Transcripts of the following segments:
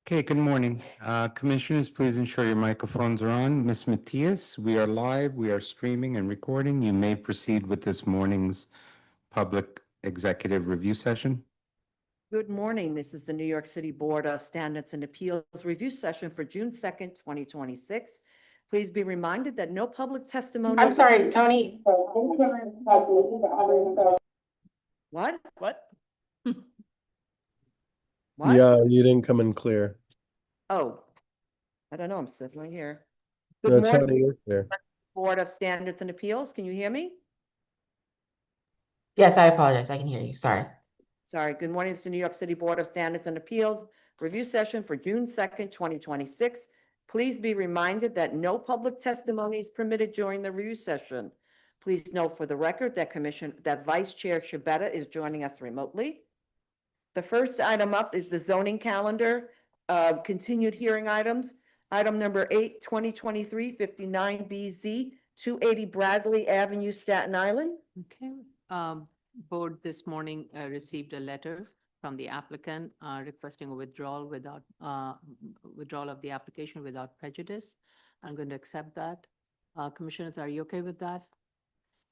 Okay, good morning. Commissioners, please ensure your microphones are on. Ms. Matias, we are live, we are streaming and recording. You may proceed with this morning's public executive review session. Good morning. This is the New York City Board of Standards and Appeals review session for June 2nd, 2026. Please be reminded that no public testimony. I'm sorry, Tony. What? What? What? Yeah, you didn't come in clear. Oh, I don't know. I'm sitting right here. No, Good Tony, morning, you're there. Board of Standards and Appeals. Can you hear me? Yes, I apologize. I can hear you. Sorry. Sorry. Good morning. It's the New York City Board of Standards and Appeals review session for June 2nd, 2026. Please be reminded that no public testimony is permitted during the review session. Please note for the record that Vice Chair Shabeta is joining us remotely. The first item up is the zoning calendar, continued hearing items. Item number 8, 2023-59BZ, 280 Bradley Avenue, Staten Island. Okay, board this morning received a letter from the applicant requesting a withdrawal of the application without prejudice. I'm going to accept that. Commissioners, are you okay with that?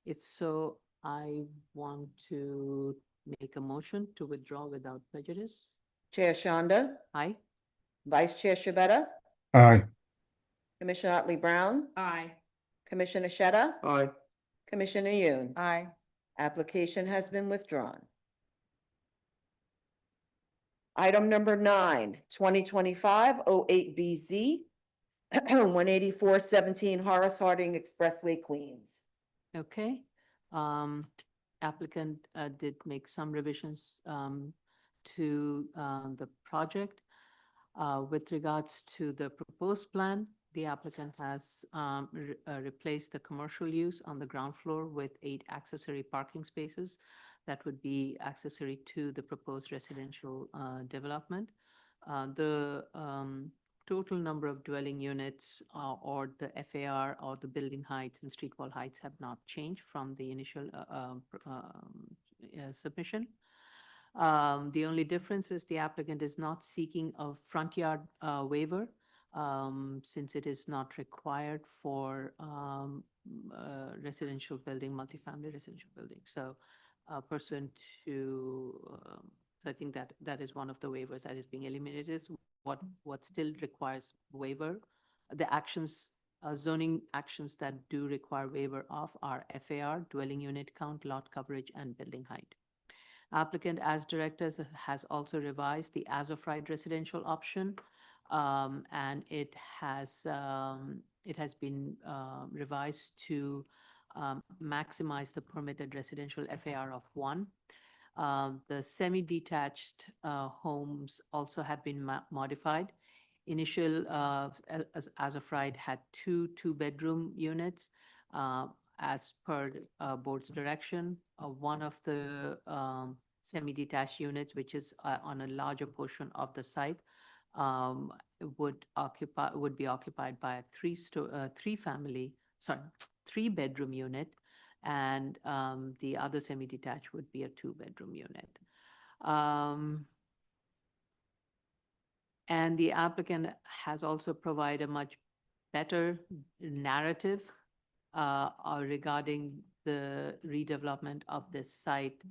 If so, I want to make a motion to withdraw without prejudice. Chair Shonda, Aye. Vice Chair Shabeta, Aye. Commissioner Otley Brown, Aye. Commissioner Sheta, Aye. Commissioner Yoon. Aye. Application has been withdrawn. Item number 9, 2025-08BZ, 18417 Horace Harding Expressway, Queens. Okay. Applicant did make some revisions to the project. With regards to the proposed plan, the applicant has replaced the commercial use on the ground floor with 8 accessory parking spaces that would be accessory to the proposed residential development. The total number of dwelling units or the FAR or the building heights and street wall heights have not changed from the initial submission. The only difference is the applicant is not seeking a front yard waiver since it is not required for residential building, multifamily residential building. So pursuant to, I think that is one of the waivers that is being eliminated. What still requires waiver, the actions, zoning actions that do require waiver of are FAR, dwelling unit count, lot coverage, and building height. Applicant, as directors, has also revised the as-of-right residential option, and it has been revised to maximize the permitted residential FAR of 1. The semi-detached homes also have been modified. Initial as-of-right had 2 two-bedroom units as per board's direction. One of the semi-detached units, which is on a larger portion of the site, would be occupied by a three-bedroom unit, and the other semi-detached would be a 2-bedroom unit. And the applicant has also provided a much better narrative regarding the redevelopment of this site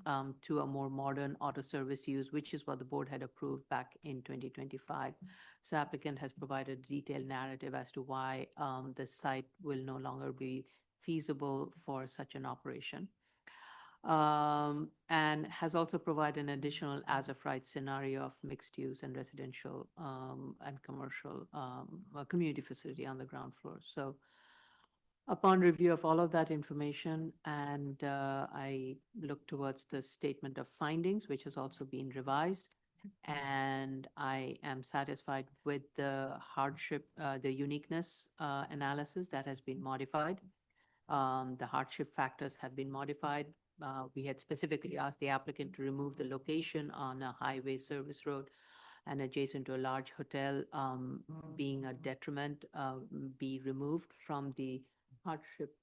to a more modern auto service use, which is what the board had approved back in 2025. So applicant has provided a detailed narrative as to why the site will no longer be feasible for such an operation. And has also provided an additional as-of-right scenario of mixed use and residential and commercial community facility on the ground floor. So upon review of all of that information, and I look towards the statement of findings, which has also been revised, and I am satisfied with the hardship, the uniqueness analysis that has been modified. The hardship factors have been modified. We had specifically asked the applicant to remove the location on a highway service road and adjacent to a large hotel being a detriment, be removed from the hardship.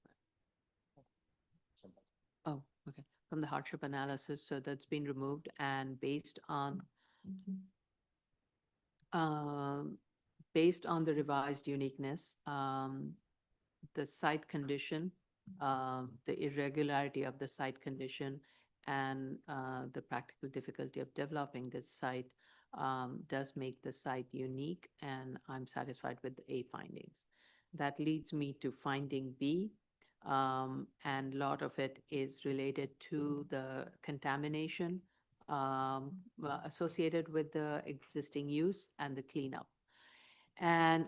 Oh, okay. From the hardship analysis. So that's been removed, and based on Um, Based on the revised uniqueness, the site condition, the irregularity of the site condition, and the practical difficulty of developing this site does make the site unique, and I'm satisfied with the A findings. That leads me to finding B, and a lot of it is related to the contamination associated with the existing use and the cleanup. And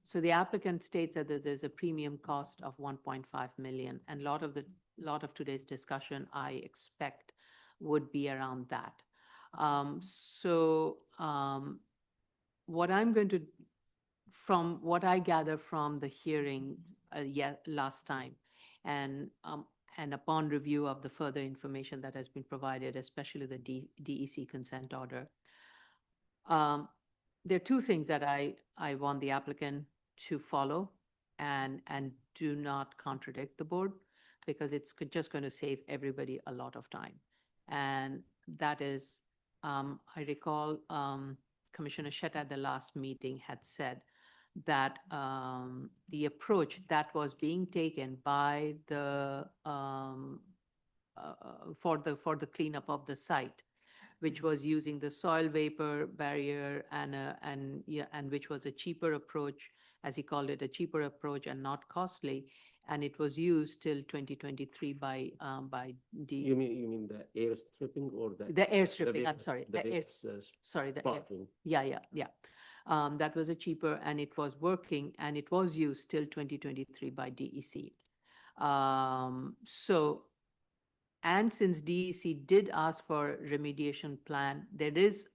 so the applicant states that there's a premium cost of 1.5 million, and lot of today's discussion, I expect, would be around that. What I'm going to, from what I gather from the hearing last time, and upon review of the further information that has been provided, especially the DEC consent order, there are two things that I want the applicant to follow and do not contradict the board, because it's just going to save everybody a lot of time. And that is, I recall Commissioner Sheta at the last meeting had said that the approach that was being taken by the for the cleanup of the site, which was using the soil vapor barrier and which was a cheaper approach, as he called it, a cheaper approach and not costly. And it was used till 2023 by You mean the air stripping or the air stripping, I'm sorry, the the air, sorry, the air, yeah. That was a cheaper, and it was working, and it was used till 2023 by DEC. And since DEC did ask for remediation plan, there is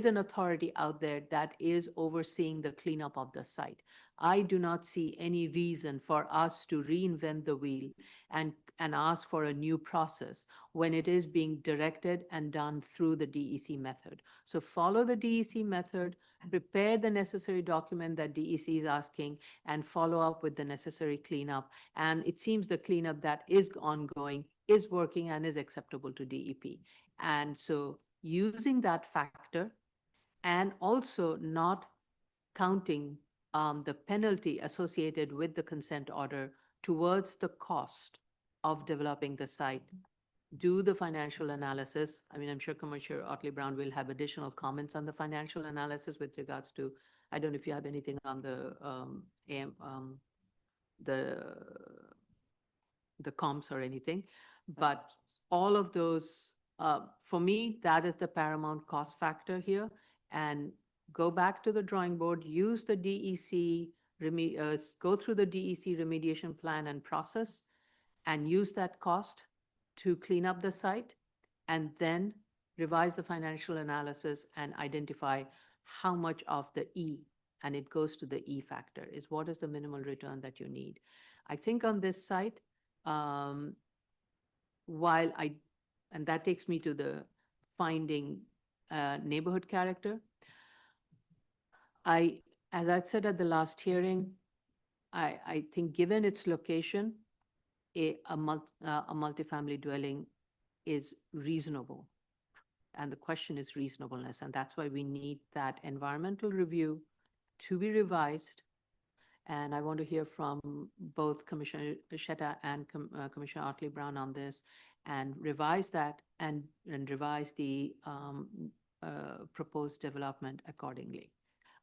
an authority out there that is overseeing the cleanup of the site. I do not see any reason for us to reinvent the wheel and ask for a new process when it is being directed and done through the DEC method. So follow the DEC method, prepare the necessary document that DEC is asking, and follow up with the necessary cleanup. And it seems the cleanup that is ongoing is working and is acceptable to DEP. And so using that factor, and also not counting the penalty associated with the consent order towards the cost of developing the site, do the financial analysis. I mean, I'm sure Commissioner Otley Brown will have additional comments on the financial analysis with regards to, I don't know if you have anything on the comps or anything, but all of those, for me, that is the paramount cost factor here. And go back to the drawing board, use the DEC, go through the DEC remediation plan and process, and use that cost to clean up the site, and then revise the financial analysis and identify how much of the E, and it goes to the E factor, is what is the minimal return that you need. I think on this site, and that takes me to the finding neighborhood character. As I said at the last hearing, I think given its location, a multifamily dwelling is reasonable. And the question is reasonableness. And that's why we need that environmental review to be revised. And I want to hear from both Commissioner Sheta and Commissioner Otley Brown on this, and revise that and revise the proposed development accordingly.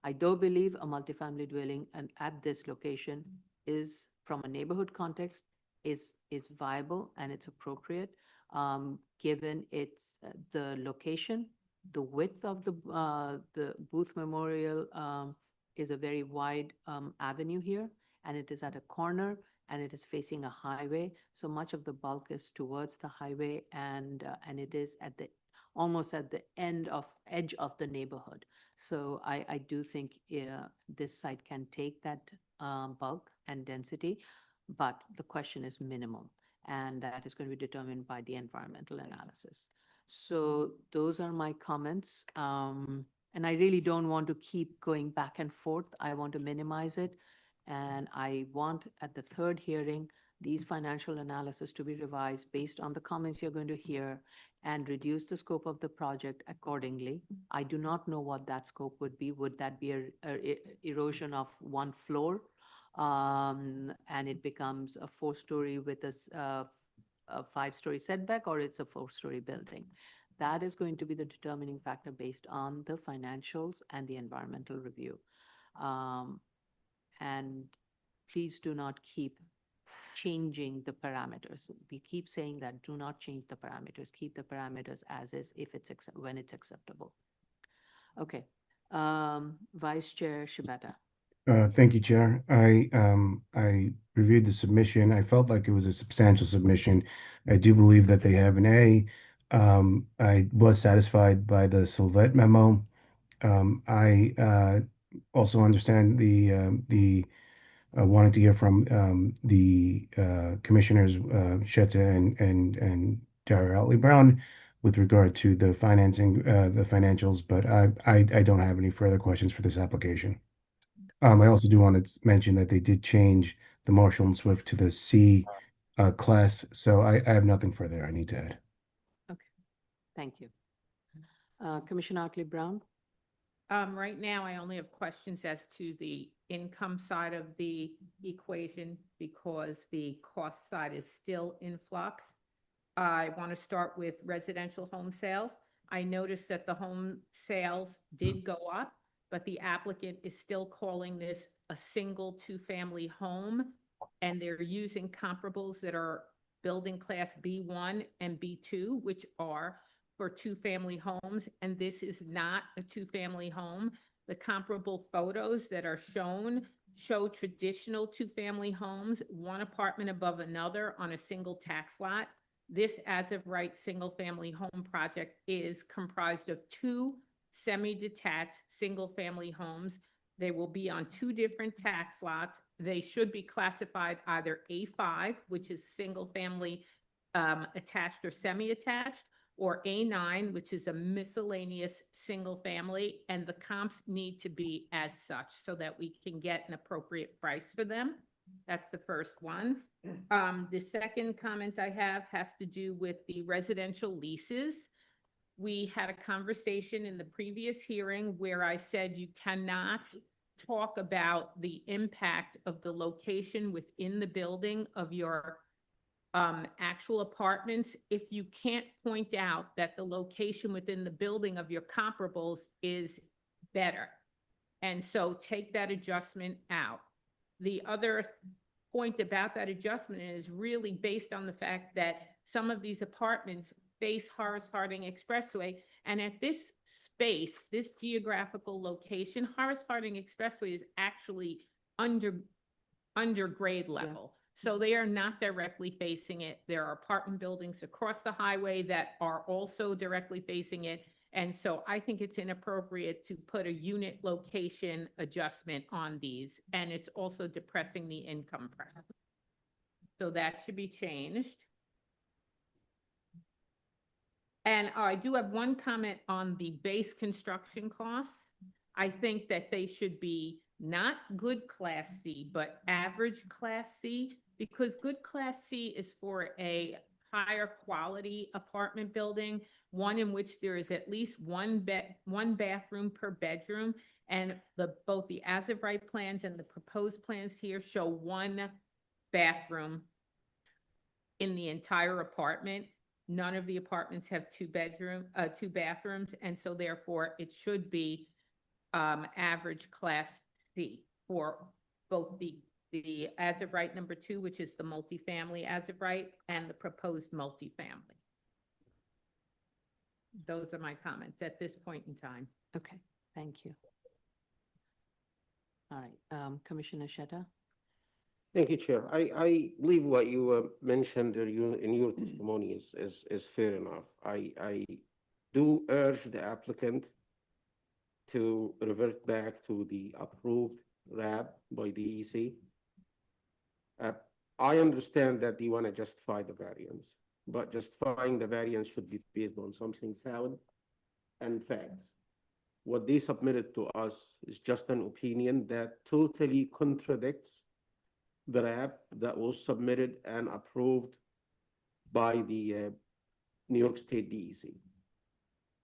I do believe a multifamily dwelling and at this location is, from a neighborhood context, is viable and it's appropriate, given its the location, the width of the Booth Memorial is a very wide avenue here, and it is at a corner, and it is facing a highway. So much of the bulk is towards the highway, and it is at the almost at the edge of the neighborhood. So I do think this site can take that bulk and density, but the question is minimal, and that is going to be determined by the environmental analysis. So those are my comments. And I really don't want to keep going back and forth. I want to minimize it. And I want at the third hearing these financial analysis to be revised based on the comments you're going to hear and reduce the scope of the project accordingly. I do not know what that scope would be. Would that be a erosion of one floor? And it becomes a 4-story with a 5-story setback, or it's a 4-story building? That is going to be the determining factor based on the financials and the environmental review. And please do not keep changing the parameters. We keep saying that do not change the parameters. Keep the parameters as is if it's when it's acceptable. Okay. Vice Chair Shibata. Thank you, Chair. I reviewed the submission. I felt like it was a substantial submission. I do believe that they have an A. I was satisfied by the Sylvette memo. I also understand the wanting to hear from the commissioners Shetta and Dara Otley Brown with regard to the financing, the financials, but I don't have any further questions for this application. I also do want to mention that they did change the Marshall and Swift to the C class, so I have nothing further I need to add. Okay. Thank you. Commissioner Otley Brown. Right now, I only have questions as to the income side of the equation because the cost side is still in flux. I want to start with residential home sales. I noticed that the home sales did go up, but the applicant is still calling this a single 2-family home, and they're using comparables that are building class B1 and B2, which are for 2-family homes, and this is not a 2-family home. The comparable photos that are shown show traditional 2-family homes, one apartment above another on a single tax lot. This as of right single-family home project is comprised of 2 semi-detached single-family homes. They will be on 2 different tax lots. They should be classified either A5, which is single-family attached or semi-attached, or A9, which is a miscellaneous single family, and the comps need to be as such so that we can get an appropriate price for them. That's the first one. The second comment I have has to do with the residential leases. We had a conversation in the previous hearing where I said you cannot talk about the impact of the location within the building of your actual apartments if you can't point out that the location within the building of your comparables is better. And so take that adjustment out. The other point about that adjustment is really based on the fact that some of these apartments face Horace Harding Expressway, and at this space, this geographical location, Horace Harding Expressway is actually under grade level. So they are not directly facing it. There are apartment buildings across the highway that are also directly facing it. And so I think it's inappropriate to put a unit location adjustment on these. And it's also depressing the income price. So that should be changed. And I do have one comment on the base construction costs. I think that they should be not good class C, but average class C, because good class C is for a higher quality apartment building, one in which there is at least one bathroom per bedroom. And both the as-of-right plans and the proposed plans here show 1 bathroom in the entire apartment. None of the apartments have 2 bathrooms. And so therefore it should be average class C for both the as-of-right number 2, which is the multifamily as-of-right, and the proposed multifamily. Those are my comments at this point in time. Okay, thank you. All right, Commissioner Shetta. Thank you, Chair. I believe what you mentioned in your testimony is fair enough. I do urge the applicant to revert back to the approved RAB by DEC. I understand that you want to justify the variance, but justifying the variance should be based on something sound and facts. What they submitted to us is just an opinion that totally contradicts the RAP that was submitted and approved by the New York State DEC.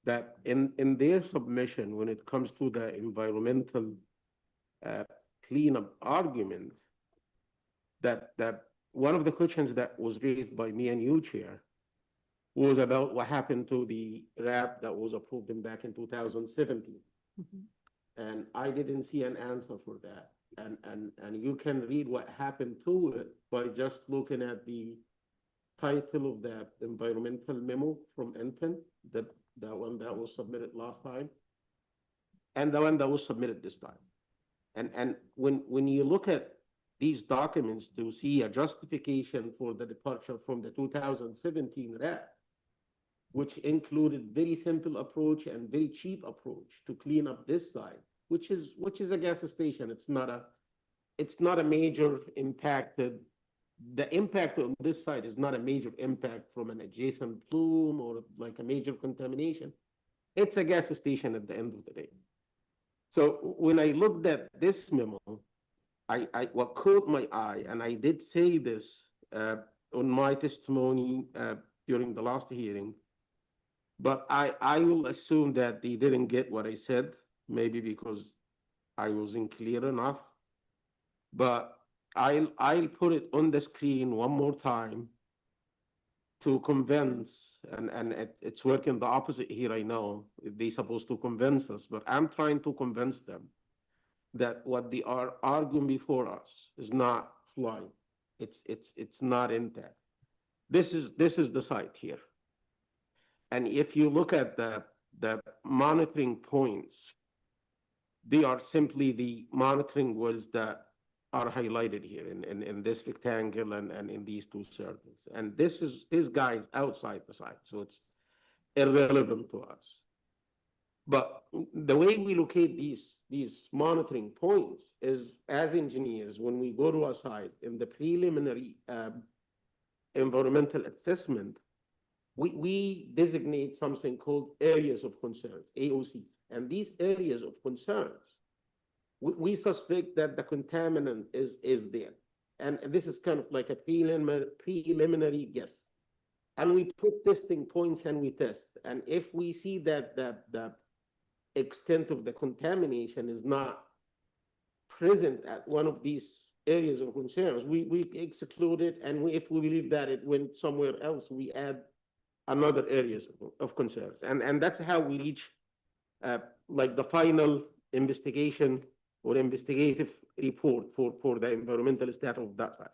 That in their submission, when it comes to the environmental cleanup argument, that one of the questions that was raised by me and you, Chair, was about what happened to the RAP that was approved back in 2017. And I didn't see an answer for that. And you can read what happened to it by just looking at the title of that environmental memo from Enton, that one that was submitted last time, and the one that was submitted this time. And when you look at these documents to see a justification for the departure from the 2017 RAP, which included very simple approach and very cheap approach to clean up this site, which is a gas station. It's not a major impacted. The impact on this site is not a major impact from an adjacent plume or like a major contamination. It's a gas station at the end of the day. So when I looked at this memo, what caught my eye, and I did say this on my testimony during the last hearing, but I will assume that they didn't get what I said, maybe because I wasn't clear enough. But I'll put it on the screen one more time to convince, and it's working the opposite here, I know. They're supposed to convince us, but I'm trying to convince them that what they are arguing before us is not flying. It's not intact. This is the site here. And if you look at the monitoring points, they are simply the monitoring wells that are highlighted here in this rectangle and in these two circles. And this guy's outside the site, so it's irrelevant to us. But the way we locate these monitoring points is, as engineers, when we go to a site in the preliminary environmental assessment, we designate something called areas of concern, AOC. And these areas of concerns, we suspect that the contaminant is there. And this is kind of like a preliminary guess. And we put testing points and we test. And if we see that the extent of the contamination is not present at one of these areas of concerns, we exclude it. And if we believe that it went somewhere else, we add another areas of concerns. And that's how we reach like the final investigation or investigative report for the environmental status of that site.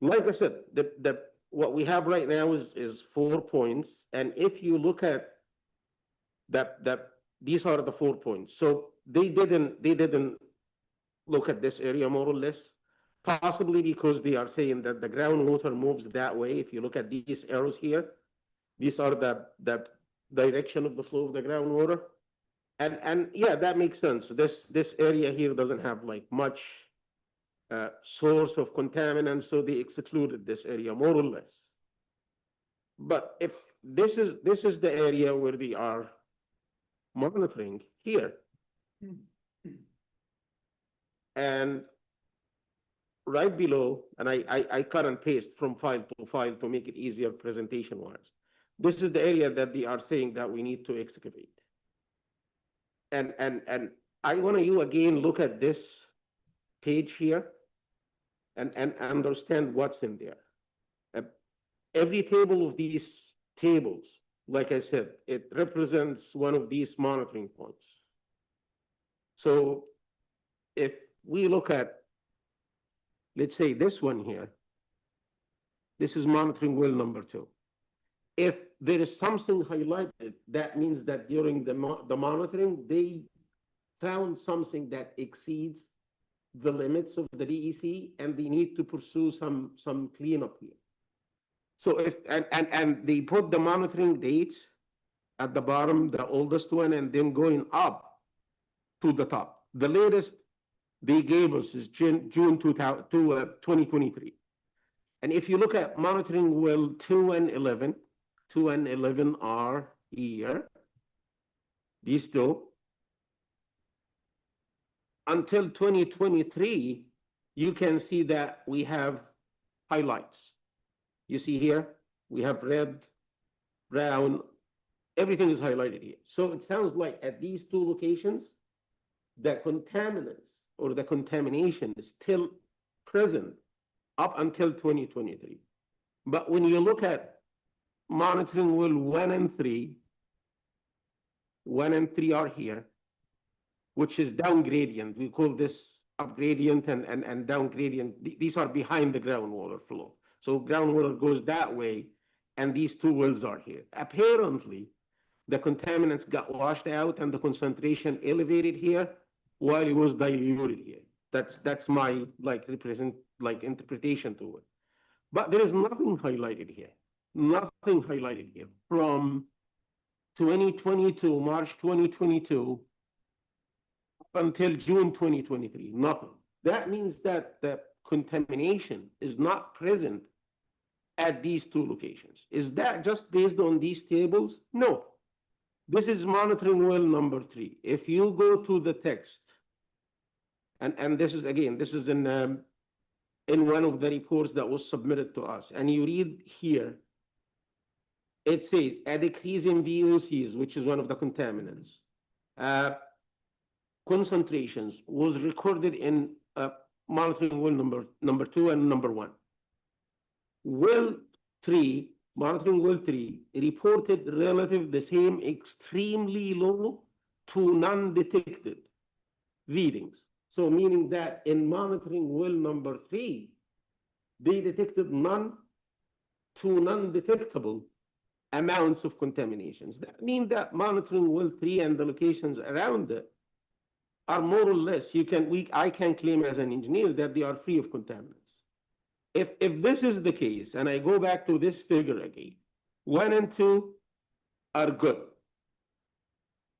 Like I said, what we have right now is 4 points. And if you look at these are the 4 points. So they didn't look at this area more or less, possibly because they are saying that the groundwater moves that way. If you look at these arrows here, these are the direction of the flow of the groundwater. And yeah, that makes sense. This area here doesn't have like much source of contaminants, so they excluded this area more or less. But if this is the area where they are monitoring here, and right below, and I cut and paste from file to file to make it easier presentation-wise. This is the area that they are saying that we need to excavate. And I want you again look at this page here and understand what's in there. Every table of these tables, like I said, it represents one of these monitoring points. So if we look at, let's say this one here, this is monitoring well number 2. If there is something highlighted, that means that during the monitoring, they found something that exceeds the limits of the DEC, and they need to pursue some cleanup here. So if and they put the monitoring dates at the bottom, the oldest one, and then going up to the top. The latest they gave us is June 2023. And if you look at monitoring well 2 and 11, 2 and 11 are here. These two. Until 2023, you can see that we have highlights. You see here, we have red, brown, everything is highlighted here. So it sounds like at these two locations, the contaminants or the contamination is still present up until 2023. But when you look at monitoring well 1 and 3, 1 and 3 are here, which is down gradient. We call this up gradient and down gradient. These are behind the groundwater flow. So groundwater goes that way, and these two wells are here. Apparently, the contaminants got washed out and the concentration elevated here while it was diluted here. That's my interpretation to it. But there is nothing highlighted here. Nothing highlighted here from 2022, March 2022, up until June 2023, nothing. That means that the contamination is not present at these two locations. Is that just based on these tables? No. This is monitoring well number 3. If you go to the text, and this is, again, this is in one of the reports that was submitted to us, and you read here, it says a decrease in VOCs, which is one of the contaminants, concentrations was recorded in monitoring well number 2 and number 1. Well 3, monitoring well 3, reported relative the same extremely low to non-detected readings. So meaning that in monitoring well number 3, they detected none to non-detectable amounts of contaminations. That means that monitoring well 3 and the locations around it are more or less, I can claim as an engineer that they are free of contaminants. If this is the case, and I go back to this figure again, 1 and 2 are good.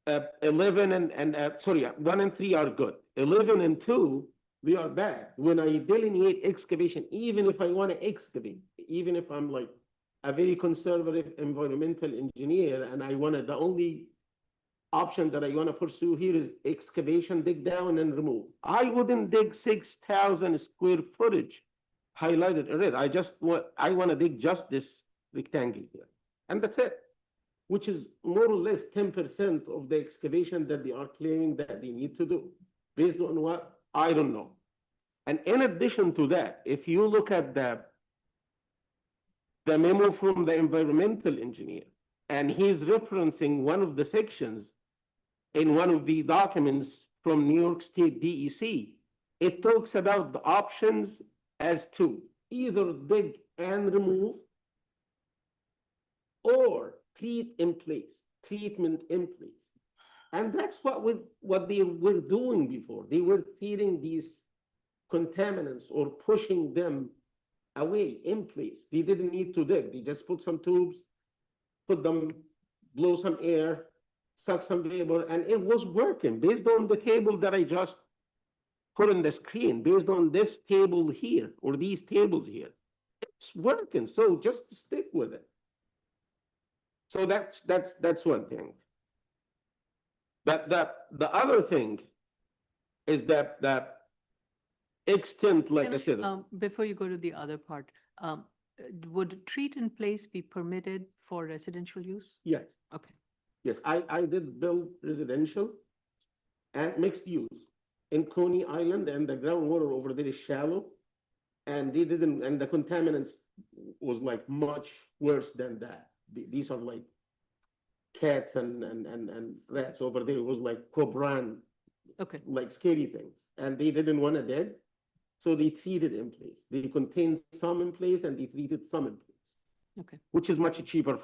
1 and 3 are good. 11 and 2, they are bad. When I delineate excavation, even if I want to excavate, even if I'm like a very conservative environmental engineer, and the only option that I want to pursue here is excavation, dig down and remove. I wouldn't dig 6,000 square footage highlighted in red. I want to dig just this rectangle here. And that's it, which is more or less 10% of the excavation that they are claiming that they need to do. Based on what? I don't know. And in addition to that, if you look at the memo from the environmental engineer, and he's referencing one of the sections in one of the documents from New York State DEC, it talks about the options as to either dig and remove or treatment in place. And that's what they were doing before. They were treating these contaminants or pushing them away in place. They didn't need to dig. They just put some tubes, blow some air, suck some vapor, and it was working based on the table that I just put on the screen, based on this table here or these tables here. It's working, so just stick with it. So that's one thing. But the other thing is that extent, like I said. Before you go to the other part, would treat in place be permitted for residential use? Yes. Okay. Yes, I did build residential and mixed use in Coney Island, and the groundwater over there is shallow, and they didn't, and the contaminants was like much worse than that. These are like cats and rats over there. It was like cobran, Okay. like scary things, and they didn't want to dead, so they treated in place. They contained some in place and they treated some in place. Okay. Which is much cheaper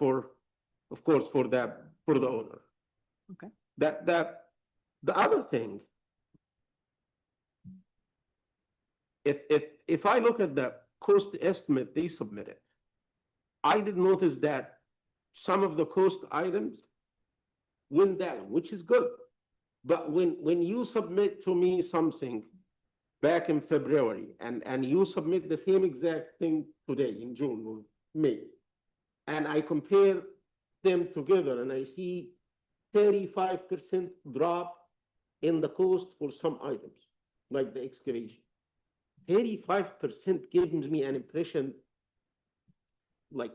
of course, for the owner. Okay. The other thing, if I look at the cost estimate they submitted, I did notice that some of the cost items went down, which is good. But when you submit to me something back in February and you submit the same exact thing today in June or May, and I compare them together and I see 35% drop in the cost for some items, like the excavation, 35% gives me an impression, like,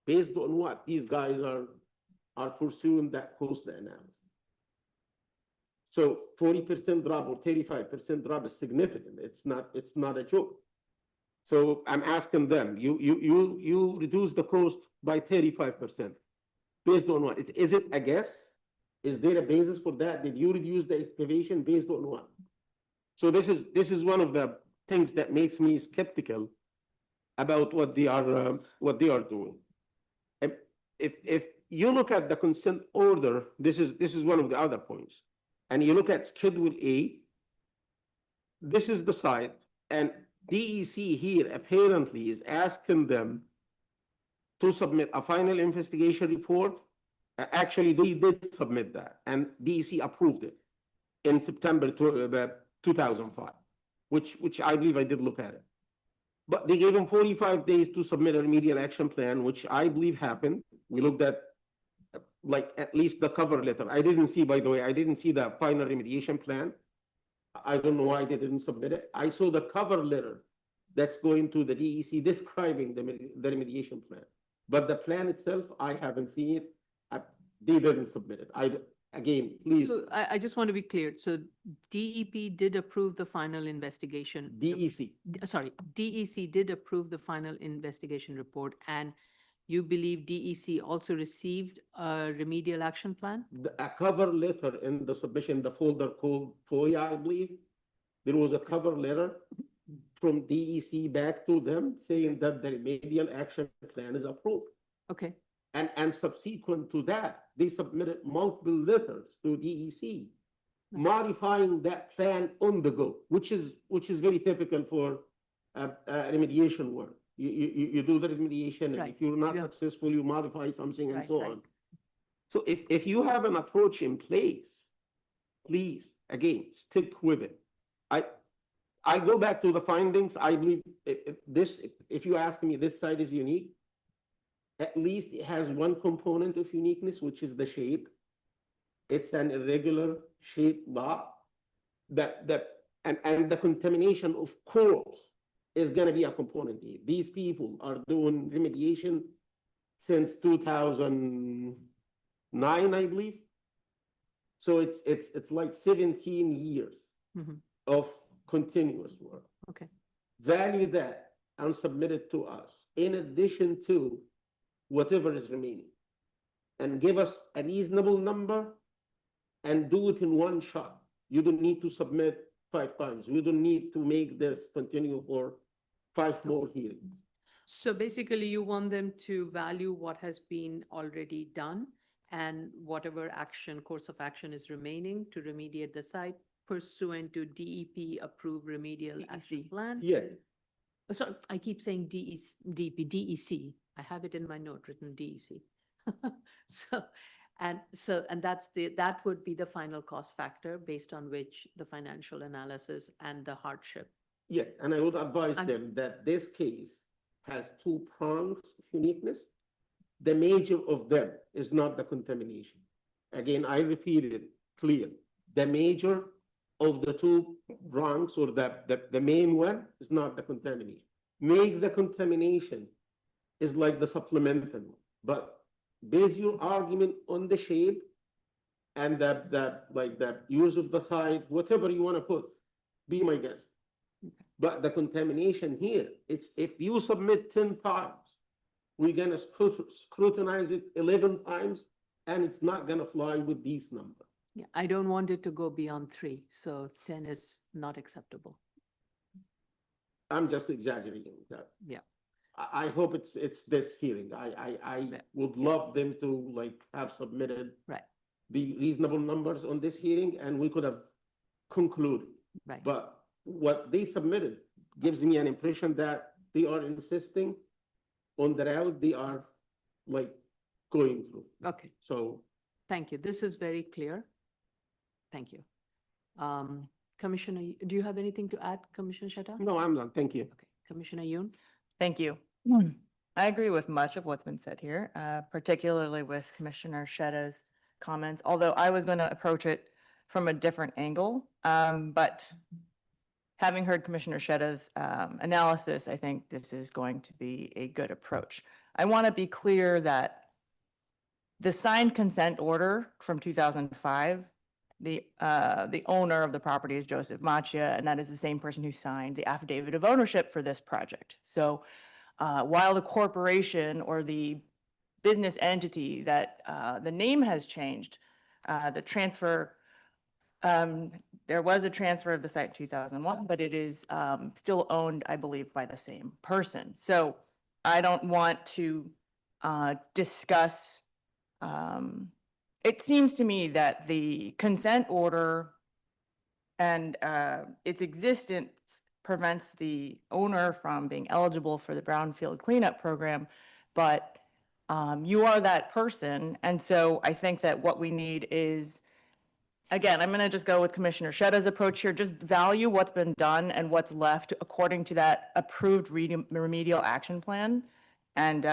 based on what these guys are pursuing that cost analysis. So 40% drop or 35% drop is significant. It's not a joke. So I'm asking them, you reduce the cost by 35%. Based on what? Is it a guess? Is there a basis for that? Did you reduce the excavation based on what? So this is one of the things that makes me skeptical about what they are doing. If you look at the consent order, this is one of the other points, and you look at Schedule A, this is the site, and DEC here apparently is asking them to submit a final investigation report. Actually, they did submit that, and DEC approved it in September 2005, which I believe I did look at it. But they gave them 45 days to submit a remedial action plan, which I believe happened. We looked at, like, at least the cover letter. I didn't see, by the way, I didn't see the final remediation plan. I don't know why they didn't submit it. I saw the cover letter that's going to the DEC describing the remediation plan. But the plan itself, I haven't seen it. They didn't submit it. Again, please, So I just want to be clear. So DEP did approve the final investigation. DEC. Sorry, DEC did approve the final investigation report, and you believe DEC also received a remedial action plan? A cover letter in the submission, the folder called FOIA, I believe. There was a cover letter from DEC back to them saying that the remedial action plan is approved. Okay, And subsequent to that, they submitted multiple letters to DEC modifying that plan on the go, which is very typical for remediation work. You do the remediation, and Right. if you're not Yeah. successful, you modify something and Right, so right. on. So if you have an approach in place, please, again, stick with it. I go back to the findings. I believe if you ask me, this site is unique. At least it has one component of uniqueness, which is the shape. It's an irregular shaped lot and the contamination, of course, is going to be a component here. These people are doing remediation since 2009, I believe. So it's like 17 years Mhm. of continuous work. Okay. Value that and submit it to us in addition to whatever is remaining, and give us a reasonable number and do it in one shot. You don't need to submit 5 times. We don't need to make this continue for 5 more hearings. So basically you want them to value what has been already done and whatever course of action is remaining to remediate the site pursuant to DEP approved remedial action plan? Yeah, So I keep saying DEC. I have it in my note written DEC. And that would be the final cost factor based on which the financial analysis and the hardship. yes, and I would advise I'm- them that this case has 2 prongs of uniqueness. The major of them is not the contamination. Again, I repeat it clear. The major of the 2 prongs, or the main one, is not the contamination. Make the contamination is like the supplemental one, but base your argument on the shape and the use of the site, whatever you want to put, be my guest. But the contamination here, it's if you submit 10 times, we're gonna scrutinize it 11 times, and it's not gonna fly with these numbers. Yeah, I don't want it to go beyond 3, so 10 is not acceptable. I'm just exaggerating that. Yeah. I hope it's this hearing. I Yeah. would love them to like have submitted Right. the reasonable numbers on this hearing, and we could have concluded. Right. But what they submitted gives me an impression that they are insisting on the route they are like going through. Okay, So thank you. This is very clear. Thank you. Commissioner, do you have anything to add, Commissioner Shetta? no, I'm done. Thank you. Okay, Commissioner Yoon? Thank you. I agree with much of what's been said here, particularly with Commissioner Shetta's comments, although I was going to approach it from a different angle. But having heard Commissioner Shetta's analysis, I think this is going to be a good approach. I want to be clear that the signed consent order from 2005, the owner of the property is Joseph Machia, and that is the same person who signed the affidavit of ownership for this project. So while the corporation or the business entity that the name has changed, the transfer, there was a transfer of the site in 2001, but it is still owned, I believe, by the same person. So I don't want to discuss. It seems to me that the consent order and its existence prevents the owner from being eligible for the brownfield cleanup program, but you are that person. And so I think that what we need is, again, I'm going to just go with Commissioner Shetta's approach here, just value what's been done and what's left according to that approved remedial action plan. And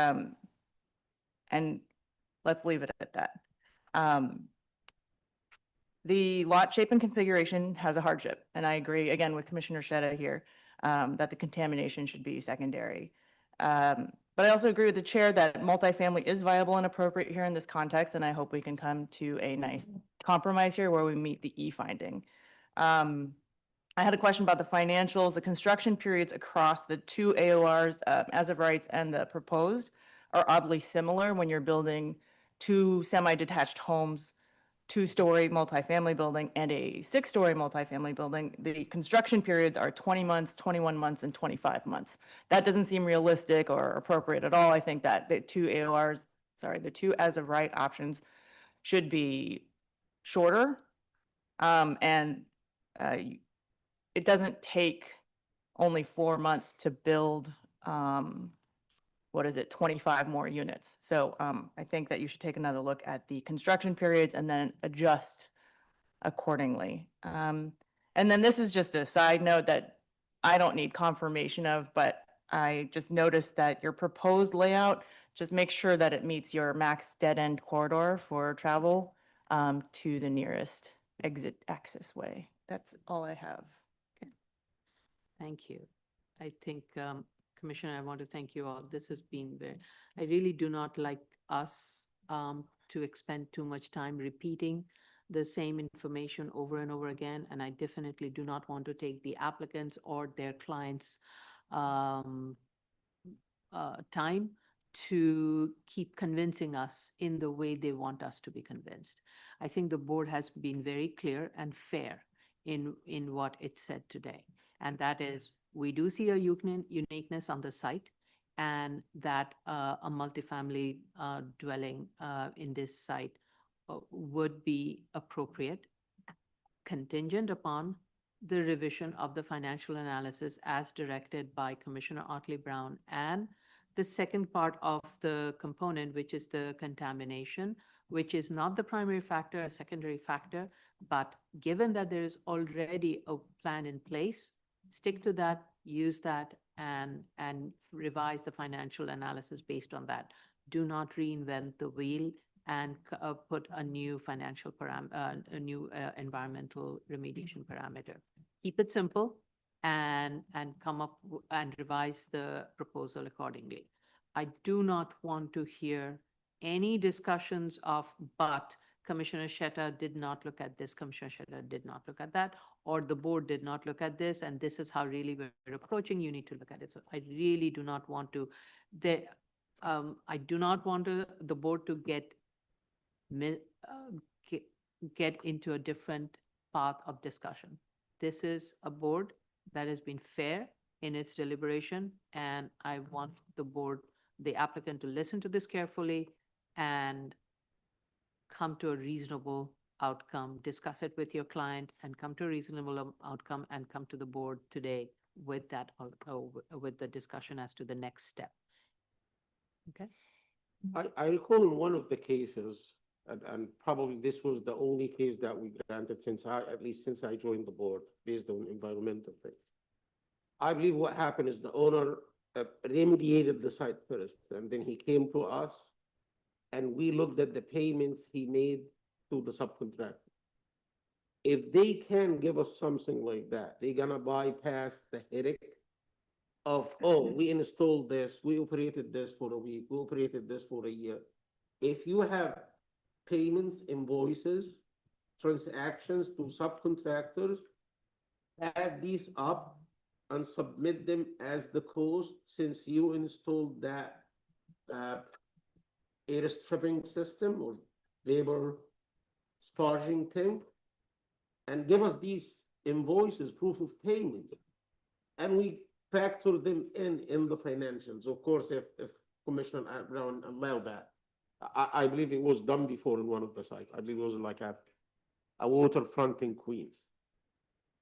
let's leave it at that. The lot shape and configuration has a hardship, and I agree again with Commissioner Shetta here that the contamination should be secondary. But I also agree with the chair that multifamily is viable and appropriate here in this context, and I hope we can come to a nice compromise here where we meet the E finding. I had a question about the financials. The construction periods across the two AORs, as of rights and the proposed, are oddly similar when you're building two semi-detached homes, two-story multifamily building and a six-story multifamily building. The construction periods are 20 months, 21 months, and 25 months. That doesn't seem realistic or appropriate at all. I think that the two AORs, the two as of right options should be shorter. It doesn't take only 4 months to build 25 more units. So I think that you should take another look at the construction periods and then adjust accordingly. And then this is just a side note that I don't need confirmation of, but I just noticed that your proposed layout, just make sure that it meets your max dead end corridor for travel to the nearest exit access way. That's all I have. Thank you. I think, Commissioner, I want to thank you all. This has been very, I really do not like us to expend too much time repeating the same information over and over again. And I definitely do not want to take the applicants or their clients' time to keep convincing us in the way they want us to be convinced. I think the board has been very clear and fair in what it said today. And that is, we do see a uniqueness on the site, and that a multifamily dwelling in this site would be appropriate, contingent upon the revision of the financial analysis as directed by Commissioner Otley Brown, and the second part of the component, which is the contamination, which is not the primary factor, a secondary factor. But given that there is already a plan in place, stick to that, use that, and revise the financial analysis based on that. Do not reinvent the wheel and put a new financial a new environmental remediation parameter. Keep it simple and come up and revise the proposal accordingly. I do not want to hear any discussions of, but Commissioner Shetta did not look at this, Commissioner Shetta did not look at that, or the board did not look at this, and this is how really we're approaching, you need to look at it. So I really do not want to, I do not want the board to get into a different path of discussion. This is a board that has been fair in its deliberation, and I want the board, the applicant, to listen to this carefully and come to a reasonable outcome, discuss it with your client, and come to a reasonable outcome, and come to the board today with that, with the discussion as to the next step. Okay? I recall in one of the cases, and probably this was the only case that we granted at least since I joined the board, based on environmental things. I believe what happened is the owner remediated the site first, and then he came to us, and we looked at the payments he made to the subcontractor. if they can give us something like that, they're gonna bypass the headache of, oh, we installed this, we operated this for a week, we operated this for a year. If you have payments, invoices, transactions to subcontractors, add these up and submit them as the cost since you installed that air stripping system or vapor sparging tank, and give us these invoices, proof of payment, and we factor them in the financials. Of course, if Commissioner Brown allowed that. I believe it was done before in one of the sites. I believe it was like a waterfront in Queens.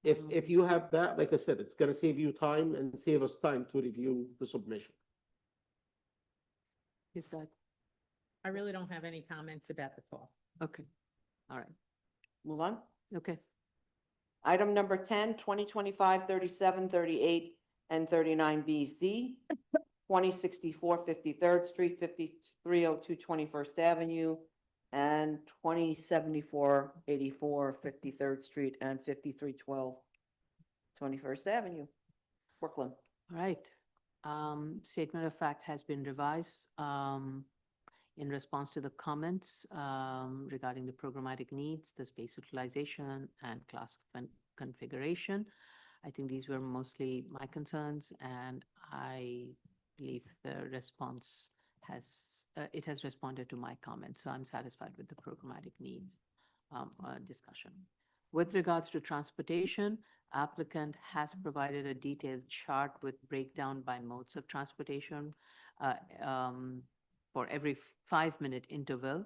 If you have that, like I said, it's gonna save you time and save us time to review the submission. Is that, I really don't have any comments about the call. okay, all right, Move on. okay. Item number 10, 2025, 37, 38, and 39 BZ, 2064 53rd Street, 5302 21st Avenue, and 2074 84 53rd Street, and 5312 21st Avenue, Brooklyn. All right. Statement of fact has been revised in response to the comments regarding the programmatic needs, the space utilization, and class configuration. I think these were mostly my concerns, and I believe the response has, it has responded to my comments, so I'm satisfied with the programmatic needs discussion. With regards to transportation, applicant has provided a detailed chart with breakdown by modes of transportation for every 5-minute interval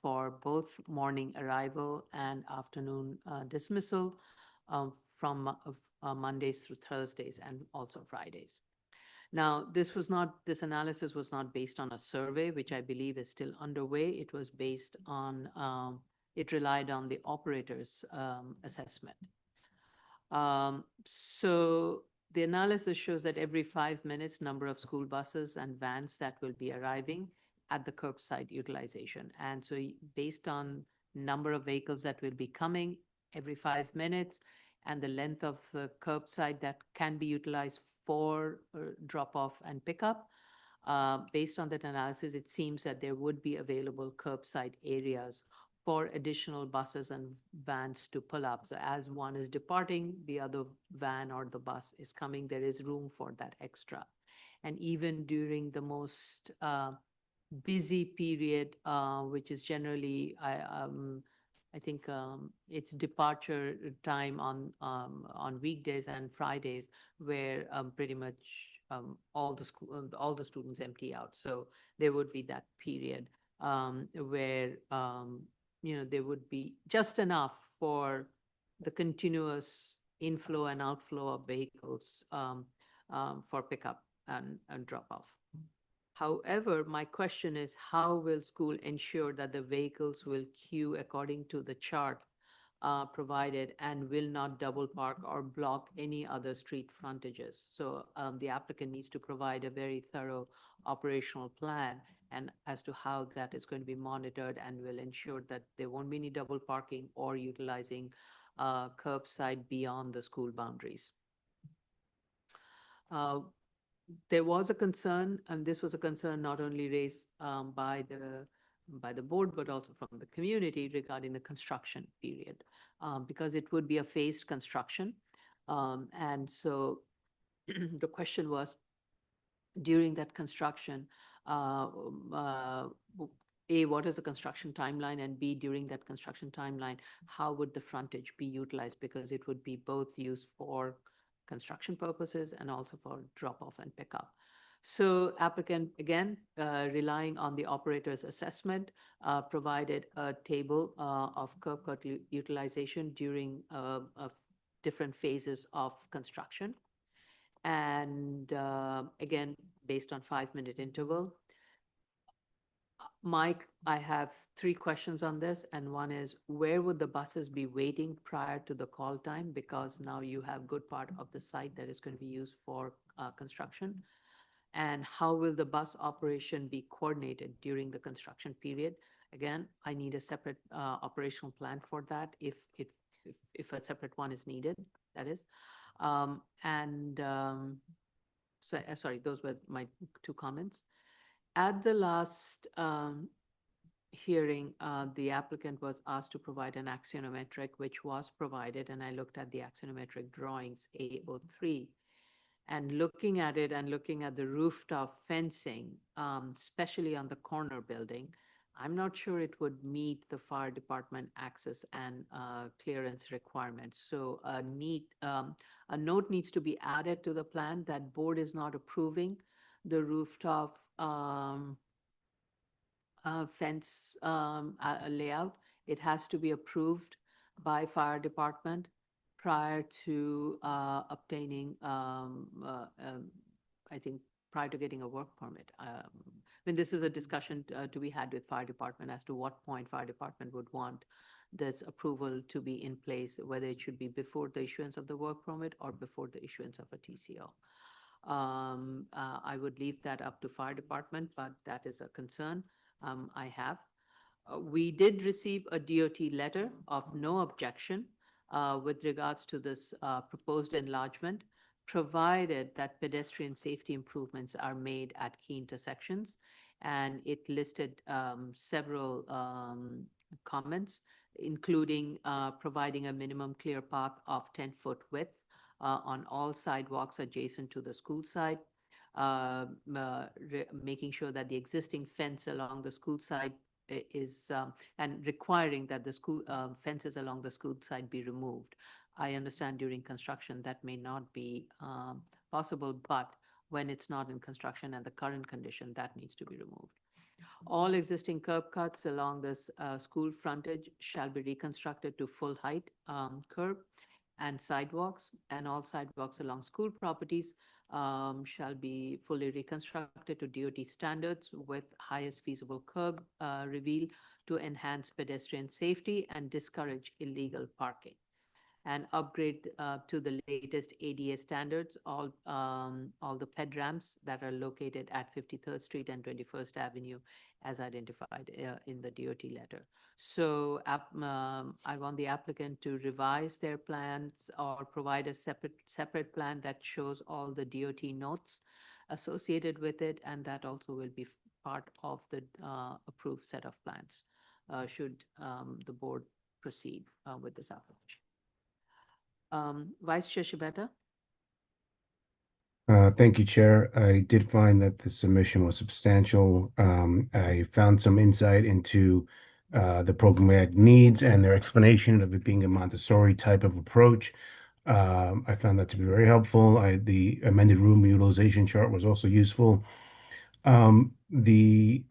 for both morning arrival and afternoon dismissal from Mondays through Thursdays and also Fridays. Now, this analysis was not based on a survey, which I believe is still underway. It was based on, it relied on the operator's assessment. So the analysis shows that every 5 minutes, number of school buses and vans that will be arriving at the curbside utilization. And so based on number of vehicles that will be coming every 5 minutes and the length of the curbside that can be utilized for drop-off and pickup, based on that analysis, it seems that there would be available curbside areas for additional buses and vans to pull up. So as one is departing, the other van or the bus is coming, there is room for that extra. And even during the most busy period, which is generally, I think it's departure time on weekdays and Fridays, where pretty much all the students empty out. So there would be that period where there would be just enough for the continuous inflow and outflow of vehicles for pickup and drop off. However, my question is, how will school ensure that the vehicles will queue according to the chart provided and will not double park or block any other street frontages? So the applicant needs to provide a very thorough operational plan and as to how that is going to be monitored and will ensure that there won't be any double parking or utilizing curbside beyond the school boundaries. There was a concern, and this was a concern not only raised by the board, but also from the community regarding the construction period, because it would be a phased construction. And so the question was, during that construction, A, what is the construction timeline? And B, during that construction timeline, how would the frontage be utilized? Because it would be both used for construction purposes and also for drop-off and pickup. So applicant, again, relying on the operator's assessment, provided a table of curb cut utilization during different phases of construction. And again, based on 5-minute interval. Mike, I have 3 questions on this, and one is, where would the buses be waiting prior to the call time? Because now you have good part of the site that is going to be used for construction. And how will the bus operation be coordinated during the construction period? Again, I need a separate operational plan for that if a separate one is needed, that is. Sorry, those were my two comments. At the last hearing, the applicant was asked to provide an axonometric, which was provided, and I looked at the axonometric drawings A03. And looking at it and looking at the rooftop fencing, especially on the corner building, I'm not sure it would meet the fire department access and clearance requirements. So a note needs to be added to the plan that board is not approving the rooftop fence layout. It has to be approved by fire department prior to obtaining, I think, prior to getting a work permit. I mean, this is a discussion to be had with fire department as to what point fire department would want this approval to be in place, whether it should be before the issuance of the work permit or before the issuance of a TCO. I would leave that up to fire department, but that is a concern I have. We did receive a DOT letter of no objection with regards to this proposed enlargement, provided that pedestrian safety improvements are made at key intersections. And it listed several comments, including providing a minimum clear path of 10-foot width on all sidewalks adjacent to the school side, making sure that the existing fence along the school side is, and requiring that the school fences along the school side be removed. I understand during construction that may not be possible, but when it's not in construction and the current condition, that needs to be removed. All existing curb cuts along this school frontage shall be reconstructed to full height curb and sidewalks, and all sidewalks along school properties shall be fully reconstructed to DOT standards with highest feasible curb reveal to enhance pedestrian safety and discourage illegal parking. And upgrade to the latest ADA standards, all the ped ramps that are located at 53rd Street and 21st Avenue as identified in the DOT letter. So I want the applicant to revise their plans or provide a separate plan that shows all the DOT notes associated with it, and that also will be part of the approved set of plans should the board proceed with this application. Vice Chair Shibata? Thank you, Chair. I did find that the submission was substantial. I found some insight into the programmatic needs and their explanation of it being a Montessori type of approach. I found that to be very helpful. The amended room utilization chart was also useful. The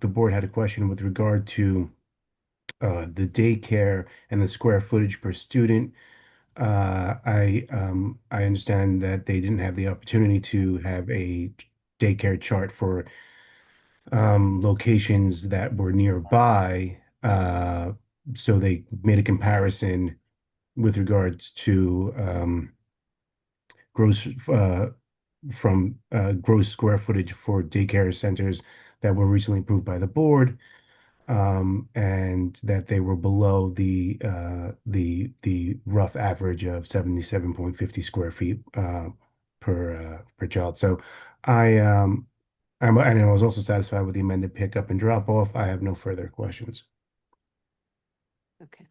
board had a question with regard to the daycare and the square footage per student. I understand that they didn't have the opportunity to have a daycare chart for locations that were nearby. So they made a comparison with regards to gross square footage for daycare centers that were recently approved by the board. And that they were below the rough average of 77.50 square feet per child. So and I was also satisfied with the amended pickup and drop off. I have no further questions. Okay.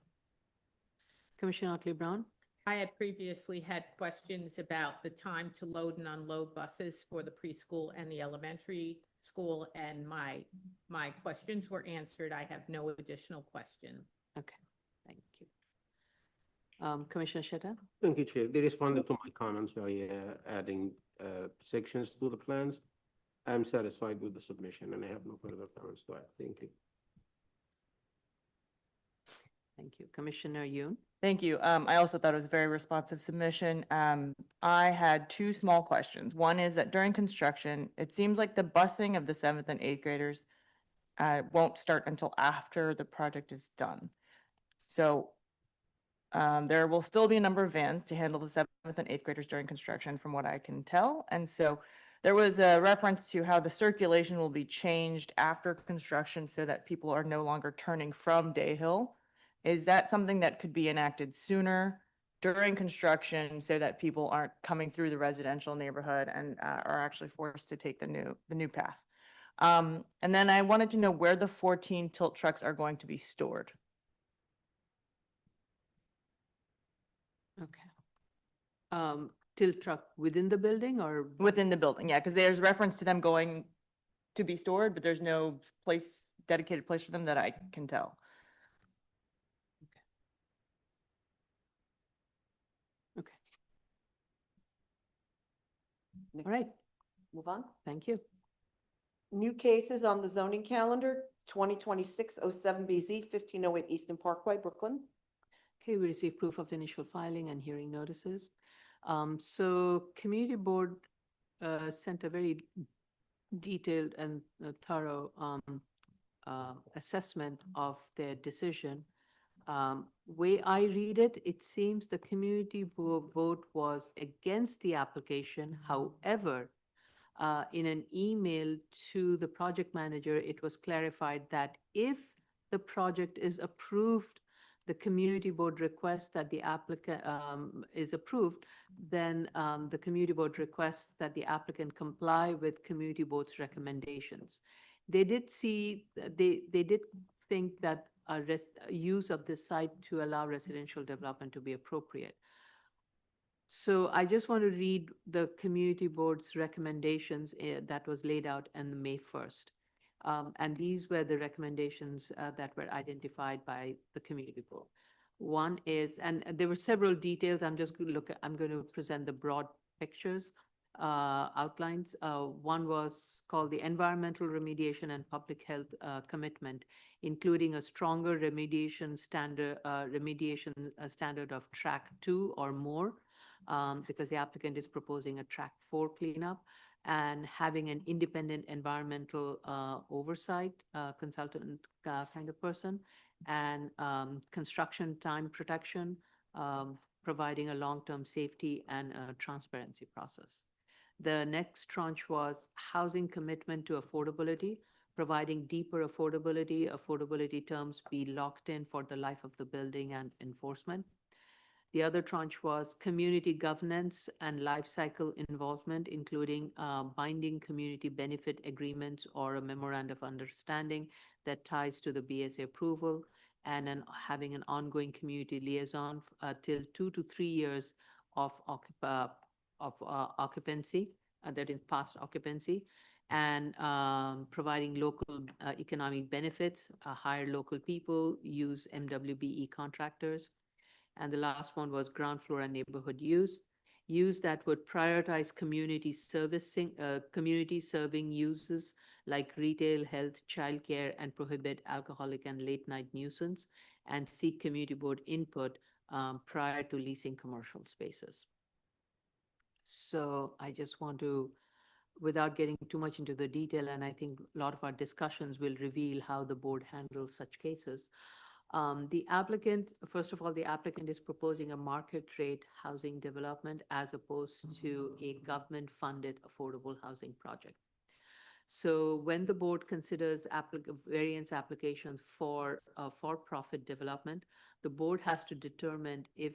Commissioner Otley Brown? I had previously had questions about the time to load and unload buses for the preschool and the elementary school, and my questions were answered. I have no additional questions. Okay, thank you. Commissioner Sheta? Thank you, Chair. They responded to my comments by adding sections to the plans. I'm satisfied with the submission and I have no further comments to add. Thank you. Thank you. Commissioner Yoon? Thank you. I also thought it was a very responsive submission. I had two small questions. One is that during construction, it seems like the busing of the 7th and 8th graders won't start until after the project is done. So there will still be a number of vans to handle the 7th and 8th graders during construction from what I can tell. And so There was a reference to how the circulation will be changed after construction so that people are no longer turning from Day Hill. Is that something that could be enacted sooner during construction so that people aren't coming through the residential neighborhood and are actually forced to take the new path? And then I wanted to know where the 14 tilt trucks are going to be stored. Okay. Tilt truck within the building or? Within the building, yeah, because there's reference to them going to be stored, but there's no place, dedicated place for them that I can tell. Okay, all right, Move on. thank you. New cases on the zoning calendar, 2026-07BZ, 1508 Eastern Parkway, Brooklyn. Okay, we received proof of initial filing and hearing notices. So Community Board sent a very detailed and thorough assessment of their decision. Way I read it, it seems the community vote was against the application. However, in an email to the project manager, it was clarified that if the project is approved, the community board requests that the applicant is approved, then the community board requests that the applicant comply with community board's recommendations. They did see, they did think that use of this site to allow residential development to be appropriate. So I just want to read the community board's recommendations that was laid out on May 1st. And these were the recommendations that were identified by the community board. One is, and there were several details. I'm going to present the broad pictures, outlines. One was called the Environmental Remediation and Public Health Commitment, including a stronger remediation standard of track 2 or more, because the applicant is proposing a track 4 cleanup, and having an independent environmental oversight consultant kind of person, and construction time protection, providing a long-term safety and transparency process. The next tranche was housing commitment to affordability, providing deeper affordability. Affordability terms be locked in for the life of the building and enforcement. The other tranche was community governance and life cycle involvement, including binding community benefit agreements or a memorandum of understanding that ties to the BSA approval, and having an ongoing community liaison till 2 to 3 years of occupancy, that is past occupancy, and providing local economic benefits, hire local people, use MWBE contractors. And the last one was ground floor and neighborhood use that would prioritize community serving uses like retail, health, childcare, and prohibit alcoholic and late night nuisance, and seek community board input prior to leasing commercial spaces. So I just want to, without getting too much into the detail, and I think a lot of our discussions will reveal how the board handles such cases. The applicant, first of all, the applicant is proposing a market rate housing development as opposed to a government-funded affordable housing project. So when the board considers variance applications for for-profit development, the board has to determine if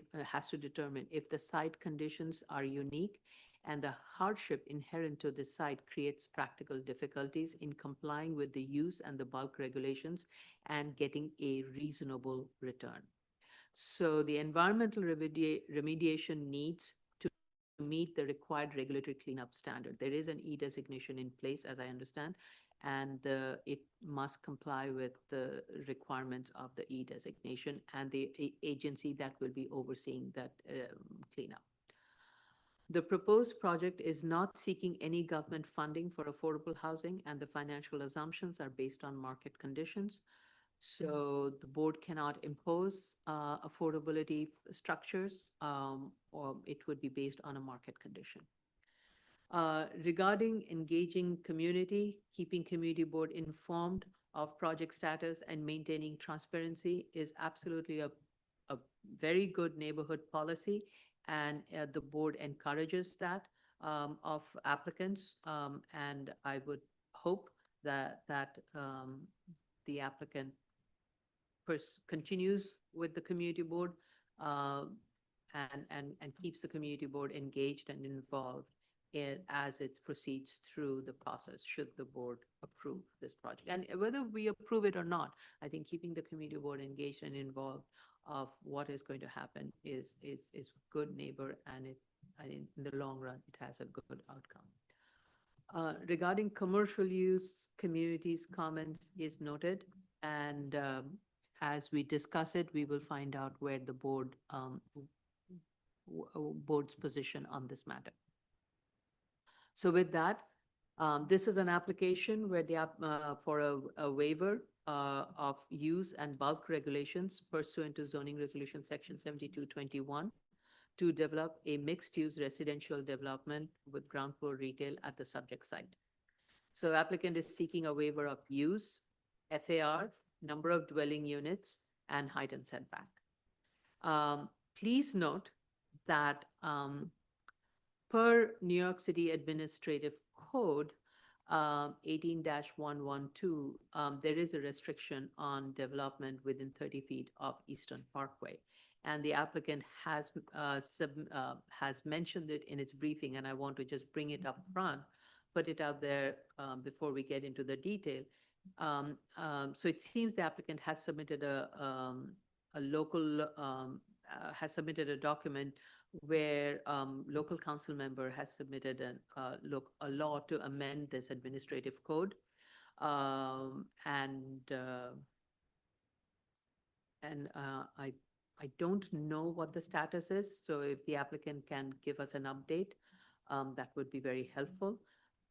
the site conditions are unique and the hardship inherent to the site creates practical difficulties in complying with the use and the bulk regulations and getting a reasonable return. So the environmental remediation needs to meet the required regulatory cleanup standard. There is an E designation in place, as I understand, and it must comply with the requirements of the E designation and the agency that will be overseeing that cleanup. The proposed project is not seeking any government funding for affordable housing, and the financial assumptions are based on market conditions. So the board cannot impose affordability structures, or it would be based on a market condition. Regarding engaging community, keeping community board informed of project status and maintaining transparency is absolutely a very good neighborhood policy, and the board encourages that. of applicants, and I would hope that the applicant continues with the community board and keeps the community board engaged and involved as it proceeds through the process, should the board approve this project. And whether we approve it or not, I think keeping the community board engaged and involved of what is going to happen is good neighbor, and in the long run, it has a good outcome. Regarding commercial use, communities' comments is noted, and as we discuss it, we will find out where the board's position on this matter. So with that, this is an application where for a waiver of use and bulk regulations pursuant to zoning resolution section 7221 to develop a mixed-use residential development with ground floor retail at the subject site. So applicant is seeking a waiver of use, FAR, number of dwelling units, and height and setback. Please note that per New York City Administrative Code 18-112, there is a restriction on development within 30 feet of Eastern Parkway. And the applicant has mentioned it in its briefing, and I want to just bring it up front, put it out there before we get into the detail. So it seems the applicant has submitted has submitted a document where local council member has submitted a law to amend this administrative code, I don't know what the status is. So if the applicant can give us an update, that would be very helpful.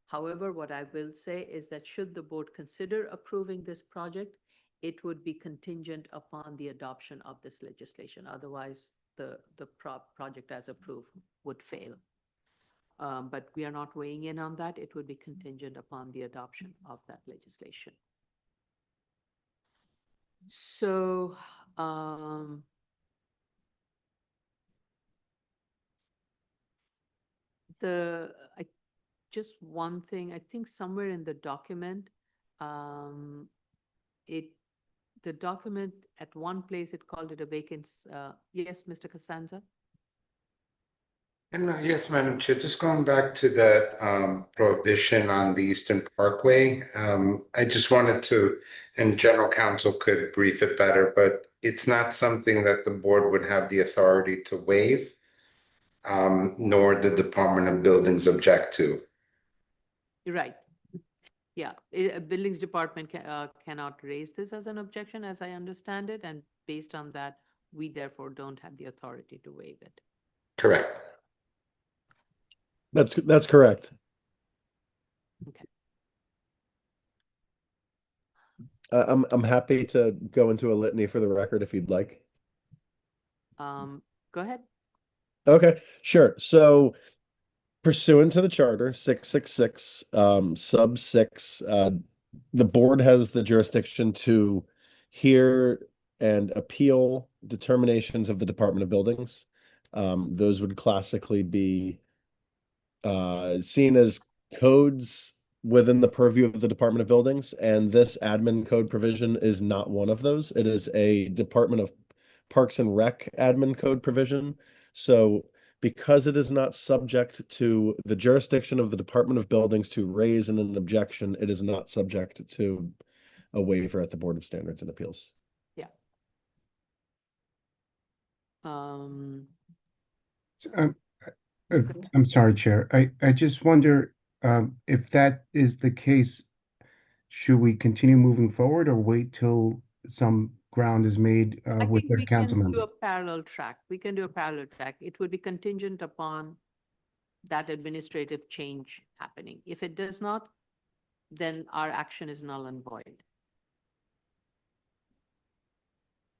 However, what I will say is that should the board consider approving this project, it would be contingent upon the adoption of this legislation. Otherwise, the project as approved would fail. But we are not weighing in on that. It would be contingent upon the adoption of that legislation. So, just one thing, I think somewhere in the document, the document at one place, it called it a vacancy. Yes, Mr. Costanza? Yes, Madam Chair, just going back to that prohibition on the Eastern Parkway. I just wanted to, and General Counsel could brief it better, but it's not something that the board would have the authority to waive, nor the Department of Buildings object to. You're right. Yeah, Buildings Department cannot raise this as an objection, as I understand it, and based on that, we therefore don't have the authority to waive it. Correct. That's correct. Okay. I'm happy to go into a litany for the record if you'd like. Go ahead. Okay, sure. So pursuant to the charter 666 sub 6, the board has the jurisdiction to hear and appeal determinations of the Department of Buildings. Those would classically be seen as codes within the purview of the Department of Buildings, and this admin code provision is not one of those. It is a Department of Parks and Rec admin code provision. So because it is not subject to the jurisdiction of the Department of Buildings to raise an objection, it is not subject to a waiver at the Board of Standards and Appeals. Yeah. I'm sorry, Chair. I just wonder if that is the case, should we continue moving forward or wait till some ground is made I with think the we council can do member? a parallel track. We can do a parallel track. It would be contingent upon that administrative change happening. If it does not, then our action is null and void.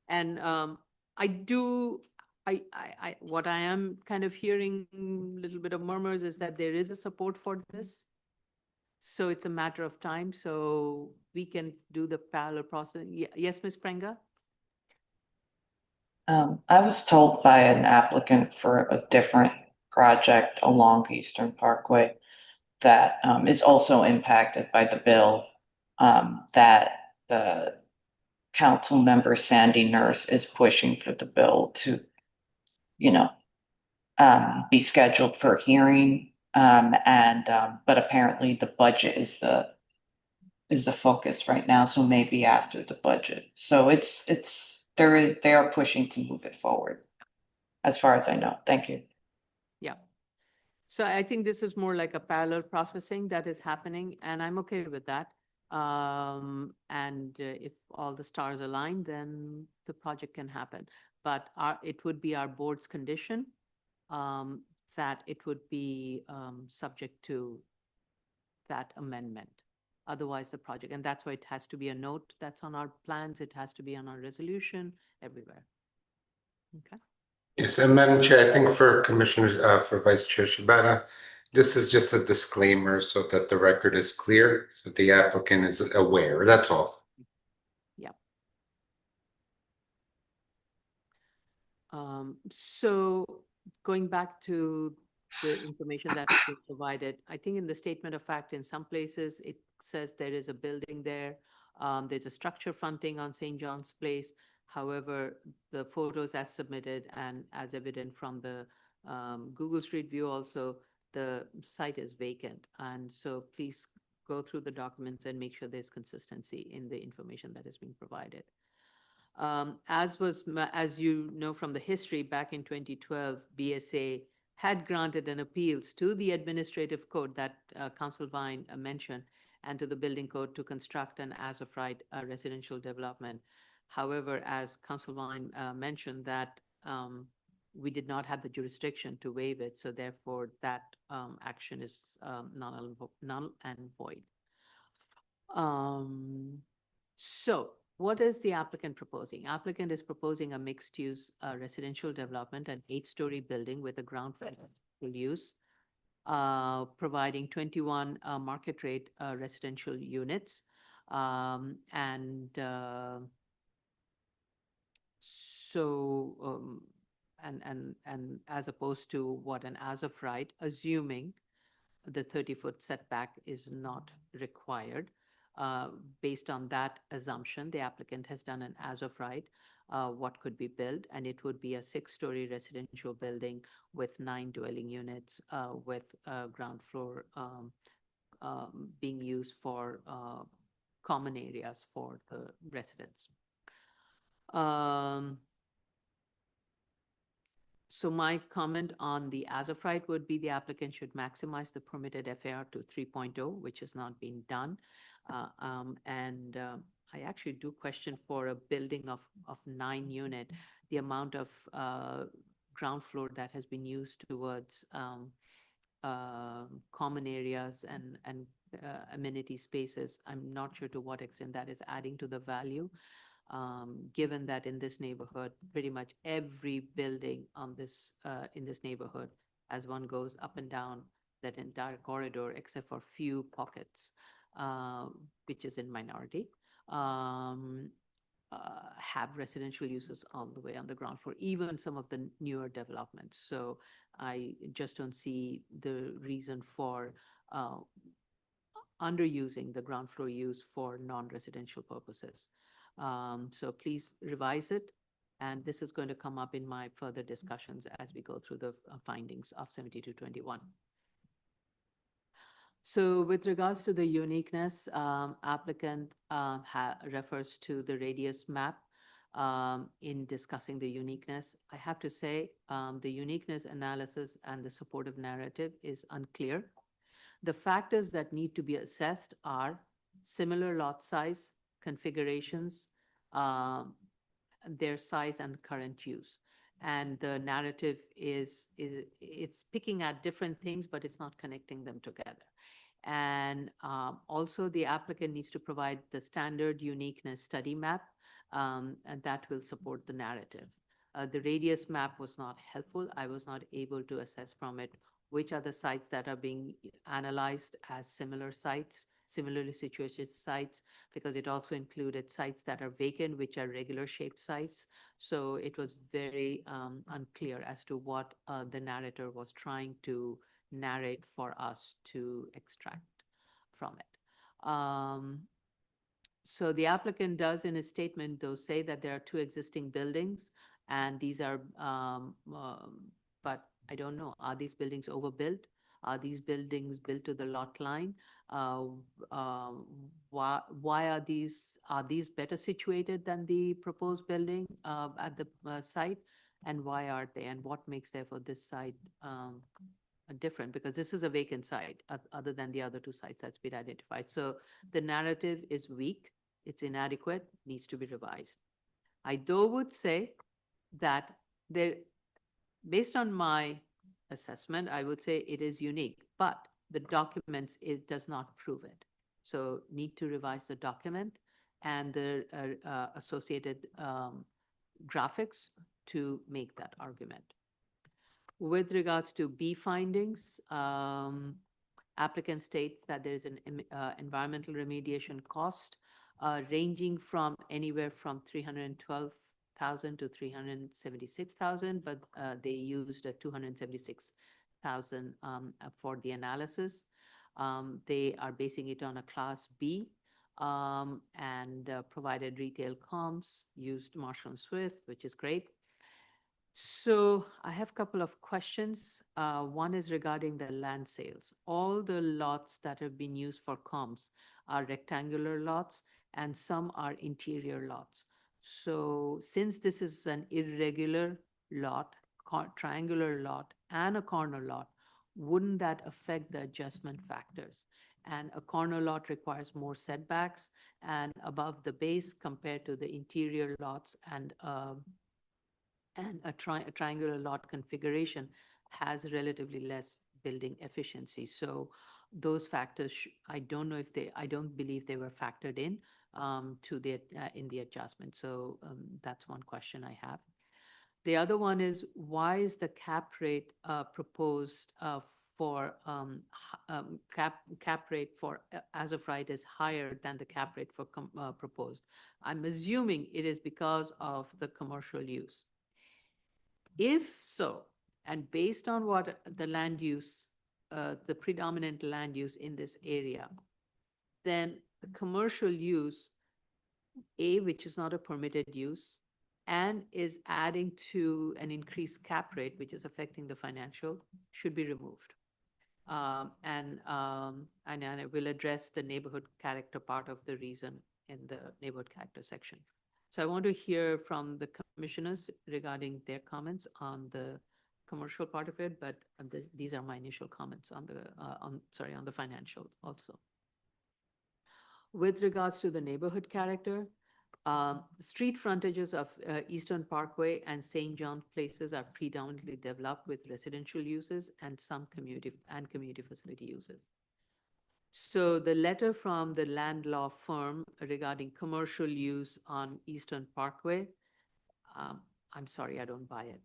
And what I am kind of hearing a little bit of murmurs is that there is a support for this. So it's a matter of time. So we can do the parallel process. Yes, Ms. Prenga? I was told by an applicant for a different project along Eastern Parkway that is also impacted by the bill, that the council member Sandy Nurse is pushing for the bill to, you know, be scheduled for hearing. But apparently the budget is the focus right now, so maybe after the budget. So they are pushing to move it forward, as far as I know. Thank you. Yeah. So I think this is more like a parallel processing that is happening, and I'm okay with that. If all the stars align, then the project can happen. But it would be our board's condition that it would be subject to that amendment. Otherwise, the project, and that's why it has to be a note that's on our plans. It has to be on our resolution everywhere. Okay. Yes, and Madam Chair, I think for Commissioner, for Vice Chair Shibata, this is just a disclaimer so that the record is clear, so the applicant is aware, that's all. Yeah. So going back to the information that was provided, I think in the statement of fact, in some places, it says there is a building there. There's a structure fronting on St. John's Place. However, the photos as submitted and as evident from the Google Street View also, the site is vacant. And so please go through the documents and make sure there's consistency in the information that is being provided. As you know from the history, back in 2012, BSA had granted an appeals to the administrative code that Council Vine mentioned and to the building code to construct an as-of-right residential development. However, as Council Vine mentioned, that we did not have the jurisdiction to waive it, so therefore that action is null and void. So what is the applicant proposing? Applicant is proposing a mixed-use residential development, an 8-story building with a ground floor use, providing 21 market rate residential units. And as opposed to what an as of right, assuming the 30-foot setback is not required. Based on that assumption, the applicant has done an as of right, what could be built, and it would be a 6-story residential building with 9 dwelling units, with ground floor being used for common areas for the residents. So my comment on the as of right would be the applicant should maximize the permitted FAR to 3.0, which has not been done. I actually do question for a building of 9 unit, the amount of ground floor that has been used towards common areas and amenity spaces. I'm not sure to what extent that is adding to the value. Given that in this neighborhood, pretty much every building on this in this neighborhood, as one goes up and down that entire corridor, except for few pockets, which is in minority, have residential uses all the way on the ground floor, even some of the newer developments. So I just don't see the reason for underusing the ground floor use for non-residential purposes. So please revise it. And this is going to come up in my further discussions as we go through the findings of 7221. So with regards to the uniqueness, applicant refers to the radius map in discussing the uniqueness. I have to say the uniqueness analysis and the supportive narrative is unclear. The factors that need to be assessed are similar lot size, configurations, their size and current use. And the narrative it's picking at different things, but it's not connecting them together. And also the applicant needs to provide the standard uniqueness study map, and that will support the narrative. The radius map was not helpful. I was not able to assess from it which are the sites that are being analyzed as similar sites, similarly situated sites, because it also included sites that are vacant, which are regular shaped sites. So it was very unclear as to what the narrator was trying to narrate for us to extract from it. So the applicant does in his statement, though, say that there are two existing buildings, and these are, but I don't know, are these buildings overbuilt? Are these buildings built to the lot line? Why are these better situated than the proposed building at the site? And why aren't they? And what makes therefore this site different? Because this is a vacant site other than the other two sites that's been identified. So the narrative is weak, it's inadequate, needs to be revised. I though would say that there, based on my assessment, I would say it is unique, but the documents, it does not prove it. So need to revise the document and the associated graphics to make that argument. With regards to B findings, applicant states that there is an environmental remediation cost ranging from anywhere from 312,000 to 376,000, but they used 276,000 for the analysis. They are basing it on a Class B and provided retail comps, used Marshall and Swift, which is great. So I have a couple of questions. One is regarding the land sales. All the lots that have been used for comps are rectangular lots and some are interior lots. So since this is an irregular lot, triangular lot, and a corner lot, wouldn't that affect the adjustment factors? And a corner lot requires more setbacks and above the base compared to the interior lots, and a triangular lot configuration has relatively less building efficiency. So those factors, I don't know if I don't believe they were factored in in the adjustment. So that's one question I have. The other one is, why is the cap rate proposed for cap rate for as of right is higher than the cap rate for proposed? I'm assuming it is because of the commercial use. If so, and based on what the land use, the predominant land use in this area, then the commercial use, which is not a permitted use, and is adding to an increased cap rate, which is affecting the financial, should be removed. And I will address the neighborhood character part of the reason in the neighborhood character section. So I want to hear from the commissioners regarding their comments on the commercial part of it, but these are my initial comments on the financial also. With regards to the neighborhood character, street frontages of Eastern Parkway and St. John Places are predominantly developed with residential uses and some community facility uses. So the letter from the land law firm regarding commercial use on Eastern Parkway, I'm sorry, I don't buy it.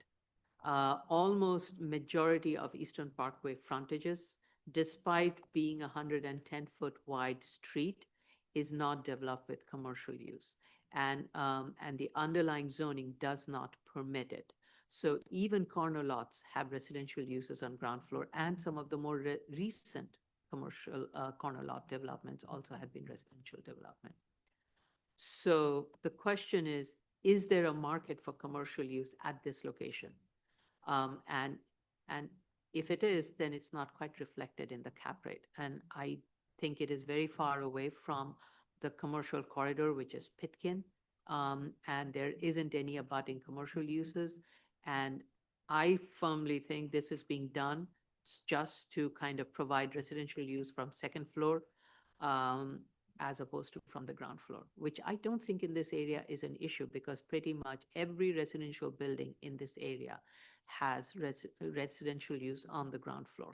Almost majority of Eastern Parkway frontages, despite being a 110-foot wide street, is not developed with commercial use. And the underlying zoning does not permit it. So even corner lots have residential uses on ground floor, and some of the more recent commercial corner lot developments also have been residential development. So the question is there a market for commercial use at this location? And if it is, then it's not quite reflected in the cap rate. And I think it is very far away from the commercial corridor, which is Pitkin, and there isn't any abutting commercial uses. And I firmly think this is being done just to kind of provide residential use from second floor as opposed to from the ground floor, which I don't think in this area is an issue, because pretty much every residential building in this area has residential use on the ground floor.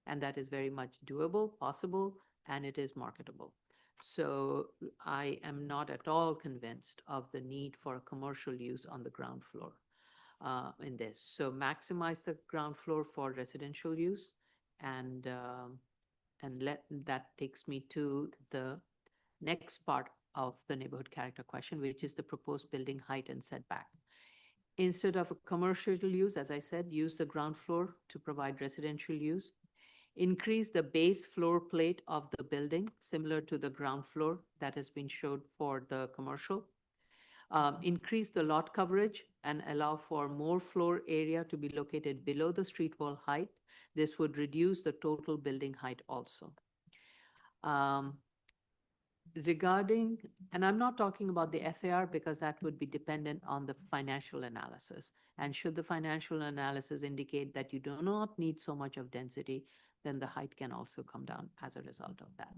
And that is very much doable, possible, and it is marketable. So I am not at all convinced of the need for a commercial use on the ground floor in this. So maximize the ground floor for residential use That takes me to the next part of the neighborhood character question, which is the proposed building height and setback. Instead of a commercial use, as I said, use the ground floor to provide residential use. Increase the base floor plate of the building, similar to the ground floor that has been showed for the commercial. Increase the lot coverage and allow for more floor area to be located below the street wall height. This would reduce the total building height also. Regarding, and I'm not talking about the FAR because that would be dependent on the financial analysis. And should the financial analysis indicate that you do not need so much of density, then the height can also come down as a result of that.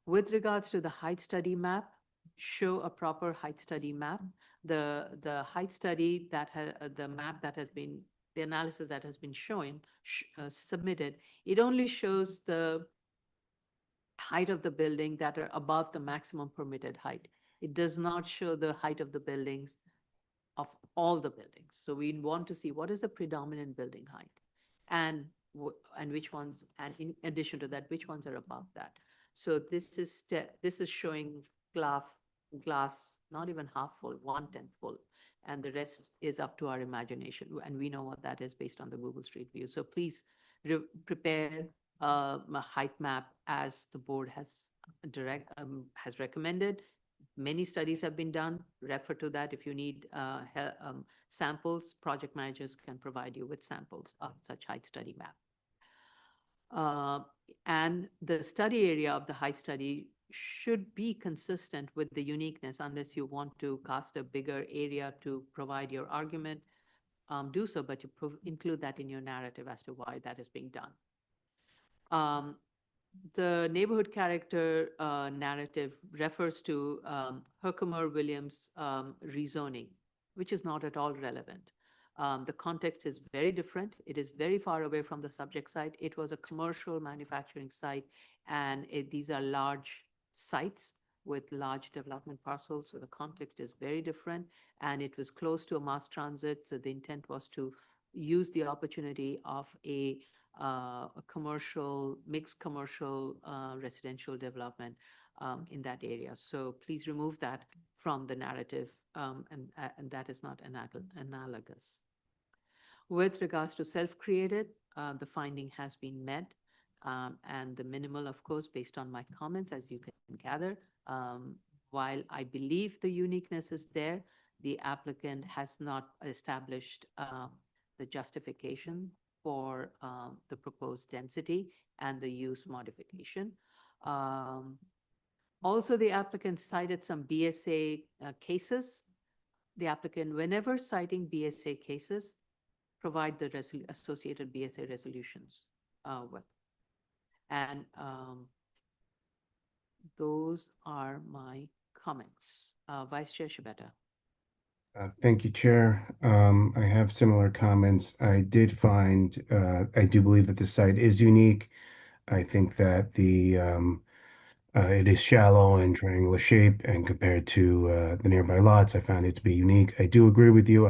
With regards to the height study map, show a proper height study map. The height study that the map that has been, the analysis that has been submitted, it only shows the height of the building that are above the maximum permitted height. It does not show the height of the buildings of all the buildings. So we want to see what is the predominant building height and which ones, and in addition to that, which ones are above that. So this is showing glass, not even half full, 1/10 full, and the rest is up to our imagination. And we know what that is based on the Google Street View. So please prepare a height map as the board has recommended. Many studies have been done. Refer to that if you need samples. Project managers can provide you with samples of such height study map. And the study area of the height study should be consistent with the uniqueness, unless you want to cast a bigger area to provide your argument, do so, but you include that in your narrative as to why that is being done. The neighborhood character narrative refers to Herkimer Williams rezoning, which is not at all relevant. The context is very different. It is very far away from the subject site. It was a commercial manufacturing site, and these are large sites with large development parcels. So the context is very different, and it was close to a mass transit. So the intent was to use the opportunity of a commercial, mixed commercial residential development in that area. So please remove that from the narrative, and that is not analogous. With regards to self-created, the finding has been met, and the minimal, of course, based on my comments, as you can gather. While I believe the uniqueness is there, the applicant has not established the justification for the proposed density and the use modification. Also, the applicant cited some BSA cases. The applicant, whenever citing BSA cases, provide the associated BSA resolutions with. And those are my comments. Vice Chair Shibata. Thank you, Chair. I have similar comments. I do believe that the site is unique. I think that it is shallow and triangular shape, and compared to the nearby lots, I found it to be unique. I do agree with you.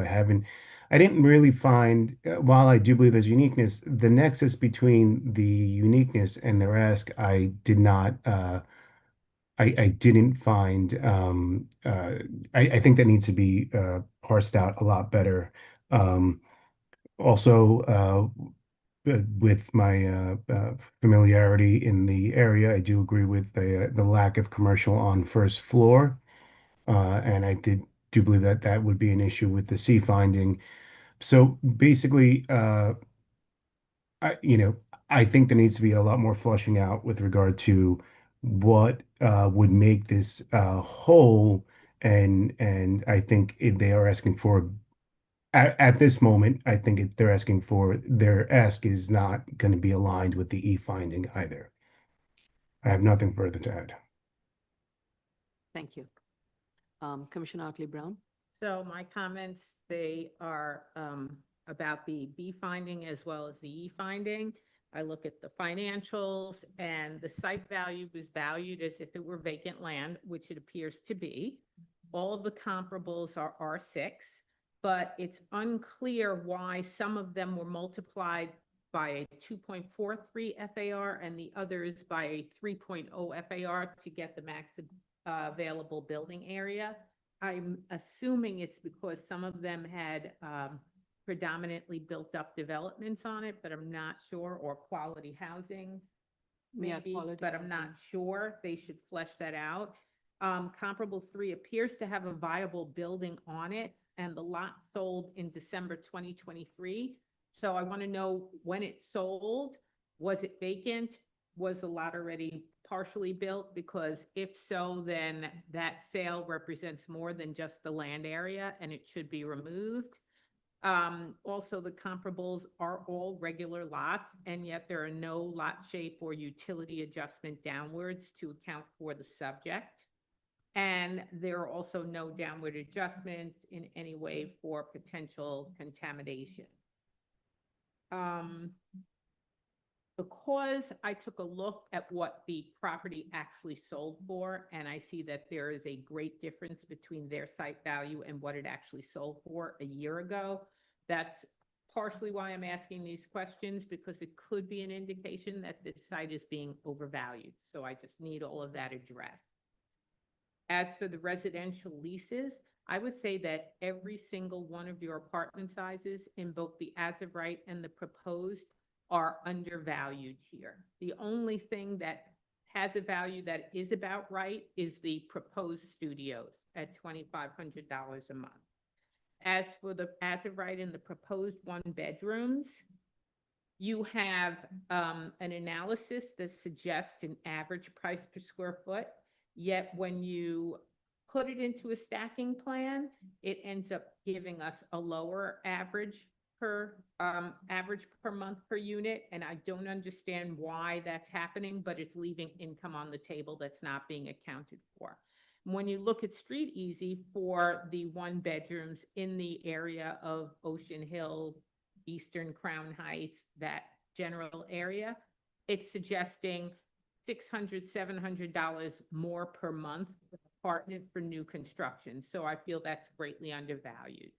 I didn't really find, while I do believe there's uniqueness, the nexus between the uniqueness and their ask, I didn't find. I think that needs to be parsed out a lot better. Also, with my familiarity in the area, I do agree with the lack of commercial on first floor, and I do believe that that would be an issue with the C finding. So basically, I think there needs to be a lot more flushing out with regard to what would make this whole, and I think they are asking for at this moment. I think they're asking for, their ask is not going to be aligned with the E finding either. I have nothing further to add. Thank you. Commissioner Otley Brown. So my comments, they are about the B finding as well as the E finding. I look at the financials, and the site value was valued as if it were vacant land, which it appears to be. All of the comparables are R6, but it's unclear why some of them were multiplied by a 2.43 FAR and the others by a 3.0 FAR to get the max available building area. I'm assuming it's because some of them had predominantly built up developments on it, but I'm not sure, or quality housing Yeah, maybe, quality but I'm not housing. sure. They should flesh that out. Comparable 3 appears to have a viable building on it, and the lot sold in December 2023. So I want to know when it sold. Was it vacant? Was the lot already partially built? Because if so, then that sale represents more than just the land area and it should be removed. Also, the comparables are all regular lots, and yet there are no lot shape or utility adjustment downwards to account for the subject. And there are also no downward adjustments in any way for potential contamination. Because I took a look at what the property actually sold for, and I see that there is a great difference between their site value and what it actually sold for a year ago. That's partially why I'm asking these questions, because it could be an indication that this site is being overvalued. So I just need all of that addressed. As for the residential leases, I would say that every single one of your apartment sizes in both the as-of-right and the proposed are undervalued here. The only thing that has a value that is about right is the proposed studios at $2,500 a month. As for the as-of-right and the proposed 1-bedrooms, you have an analysis that suggests an average price per square foot, yet when you put it into a stacking plan, it ends up giving us a lower average per month per unit, and I don't understand why that's happening, but it's leaving income on the table that's not being accounted for. When you look at Street Easy for the 1-bedrooms in the area of Ocean Hill, Eastern Crown Heights, that general area, it's suggesting $600, $700 more per month apartment for new construction. So I feel that's greatly undervalued.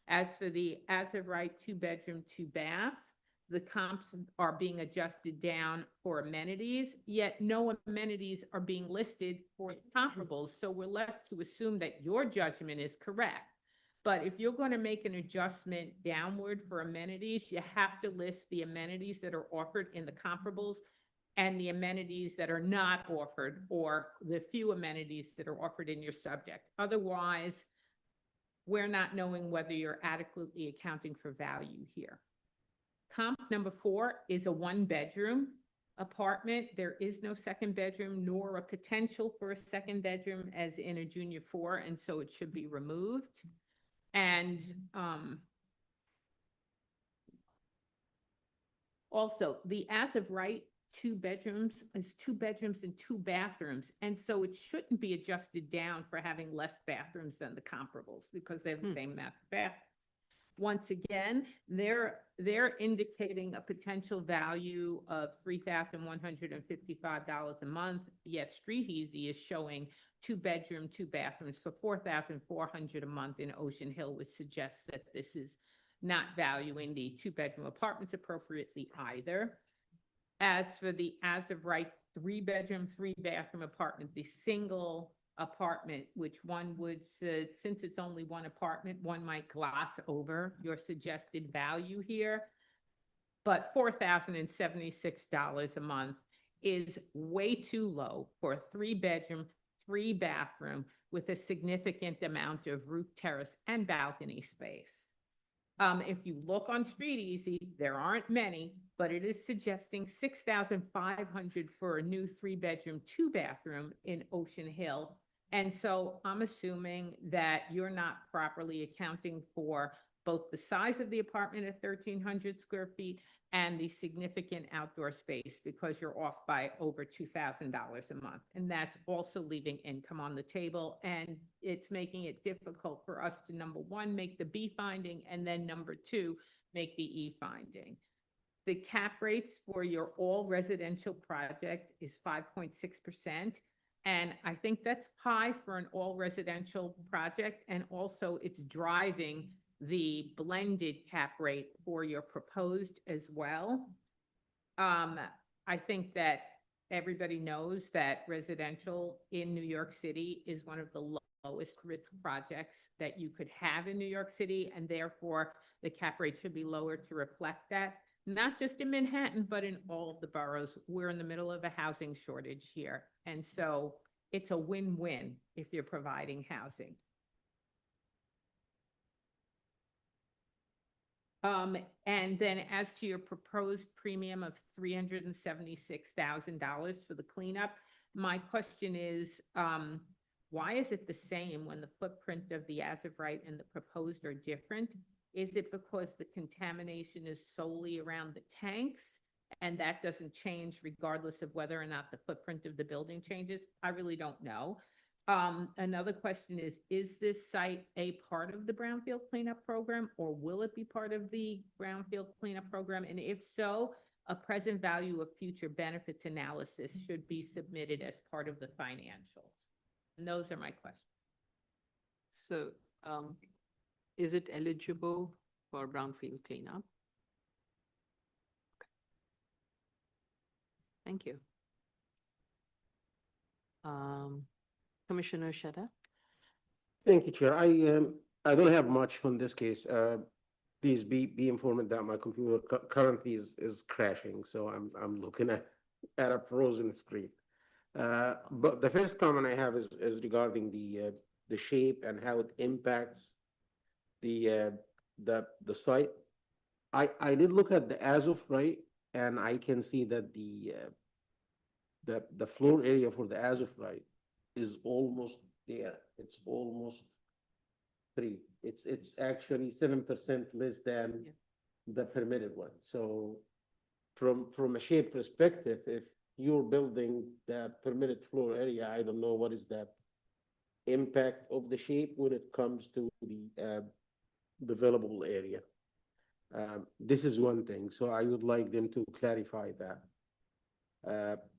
As for the as-of-right 2-bedroom, 2 baths, the comps are being adjusted down for amenities, yet no amenities are being listed for comparables. So we're left to assume that your judgment is correct. But if you're going to make an adjustment downward for amenities, you have to list the amenities that are offered in the comparables and the amenities that are not offered, or the few amenities that are offered in your subject. Otherwise, we're not knowing whether you're adequately accounting for value here. Comp number 4 is a 1-bedroom apartment. There is no 2nd bedroom nor a potential for a 2nd bedroom as in a junior 4, and so it should be removed. And also the as-of-right 2 bedrooms is 2 bedrooms and 2 bathrooms, and so it shouldn't be adjusted down for having less bathrooms than the comparables because they have the same amount of bathrooms. Once again, they're indicating a potential value of $3,155 a month, yet Street Easy is showing 2-bedroom, 2 bathrooms for $4,400 a month in Ocean Hill, which suggests that this is not valuing the 2-bedroom apartments appropriately either. As for the as-of-right 3-bedroom, 3-bathroom apartment, the single apartment, which one would, since it's only one apartment, one might gloss over your suggested value here. But $4,076 a month is way too low for a 3-bedroom, 3-bathroom with a significant amount of roof terrace and balcony space. If you look on Street Easy, there aren't many, but it is suggesting $6,500 for a new 3-bedroom, 2-bathroom in Ocean Hill. And so I'm assuming that you're not properly accounting for both the size of the apartment at 1,300 square feet and the significant outdoor space, because you're off by over $2,000 a month. And that's also leaving income on the table. And it's making it difficult for us to, number 1, make the B finding, and then number 2, make the E finding. The cap rates for your all residential project is 5.6%. And I think that's high for an all residential project. And also it's driving the blended cap rate for your proposed as well. I think that everybody knows that residential in New York City is one of the lowest risk projects that you could have in New York City, and therefore the cap rate should be lower to reflect that. Not just in Manhattan, but in all of the boroughs. We're in the middle of a housing shortage here. And so it's a win-win if you're providing housing. And then as to your proposed premium of $376,000 for the cleanup, my question is, why is it the same when the footprint of the as-of-right and the proposed are different? Is it because the contamination is solely around the tanks and that doesn't change regardless of whether or not the footprint of the building changes? I really don't know. Another question is this site a part of the brownfield cleanup program, or will it be part of the brownfield cleanup program? And if so, a present value of future benefits analysis should be submitted as part of the financials. And those are my questions. So, is it eligible for brownfield cleanup? Okay. Thank you. Commissioner Sheta? Thank you, Chair. I don't have much on this case. Please be informed that my computer currently is crashing, so I'm looking at a frozen screen. But the first comment I have is regarding the shape and how it impacts the site. I did look at the as of right, and I can see that the floor area for the as of right is almost there. It's almost 3. It's actually 7% less than the permitted one. So from a shape perspective, if you're building the permitted floor area, I don't know what is the impact of the shape when it comes to the developable area. This is one thing, so I would like them to clarify that.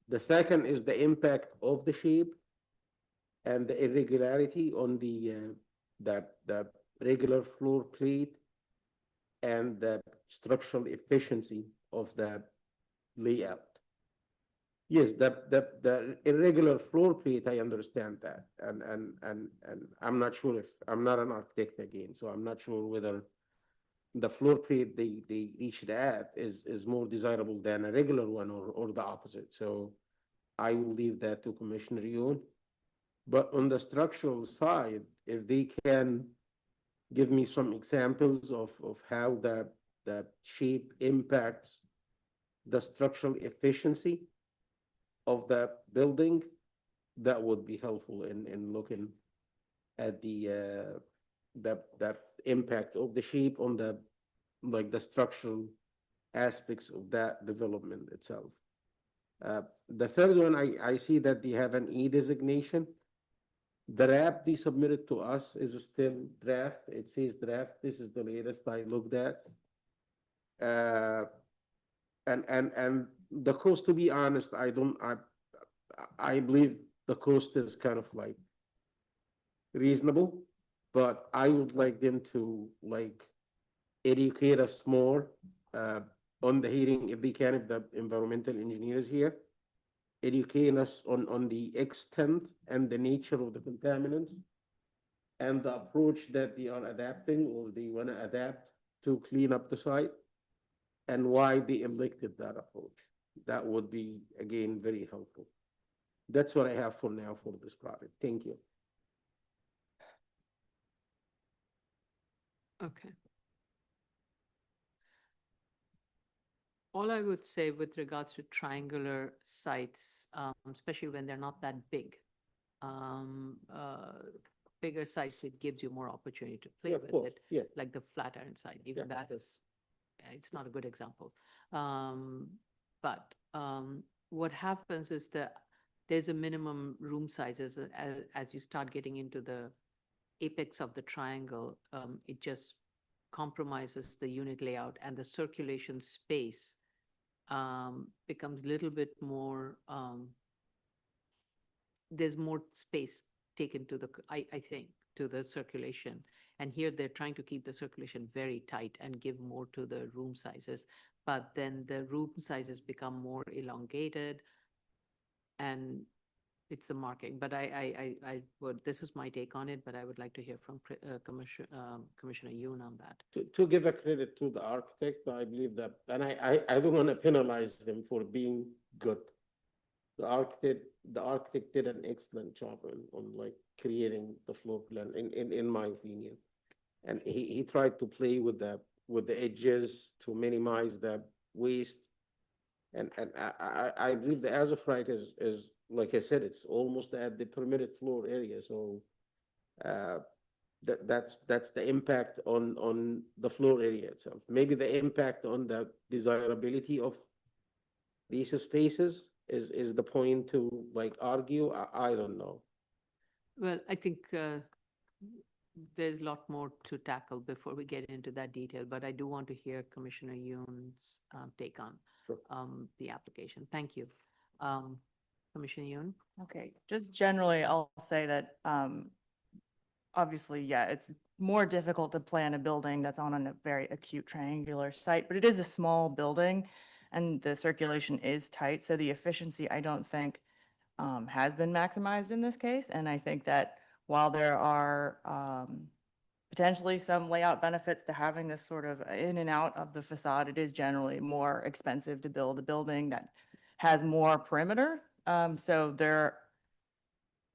The second is the impact of the shape and the irregularity on the regular floor plate and the structural efficiency of the layout. Yes, the irregular floor plate, I understand that, and I'm not sure if I'm not an architect again, so I'm not sure whether the floor plate they reached at is more desirable than a regular one or the opposite. So I will leave that to Commissioner Yoon. But on the structural side, if they can give me some examples of how the shape impacts the structural efficiency of the building, that would be helpful in looking at the impact of the shape on the structural aspects of that development itself. The third one, I see that they have an E designation. The draft they submitted to us is still draft. It says draft. This is the latest I looked at. And the cost, to be honest, I believe the cost is kind of like reasonable, but I would like them to educate us more on the hearing if they can, if the environmental engineers here, educate us on the extent and the nature of the contaminants and the approach that they are adapting or they want to adapt to clean up the site and why they elected that approach. That would be, again, very helpful. That's what I have for now for this project. Thank you. Okay. All I would say with regards to triangular sites, especially when they're not that big, bigger sites, it gives you more opportunity to play with it. Yeah. Like the Flatiron site, even Yeah. that is, it's not a good example. But what happens is that there's a minimum room size as you start getting into the apex of the triangle, it just compromises the unit layout, and the circulation space becomes a little bit more, there's more space taken to the, I think, to the circulation. And here they're trying to keep the circulation very tight and give more to the room sizes. But then the room sizes become more elongated, and it's the marking. But I would, this is my take on it, but I would like to hear from Commissioner Yoon on that. To give a credit to the architect, I believe that, and I don't want to penalize them for being good. The architect did an excellent job on like creating the floor plan, in my opinion. And he tried to play with the edges to minimize the waste. And I believe the as of right is, like I said, it's almost at the permitted floor area. So that's the impact on the floor area itself. Maybe the impact on the desirability of these spaces is the point to like argue. I don't know. Well, I think there's a lot more to tackle before we get into that detail, but I do want to hear Commissioner Yoon's take on Sure. The application. Thank you. Commissioner Yoon? Okay, just generally, I'll say that, obviously, yeah, it's more difficult to plan a building that's on a very acute triangular site, but it is a small building and the circulation is tight. So the efficiency, I don't think, has been maximized in this case. And I think that while there are potentially some layout benefits to having this sort of in and out of the facade, it is generally more expensive to build a building that has more perimeter. So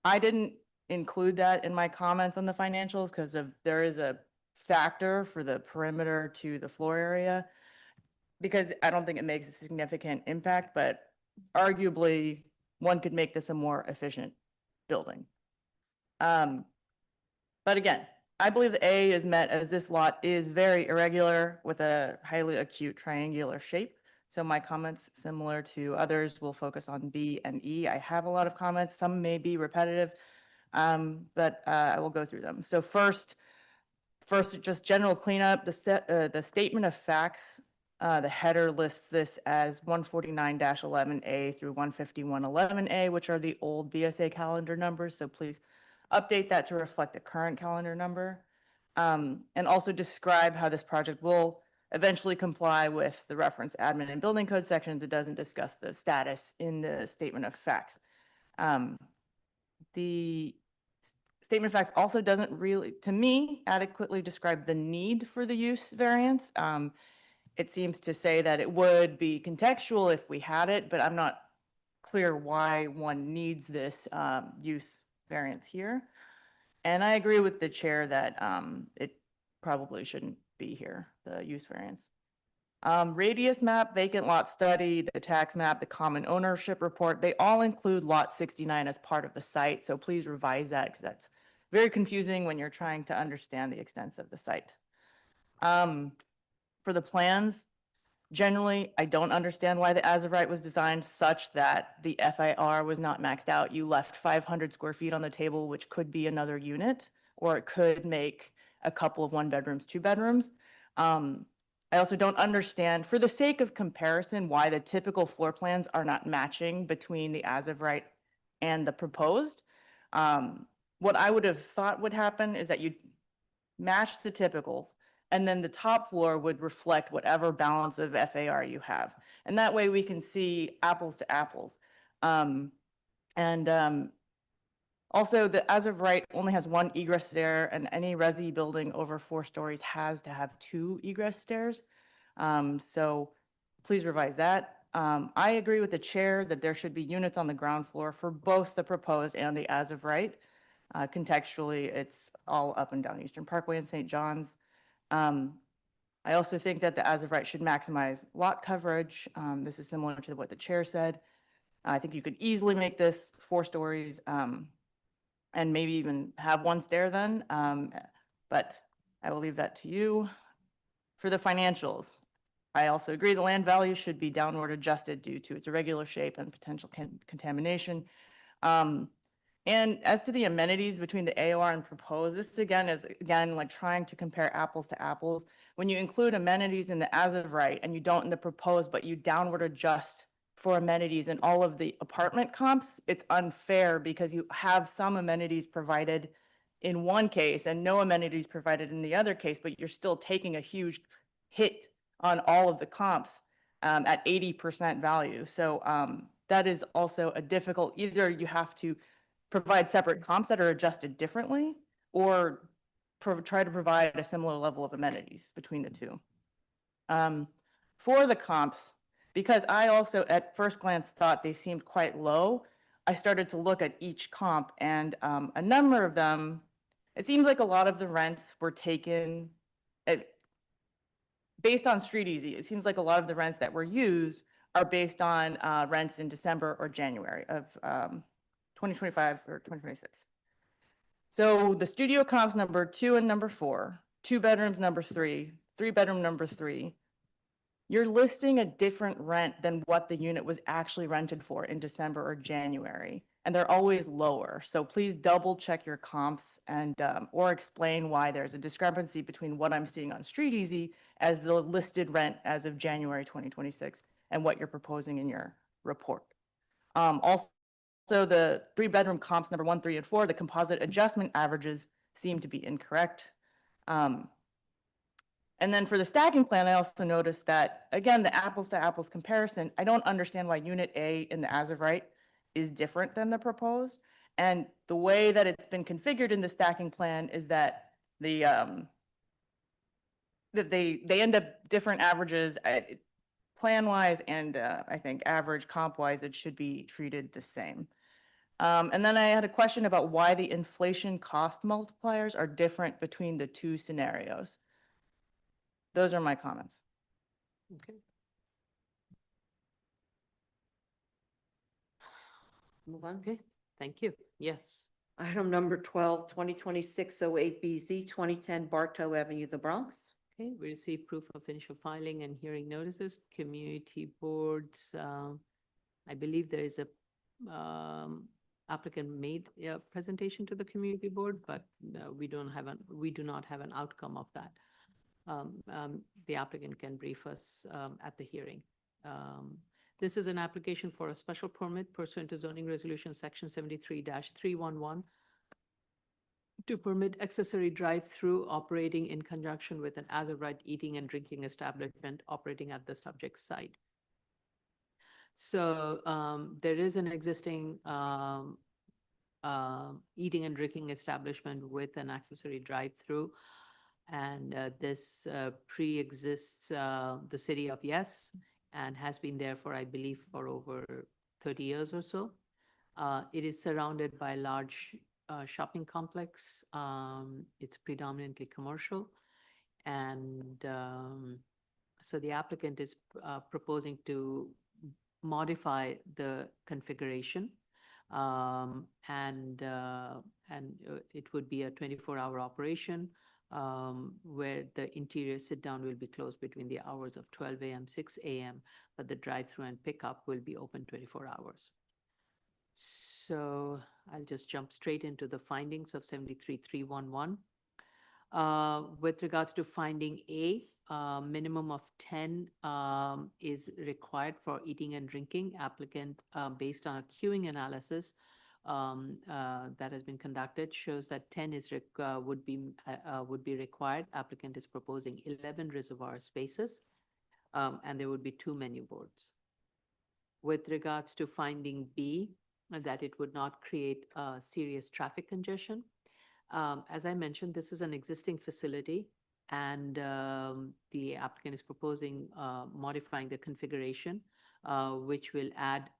I didn't include that in my comments on the financials because there is a factor for the perimeter to the floor area, because I don't think it makes a significant impact, but arguably one could make this a more efficient building. But again, I believe the A is met as this lot is very irregular with a highly acute triangular shape. So my comments, similar to others, will focus on B and E. I have a lot of comments. Some may be repetitive, but I will go through them. So first, just general cleanup. The statement of facts, the header lists this as 149-11A through 15111A, which are the old BSA calendar numbers. So please update that to reflect the current calendar number, and also describe how this project will eventually comply with the reference admin and building code sections. It doesn't discuss the status in the statement of facts. The statement of facts also doesn't really, to me, adequately describe the need for the use variance. It seems to say that it would be contextual if we had it, but I'm not clear why one needs this use variance here. And I agree with the chair that it probably shouldn't be here, the use variance. Radius map, vacant lot study, the tax map, the common ownership report, they all include lot 69 as part of the site. So please revise that because that's very confusing when you're trying to understand the extents of the site. For the plans, generally, I don't understand why the as-of-right was designed such that the FAR was not maxed out. You left 500 square feet on the table, which could be another unit, or it could make a couple of 1-bedrooms, 2-bedrooms. I also don't understand, for the sake of comparison, why the typical floor plans are not matching between the as-of-right and the proposed. What I would have thought would happen is that you'd match the typicals, and then the top floor would reflect whatever balance of FAR you have. And that way we can see apples to apples. Also, the as-of-right only has 1 egress stair, and any resi building over 4 stories has to have 2 egress stairs. So please revise that. I agree with the chair that there should be units on the ground floor for both the proposed and the as-of-right. Contextually, it's all up and down Eastern Parkway and St. John's. I also think that the as-of-right should maximize lot coverage. This is similar to what the chair said. I think you could easily make this 4 stories and maybe even have 1 stair then, but I will leave that to you. For the financials, I also agree the land value should be downward adjusted due to its irregular shape and potential contamination. And as to the amenities between the AOR and proposed, this again is like trying to compare apples to apples. When you include amenities in the as-of-right and you don't in the proposed, but you downward adjust for amenities in all of the apartment comps, it's unfair because you have some amenities provided in one case and no amenities provided in the other case, but you're still taking a huge hit on all of the comps at 80% value. So that is also a difficult, either you have to provide separate comps that are adjusted differently, or try to provide a similar level of amenities between the two. For the comps, because I also at first glance thought they seemed quite low, I started to look at each comp, and a number of them, it seems like a lot of the rents were taken based on Street Easy. It seems like a lot of the rents that were used are based on rents in December or January of 2025 or 2026. So the studio comps number 2 and number 4, 2 bedrooms number 3, 3 bedroom number 3, you're listing a different rent than what the unit was actually rented for in December or January, and they're always lower. So please double check your comps and or explain why there's a discrepancy between what I'm seeing on Street Easy as the listed rent as of January 2026 and what you're proposing in your report. Also, the 3 bedroom comps number 1, 3, and 4, the composite adjustment averages seem to be incorrect. And then for the stacking plan, I also noticed that, again, the apples to apples comparison, I don't understand why unit A in the as of right is different than the proposed. And the way that it's been configured in the stacking plan is that the that they end up different averages plan wise, and I think average comp wise, it should be treated the same. And then I had a question about why the inflation cost multipliers are different between the two scenarios. Those are my comments. Okay. Move on. Okay, thank you. Yes. Item number 12, 2026-08BZ, 2010 Bartow Avenue, the Bronx. Okay, we received proof of initial filing and hearing notices. Community boards, I believe there is a applicant made a presentation to the community board, but we do not have an outcome of that. The applicant can brief us at the hearing. This is an application for a special permit pursuant to zoning resolution section 73-311 to permit accessory drive-through operating in conjunction with an as-of-right eating and drinking establishment operating at the subject site. So there is an existing eating and drinking establishment with an accessory drive-through. And this pre-exists the city of Yes, and has been there for, I believe, for over 30 years or so. It is surrounded by a large shopping complex. It's predominantly commercial. And so the applicant is proposing to modify the configuration. And it would be a 24-hour operation, where the interior sit-down will be closed between the hours of 12 a.m., 6 a.m., but the drive-through and pickup will be open 24 hours. So I'll just jump straight into the findings of 73-311. With regards to finding A, minimum of 10 is required for eating and drinking. Applicant, based on a queuing analysis that has been conducted, shows that 10 is would be required. Applicant is proposing 11 reservoir spaces, and there would be 2 menu boards. With regards to finding B, that it would not create serious traffic congestion. As I mentioned, this is an existing facility, and the applicant is proposing modifying the configuration, which will add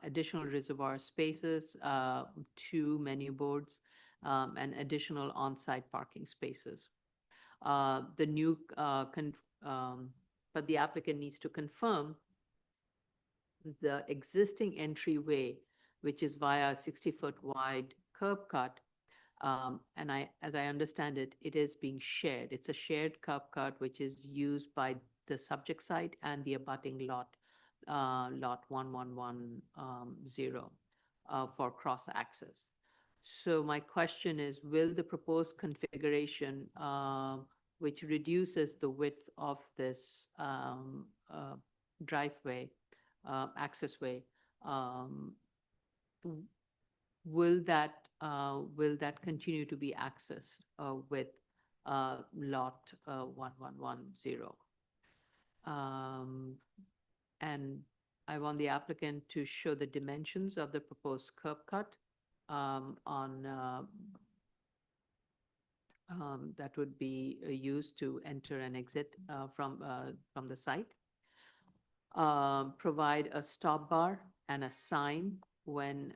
additional reservoir spaces, 2 menu boards, and additional on-site parking spaces. But the applicant needs to confirm the existing entryway, which is via a 60-foot wide curb cut. And as I understand it, it is being shared. It's a shared curb cut, which is used by the subject site and the abutting lot, lot 1110, for cross access. So my question is, will the proposed configuration, which reduces the width of this driveway, accessway, will that continue to be accessed with lot 1110? And I want the applicant to show the dimensions of the proposed curb cut that would be used to enter and exit from the site. Provide a stop bar and a sign when,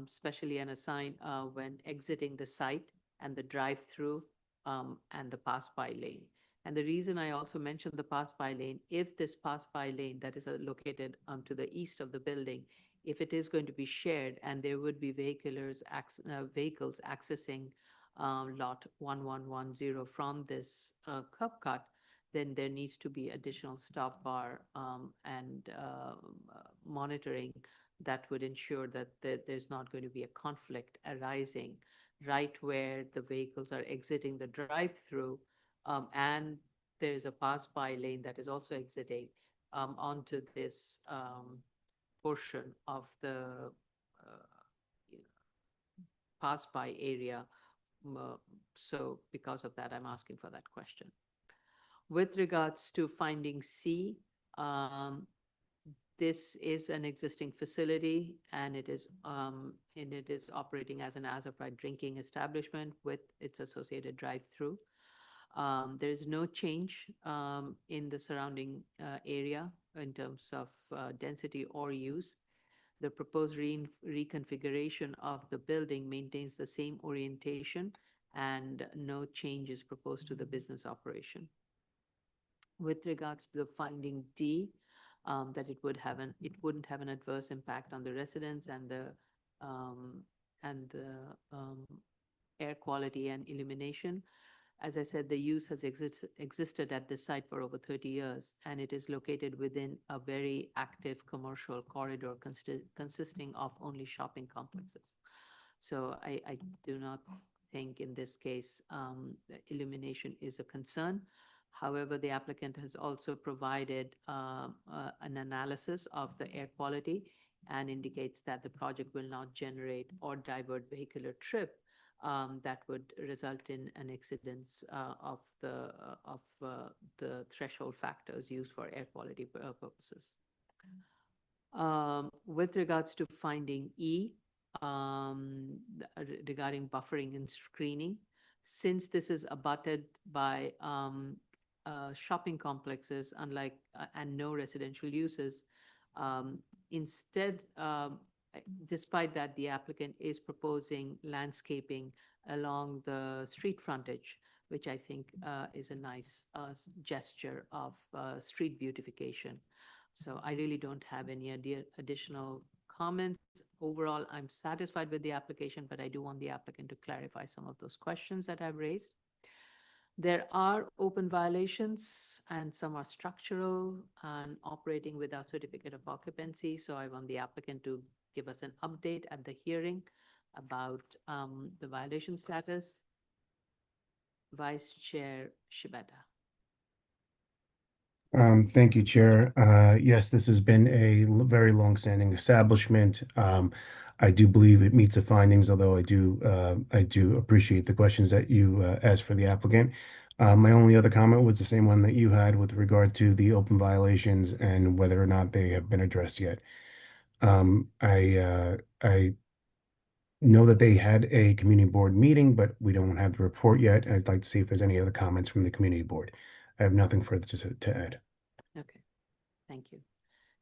especially and a sign when exiting the site and the drive-through and the pass-by lane. And the reason I also mentioned the pass-by lane, if this pass-by lane that is located to the east of the building, if it is going to be shared and there would be vehicles accessing lot 1110 from this curb cut, then there needs to be additional stop bar and monitoring that would ensure that there's not going to be a conflict arising right where the vehicles are exiting the drive-through, and there is a pass-by lane that is also exiting onto this portion of the pass-by area. So because of that, I'm asking for that question. With regards to finding C, this is an existing facility and it is operating as an as-of-right drinking establishment with its associated drive-through. There is no change in the surrounding area in terms of density or use. The proposed reconfiguration of the building maintains the same orientation and no change is proposed to the business operation. With regards to the finding D, that it wouldn't have an adverse impact on the residents and the air quality and illumination. As I said, the use has existed at this site for over 30 years, and it is located within a very active commercial corridor consisting of only shopping complexes. So I do not think in this case illumination is a concern. However, the applicant has also provided an analysis of the air quality and indicates that the project will not generate or divert vehicular trip that would result in an exceedance of the threshold factors used for air quality purposes. With regards to finding E, regarding buffering and screening, since this is abutted by shopping complexes, unlike and no residential uses, instead, despite that, the applicant is proposing landscaping along the street frontage, which I think is a nice gesture of street beautification. So I really don't have any additional comments. Overall, I'm satisfied with the application, but I do want the applicant to clarify some of those questions that I've raised. There are open violations and some are structural and operating without certificate of occupancy. So I want the applicant to give us an update at the hearing about the violation status. Vice Chair Shibata. Thank you, Chair. Yes, this has been a very long-standing establishment. I do believe it meets the findings, although I do appreciate the questions that you asked for the applicant. My only other comment was the same one that you had with regard to the open violations and whether or not they have been addressed yet. I know that they had a community board meeting, but we don't have the report yet. I'd like to see if there's any other comments from the community board. I have nothing further to add. Okay, thank you.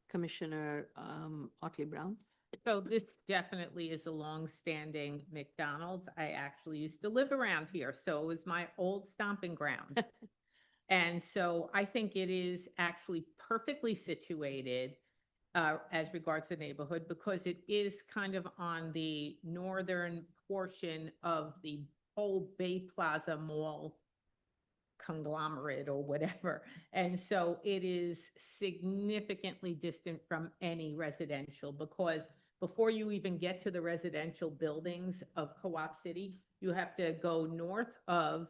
Commissioner Otley Brown. So this definitely is a long-standing McDonald's. I actually used to live around here, so it was my old stomping ground. And so I think it is actually perfectly situated as regards the neighborhood because it is kind of on the northern portion of the whole Bay Plaza Mall conglomerate or whatever. And so it is significantly distant from any residential because before you even get to the residential buildings of Co-op City, you have to go north of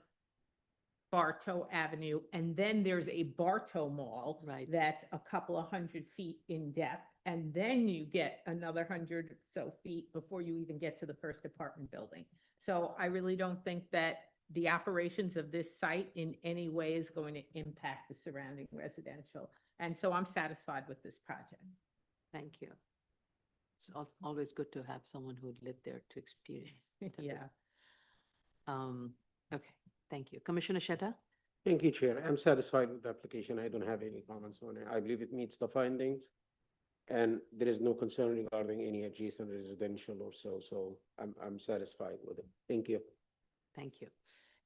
Bartow Avenue, and then there's a Bartow Mall Right. that's a couple of 100 feet in depth. and then you get another 100 or so feet before you even get to the first apartment building. So I really don't think that the operations of this site in any way is going to impact the surrounding residential. And so I'm satisfied with this project. Thank you. It's always good to have someone who lived there to experience. Yeah. Okay, thank you. Commissioner Shetta? Thank you, Chair. I'm satisfied with the application. I don't have any comments on it. I believe it meets the findings. And there is no concern regarding any adjacent residential or so, so I'm satisfied with it. Thank you. Thank you.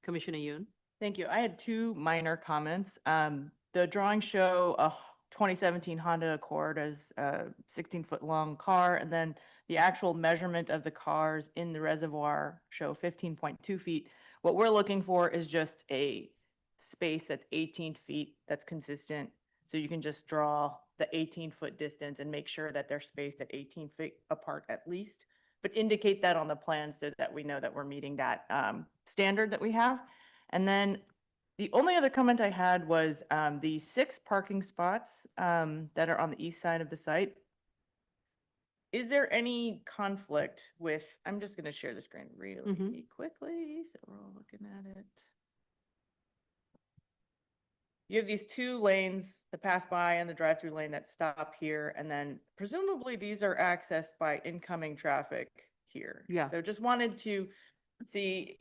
Commissioner Yoon? Thank you. I had two minor comments. The drawings show a 2017 Honda Accord as a 16-foot long car, and then the actual measurement of the cars in the reservoir show 15.2 feet. What we're looking for is just a space that's 18 feet, that's consistent. So you can just draw the 18-foot distance and make sure that they're spaced at 18 feet apart at least, but indicate that on the plan so that we know that we're meeting that standard that we have. And then the only other comment I had was the 6 parking spots that are on the east side of the site. Is there any conflict with, I'm just going to share the screen really quickly, so we're all looking at it. You have these 2 lanes, the pass by and the drive-through lane that stop here, and then presumably these are accessed by incoming traffic here. Yeah. So just wanted to see,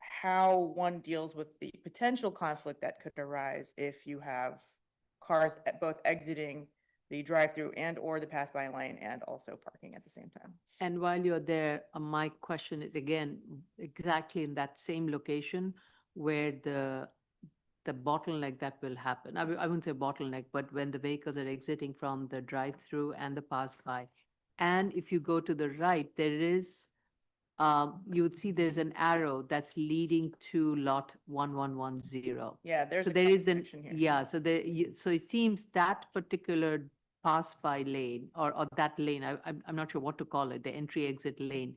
how one deals with the potential conflict that could arise if you have cars both exiting the drive-through and or the pass-by lane and also parking at the same time. And while you're there, my question is again, exactly in that same location where the bottleneck that will happen. I wouldn't say bottleneck, but when the vehicles are exiting from the drive-through and the pass-by. And if you go to the right, there is, you would see there's an arrow that's leading to lot 1110. Yeah, there's So a there is an, connection here. yeah, so so it seems that particular pass-by lane or that lane, I'm not sure what to call it, the entry-exit lane,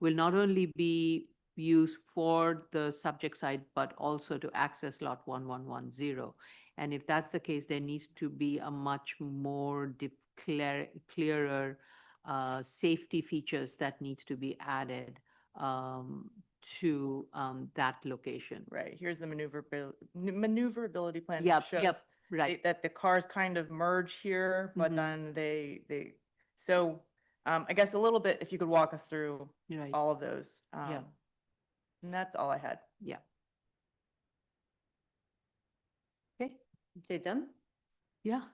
will not only be used for the subject side, but also to access lot 1110. And if that's the case, there needs to be a much more clearer safety features that needs to be added to that location. Right, here's the maneuverability plan. Yep, Shows yep, right. that the cars kind of merge here, but Mhm. then so I guess a little bit, if you could walk us through Right. all of those. Yeah. And that's all I had. Yeah. Okay, done? Yeah.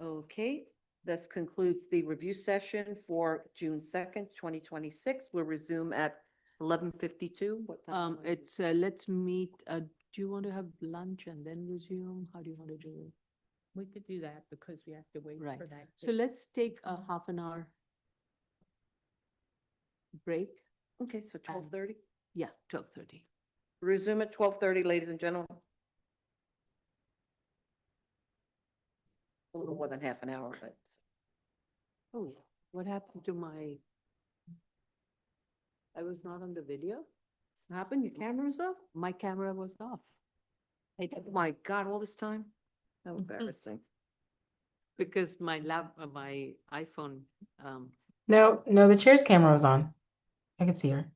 Okay, this concludes the review session for June 2nd, 2026. We'll resume at 11:52. What time? It's let's meet. Do you want to have lunch and then resume? How do you want to do it? We could do that because we have to wait Right. for that. So let's take a half an hour break. Okay, so 12:30. Yeah, 12:30. Resume at 12:30, ladies and gentlemen. A little more than half an hour, but Oh, what happened to my? I was not on the video. what happened? Your camera's off? My camera was off. Oh my God, all this time? How embarrassing. Because my my iPhone, No, the chair's camera was on. I could see her.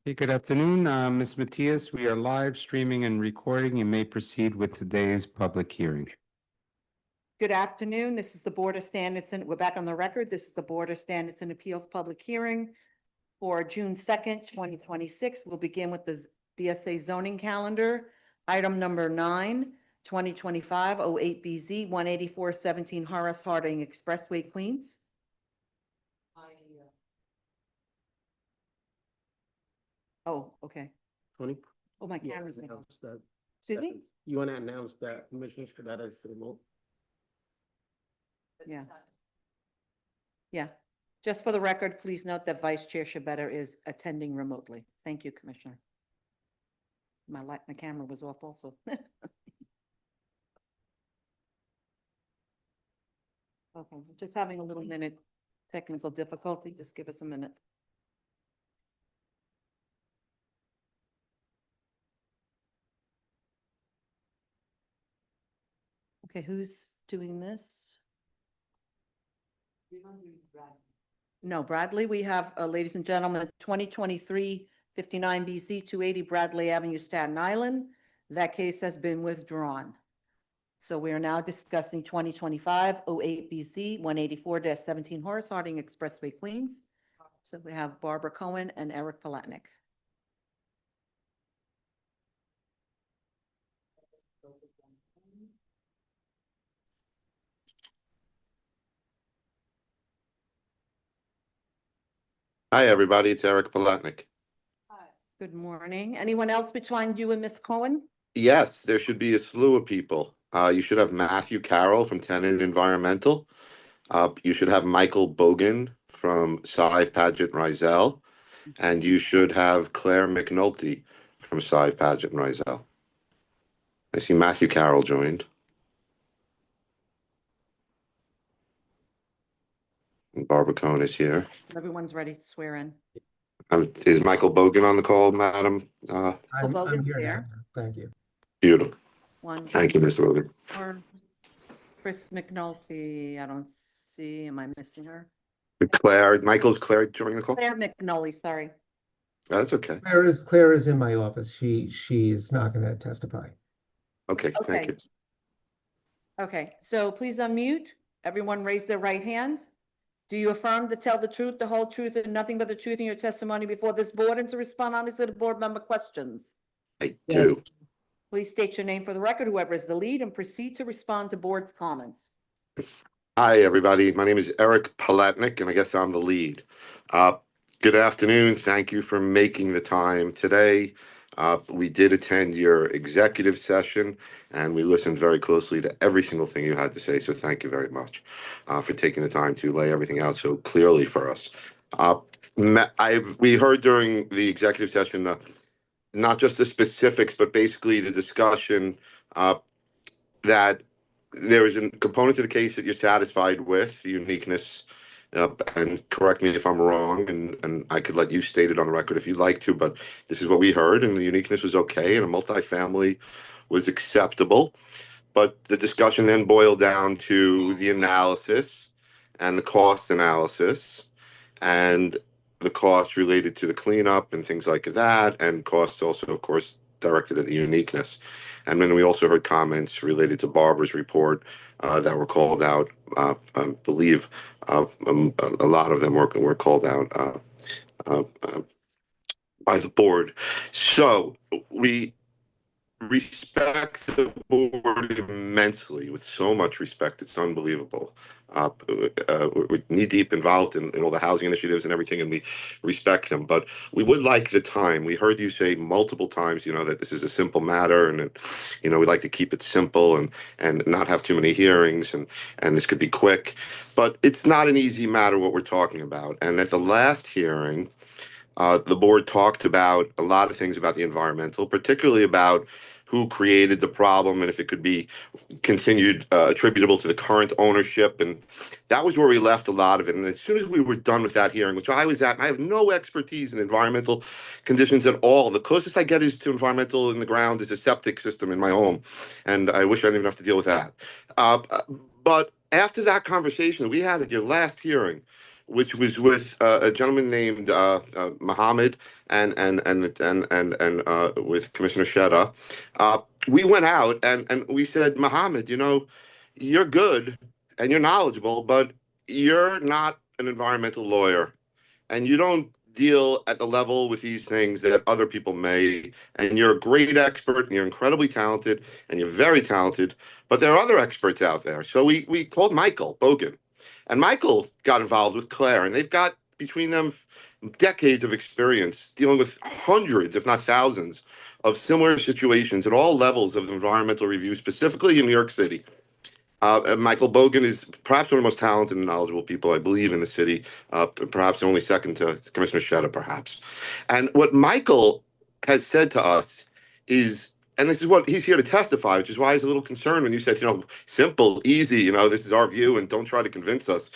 Hey, good afternoon, Ms. Matias. We are live streaming and recording. You may proceed with today's public hearing. Good afternoon. This is the Board of Standards and we're back on the record. This is the Board of Standards and Appeals public hearing for June 2nd, 2026. We'll begin with the BSA zoning calendar. Item number 9, 2025-08BZ, 18417 Horace Harding Expressway, Queens. Oh, okay. Tony? Oh, my Yeah, camera's. not on. announce that. Excuse me? You want to announce that, Commissioners, for that as the remote? Yeah. Yeah. Just for the record, please note that Vice Chair Shabeta is attending remotely. Thank you, Commissioner. My camera was off also. Okay, just having a little minute technical difficulty. Just give us a minute. Okay, who's doing this? No, Bradley, we have, ladies and gentlemen, 2023-59 BC, 280 Bradley Avenue, Staten Island. That case has been withdrawn. So we are now discussing 2025-08 BC, 184-17 Horace Harding Expressway, Queens. So we have Barbara Cohen and Eric Palatnik. Hi, everybody. It's Eric Palatnik. Good morning. Anyone else between you and Ms. Cohen? Yes, there should be a slew of people. You should have Matthew Carroll from Tenant Environmental. You should have Michael Bogan from Sive Paget Rizel. And you should have Claire McNulty from Sive Paget Rizel. I see Matthew Carroll joined. And Barbara Cohen is here. Everyone's ready to swear in. Is Michael Bogan on the call, Madam? I'm Bogan's there. Thank you. Beautiful. One, Thank you, Mr. Bogan. or Chris McNulty, I don't see, am I missing her? Michael's Claire joining the call? Claire McNulty, sorry. That's okay. Claire is in my office. She is not going to testify. Okay, thank Okay. you. Okay, so please unmute. Everyone raise their right hand. Do you affirm to tell the truth, the whole truth, and nothing but the truth in your testimony before this board and to respond honestly to board member questions? I Yes. do. Please state your name for the record, whoever is the lead, and proceed to respond to board's comments. Hi, everybody. My name is Eric Palatnik, and I guess I'm the lead. Good afternoon. Thank you for making the time today. We did attend your executive session, and we listened very closely to every single thing you had to say. So thank you very much for taking the time to lay everything out so clearly for us. We heard during the executive session, not just the specifics, but basically the discussion that there is a component to the case that you're satisfied with, the uniqueness, and correct me if I'm wrong, and I could let you state it on the record if you'd like to, but this is what we heard, and the uniqueness was okay, and a multifamily was acceptable. But the discussion then boiled down to the analysis and the cost analysis and the costs related to the cleanup and things like that, and costs also, of course, directed at the uniqueness. And then we also heard comments related to Barbara's report that were called out. I believe a lot of them were called out by the board. So we respect the board immensely, with so much respect. It's unbelievable. We're knee-deep involved in all the housing initiatives and everything, and we respect them. But we would like the time. We heard you say multiple times, that this is a simple matter, and that, we'd like to keep it simple and not have too many hearings, and this could be quick. But it's not an easy matter what we're talking about. And at the last hearing, the board talked about a lot of things about the environmental, particularly about who created the problem and if it could be continued attributable to the current ownership. And that was where we left a lot of it. And as soon as we were done with that hearing, which I was at, and I have no expertise in environmental conditions at all. The closest I get is to environmental in the ground is a septic system in my home. And I wish I didn't even have to deal with that. But after that conversation that we had at your last hearing, which was with a gentleman named Mohammed and with Commissioner Sheta. We went out and we said, Mohammed, you know, you're good and you're knowledgeable, but you're not an environmental lawyer, and you don't deal at the level with these things that other people may. And you're a great expert, and you're incredibly talented, and you're very talented. But there are other experts out there. So we called Michael Bogan, and Michael got involved with Claire, and they've got between them decades of experience dealing with hundreds, if not thousands, of similar situations at all levels of environmental review, specifically in New York City. Michael Bogan is perhaps one of the most talented and knowledgeable people, I believe, in the city, perhaps only second to Commissioner Sheta, perhaps. And what Michael has said to us is, and this is what he's here to testify, which is why he's a little concerned when you said, you know, simple, easy, you know, this is our view, and don't try to convince us.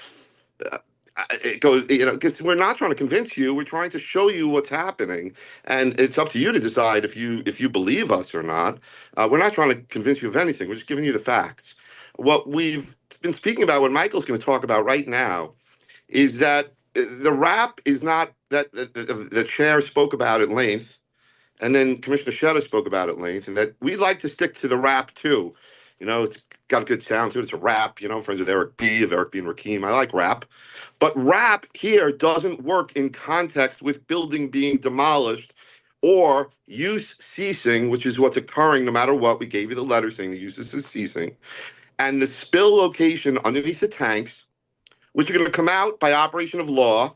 It goes, you know, because we're not trying to convince you, we're trying to show you what's happening, and it's up to you to decide if you believe us or not. We're not trying to convince you of anything, we're just giving you the facts. What we've been speaking about, what Michael's going to talk about right now, is that the RAP is not that the chair spoke about at length, and then Commissioner Sheta spoke about at length, and that we like to stick to the RAP too. You know, it's got a good sound to it. It's a rap. You know, I'm friends with Eric B. of Eric B. and Rakim. I like rap. But rap here doesn't work in context with building being demolished or use ceasing, which is what's occurring no matter what. We gave you the letter saying the use is ceasing. And the spill location underneath the tanks, which are going to come out by operation of law.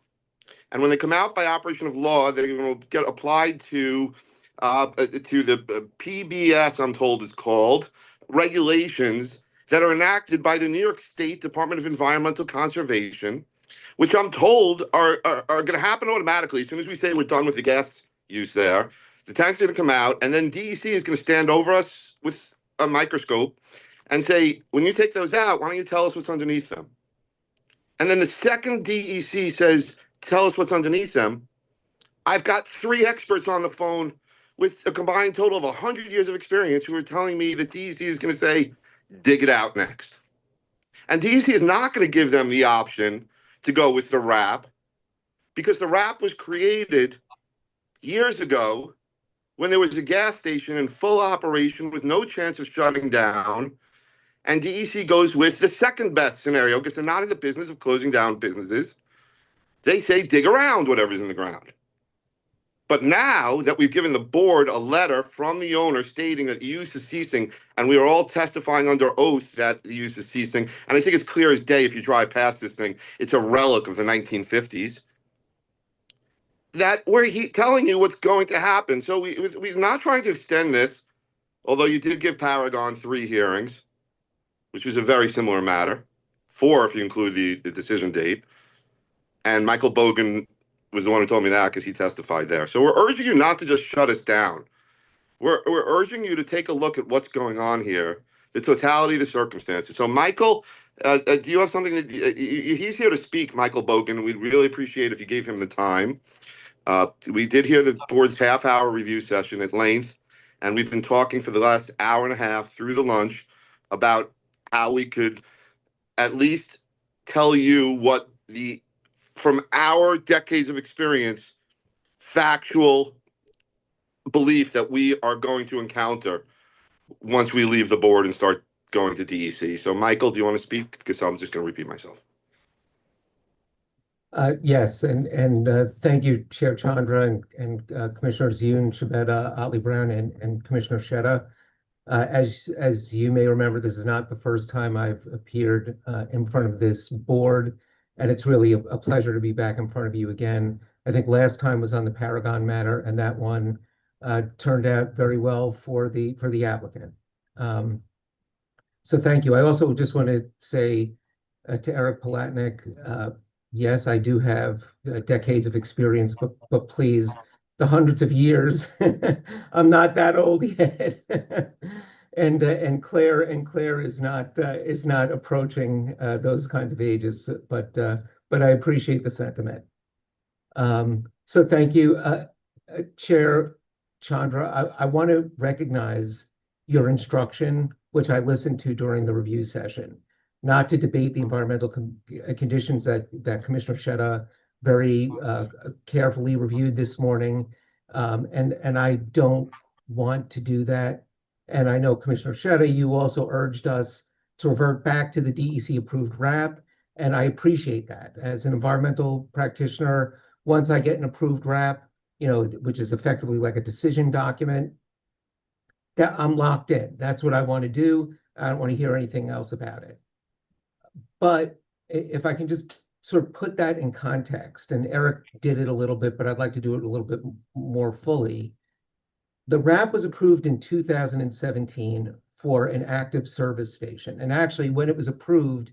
And when they come out by operation of law, they're going to get applied to the PBS, I'm told it's called, regulations that are enacted by the New York State Department of Environmental Conservation, which I'm told are going to happen automatically. As soon as we say we're done with the gas use there, the tanks are going to come out, and then DEC is going to stand over us with a microscope and say, when you take those out, why don't you tell us what's underneath them? And then the second DEC says, tell us what's underneath them, I've got 3 experts on the phone with a combined total of 100 years of experience who are telling me that DEC is going to say, dig it out next. And DEC is not going to give them the option to go with the RAP, because the RAP was created years ago when there was a gas station in full operation with no chance of shutting down. And DEC goes with the second best scenario because they're not in the business of closing down businesses. They say dig around whatever's in the ground. But now that we've given the board a letter from the owner stating that the use is ceasing, and we are all testifying under oath that the use is ceasing, and I think it's clear as day if you drive past this thing, it's a relic of the 1950s, that we're telling you what's going to happen. So we're not trying to extend this, although you did give Paragon 3 hearings, which was a very similar matter, 4 if you include the decision date. And Michael Bogan was the one who told me that because he testified there. So we're urging you not to just shut us down. We're urging you to take a look at what's going on here, the totality of the circumstances. So Michael, do you have something that he's here to speak, Michael Bogan? We'd really appreciate if you gave him the time. We did hear the board's half-hour review session at length, and we've been talking for the last hour and a half through the lunch about how we could at least tell you what from our decades of experience, factual belief that we are going to encounter once we leave the board and start going to DEC. So Michael, do you want to speak? Because I'm just going to repeat myself. Yes, and thank you, Chair Chandra and Commissioners Yoon, Shabeta, Otley Brown, and Commissioner Sheta. As you may remember, this is not the first time I've appeared in front of this board, and it's really a pleasure to be back in front of you again. I think last time was on the Paragon matter, and that one turned out very well for the applicant. So thank you. I also just want to say to Eric Palatnik, yes, I do have decades of experience, but please, the hundreds of years, I'm not that old yet. And Claire is not approaching those kinds of ages, but I appreciate the sentiment. So thank you, Chair Chandra. I want to recognize your instruction, which I listened to during the review session, not to debate the environmental conditions that Commissioner Sheta very carefully reviewed this morning. And I don't want to do that. And I know Commissioner Sheta, you also urged us to revert back to the DEC approved RAP. And I appreciate that. As an environmental practitioner, once I get an approved RAP, which is effectively like a decision document, that I'm locked in. That's what I want to do. I don't want to hear anything else about it. But if I can just sort of put that in context, and Eric did it a little bit, but I'd like to do it a little bit more fully. The RAP was approved in 2017 for an active service station. And actually, when it was approved,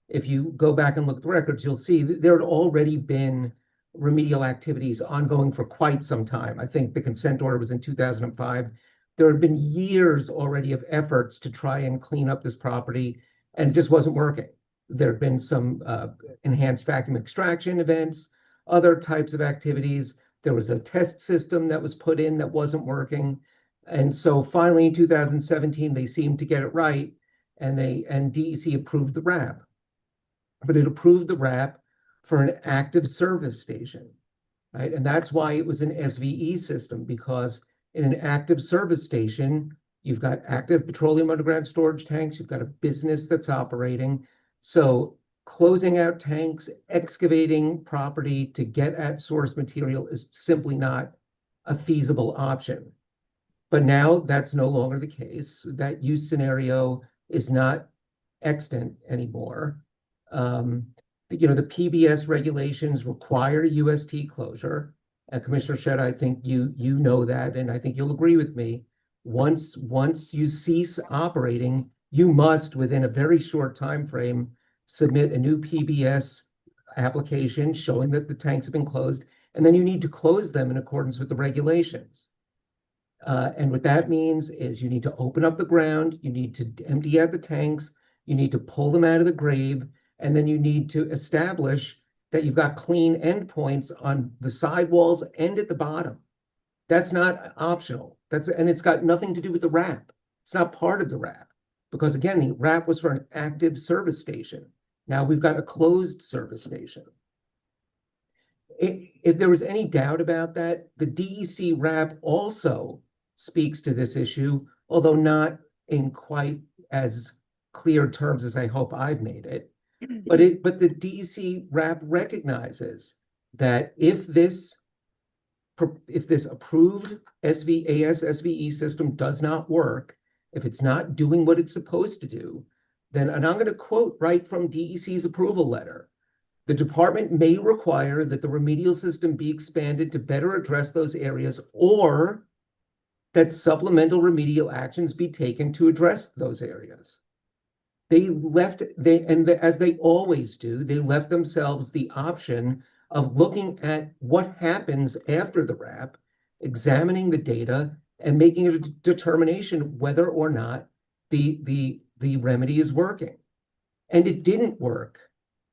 if you go back and look at the records, you'll see that there had already been remedial activities ongoing for quite some time. I think the consent order was in 2005. There had been years already of efforts to try and clean up this property, and it just wasn't working. There had been some enhanced vacuum extraction events, other types of activities. There was a test system that was put in that wasn't working. And so finally in 2017, they seemed to get it right, and DEC approved the RAP. But it approved the RAP for an active service station, right? And that's why it was an SVE system, because in an active service station, you've got active petroleum underground storage tanks, you've got a business that's operating. So closing out tanks, excavating property to get at source material is simply not a feasible option. But now that's no longer the case. That use scenario is not extant anymore. The PBS regulations require UST closure. And Commissioner Sheta, I think you know that, and I think you'll agree with me. Once you cease operating, you must, within a very short time frame, submit a new PBS application showing that the tanks have been closed, and then you need to close them in accordance with the regulations. And what that means is you need to open up the ground, you need to empty out the tanks, you need to pull them out of the grave, and then you need to establish that you've got clean endpoints on the sidewalls and at the bottom. That's not optional. And it's got nothing to do with the RAP. It's not part of the RAP, because again, the RAP was for an active service station. Now we've got a closed service station. If there was any doubt about that, the DEC RAP also speaks to this issue, although not in quite as clear terms as I hope I've made it. But the DEC RAP recognizes that if this approved SVE system does not work, if it's not doing what it's supposed to do, then, and I'm going to quote right from DEC's approval letter, the department may require that the remedial system be expanded to better address those areas, or that supplemental remedial actions be taken to address those areas. As they always do, they left themselves the option of looking at what happens after the RAP, examining the data, and making a determination whether or not the remedy is working. And it didn't work,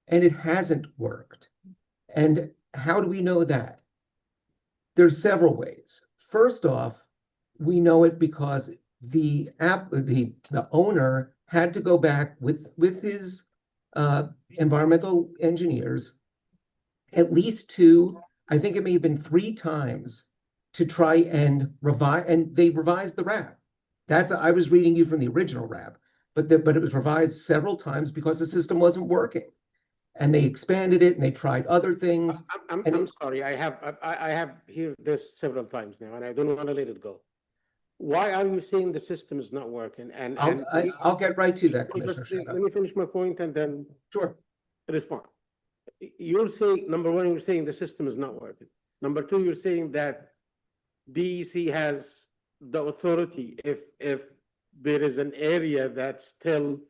and it hasn't worked. And how do we know that? There's several ways. First off, we know it because the owner had to go back with his environmental engineers at least two, I think it may have been 3 times, to try and revise, and they revised the RAP. I was reading you from the original RAP, but it was revised several times because the system wasn't working. And they expanded it and they tried other things. I'm sorry, I have heard this several times now, and I don't want to let it go. Why are you saying the system is not working? And I'll get right to that, Commissioner Sheta. Let me finish my point and then Sure. respond. You're saying, number one, you're saying the system is not working. Number two, you're saying that DEC has the authority if there is an area that's still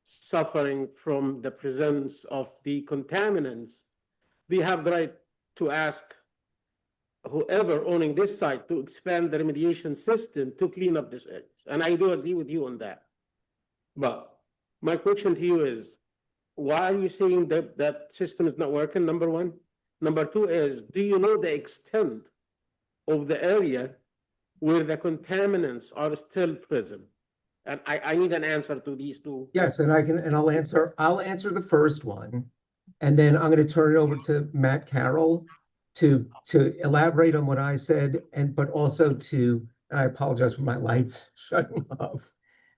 suffering from the presence of the contaminants, they have the right to ask whoever owning this site to expand the remediation system to clean up this area. And I do agree with you on that. But my question to you is, why are you saying that that system is not working, number one? Number two is, do you know the extent of the area where the contaminants are still present? And I need an answer to these two. Yes, and I'll answer the first one. And then I'm going to turn it over to Matt Carroll to elaborate on what I said but also and I apologize for my lights shutting off.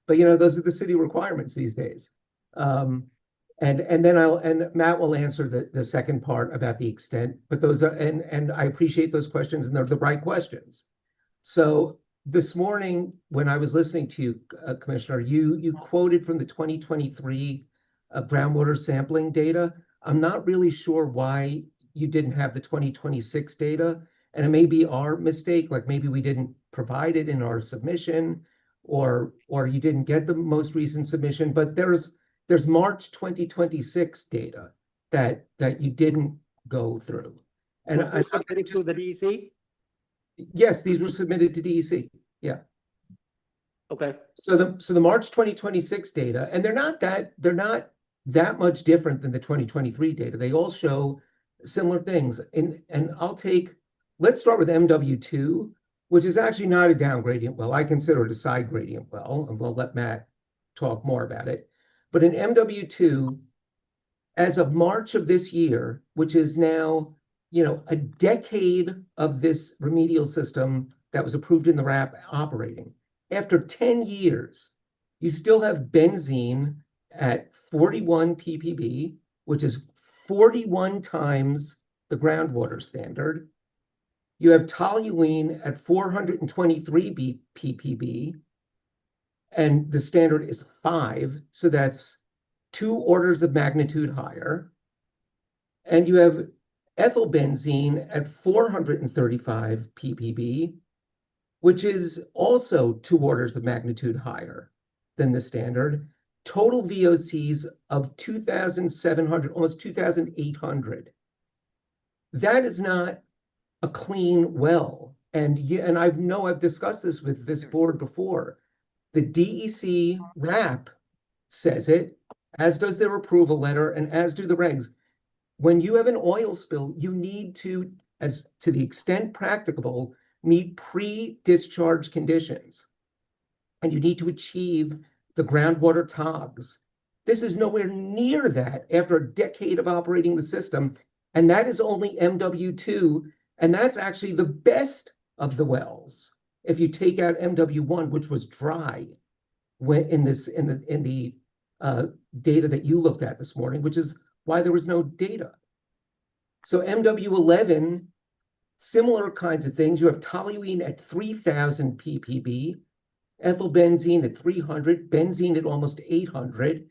But those are the city requirements these days. And then Matt will answer the second part about the extent, but those are, and I appreciate those questions and they're the right questions. So this morning, when I was listening to you, Commissioner, you quoted from the 2023 groundwater sampling data. I'm not really sure why you didn't have the 2026 data, and it may be our mistake, like maybe we didn't provide it in our submission, or you didn't get the most recent submission, but there's March 2026 data that you didn't go through. And Was this submitted to the DEC? Yes, these were submitted to DEC. Yeah. Okay. So the March 2026 data, and they're not that much different than the 2023 data. They all show similar things. And let's start with MW2, which is actually not a down gradient well. I consider it a side gradient well, and we'll let Matt talk more about it. But in MW2, as of March of this year, which is now, a decade of this remedial system that was approved in the RAP operating, after 10 years, you still have benzene at 41 ppb, which is 41 times the groundwater standard. You have toluene at 423 ppb, and the standard is 5, so that's 2 orders of magnitude higher. And you have ethylbenzene at 435 ppb, which is also 2 orders of magnitude higher than the standard. Total VOCs of 2,700, almost 2,800. That is not a clean well. And I've discussed this with this board before. The DEC RAP says it, as does their approval letter, and as do the regs. When you have an oil spill, you need to, as to the extent practicable, meet pre-discharge conditions. And you need to achieve the groundwater TOGs. This is nowhere near that after a decade of operating the system. And that is only MW2. And that's actually the best of the wells. If you take out MW1, which was dry in the data that you looked at this morning, which is why there was no data. So MW11, similar kinds of things. You have toluene at 3,000 ppb, ethylbenzene at 300, benzene at almost 800.